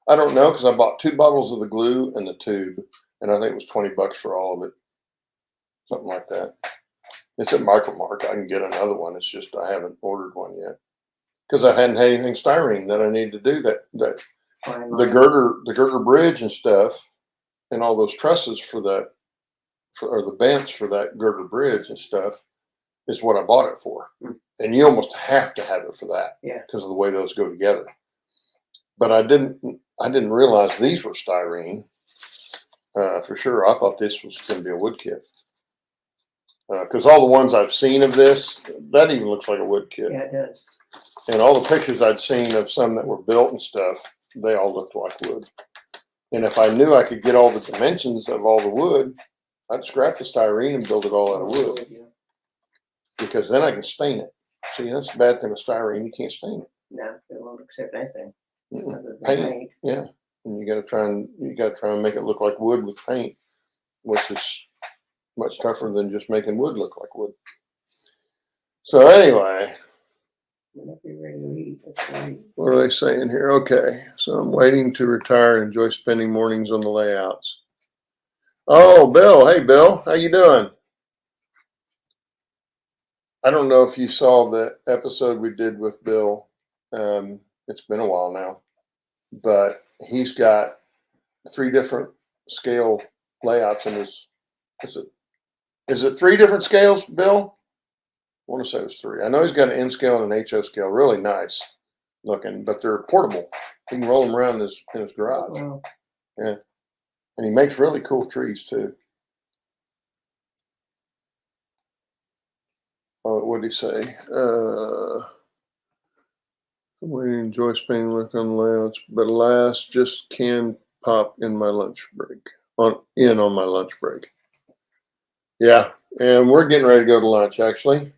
I don't know because I bought 2 bottles of the glue and the tube, and I think it was $20 for all of it, something like that. It's at Micromark. I can get another one. It's just I haven't ordered one yet because I hadn't had anything styrene that I need to do that. The girder bridge and stuff, and all those trusses or the bents for that girder bridge and stuff is what I bought it for. And you almost have to have it for that, Yeah. because of the way those go together. But I didn't realize these were styrene for sure. I thought this was going to be a wood kit because all the ones I've seen of this, that even looks like a wood kit. Yeah, it does. And all the pictures I'd seen of some that were built and stuff, they all looked like wood. And if I knew I could get all the dimensions of all the wood, I'd scrap the styrene and build it all out of wood, because then I can stain it. See, that's the bad thing with styrene, you can't stain it. No, it won't accept anything. Mm-mm. Paint, yeah. And you gotta try and make it look like wood with paint, which is much tougher than just making wood look like wood. So anyway, Whenever you're ready to eat, let's eat. what are they saying here? Okay, so I'm waiting to retire and enjoy spending mornings on the layouts. Oh, Bill. Hey, Bill. How you doing? I don't know if you saw the episode we did with Bill. It's been a while now, but he's got 3 different scale layouts in his. Is it 3 different scales, Bill? I want to say it was 3. I know he's got an N scale and an HO scale, really nice looking, but they're portable. He can roll them around in his garage. Well, Yeah, and he makes really cool trees too. What did he say? We enjoy spending work on layouts, but alas, just can pop in my lunch break. On my lunch break. Yeah, and we're getting ready to go to lunch actually.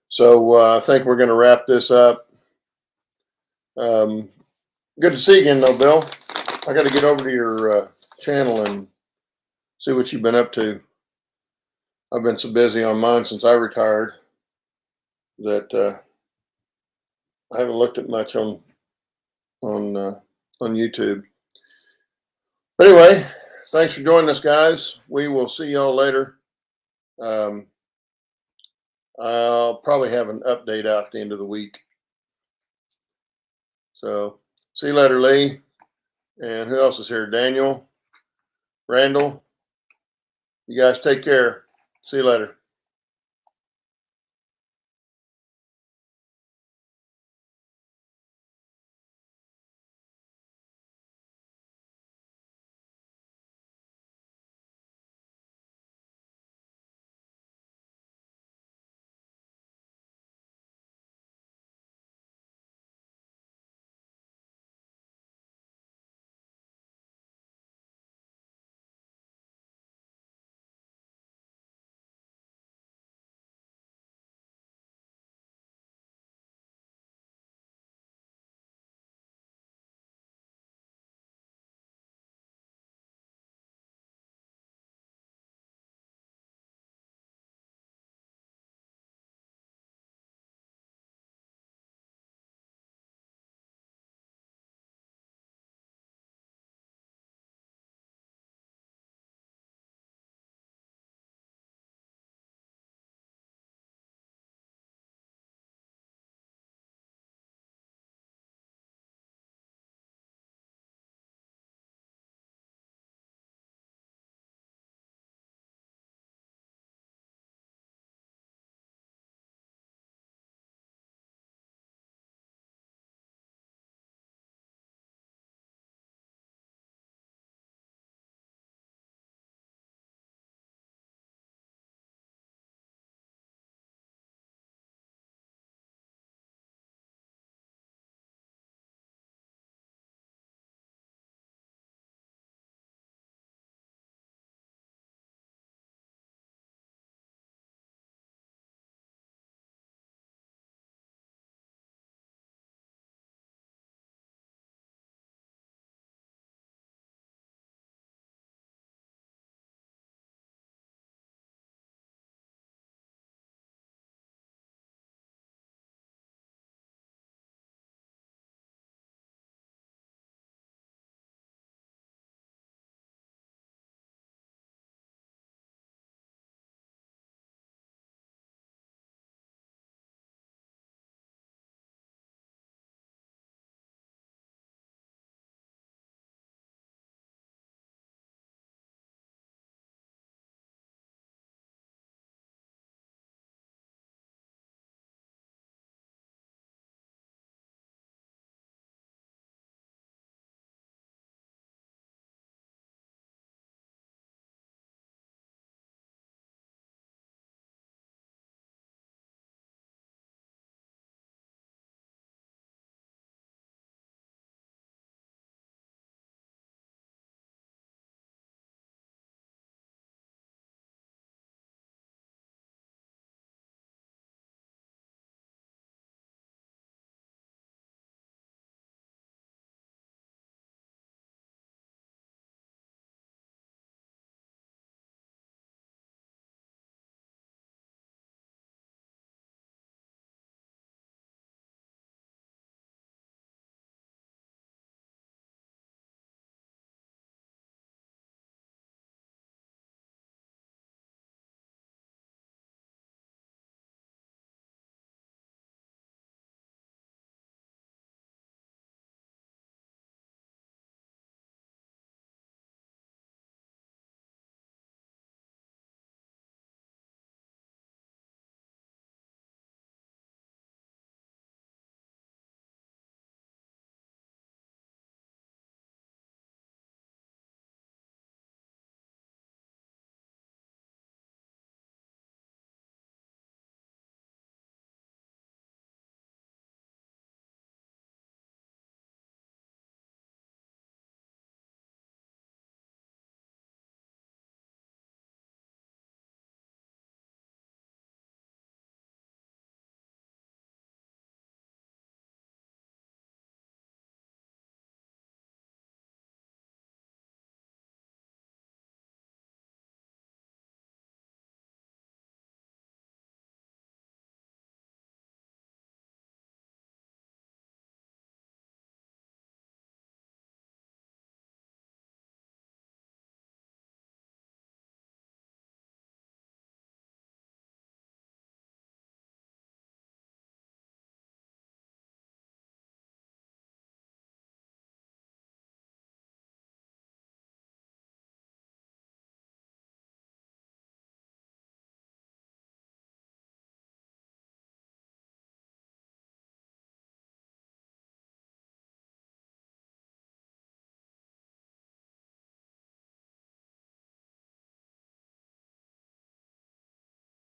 So I think we're going to wrap this up. Good to see you again, though, Bill. I got to get over to your channel and see what you've been up to. I've been so busy on mine since I retired that I haven't looked at much on YouTube. But anyway, thanks for joining us, guys. We will see y'all later. I'll probably have an update out at the end of the week. So see you later, Lee. And who else is here? Daniel, Randall. You guys take care. See you later.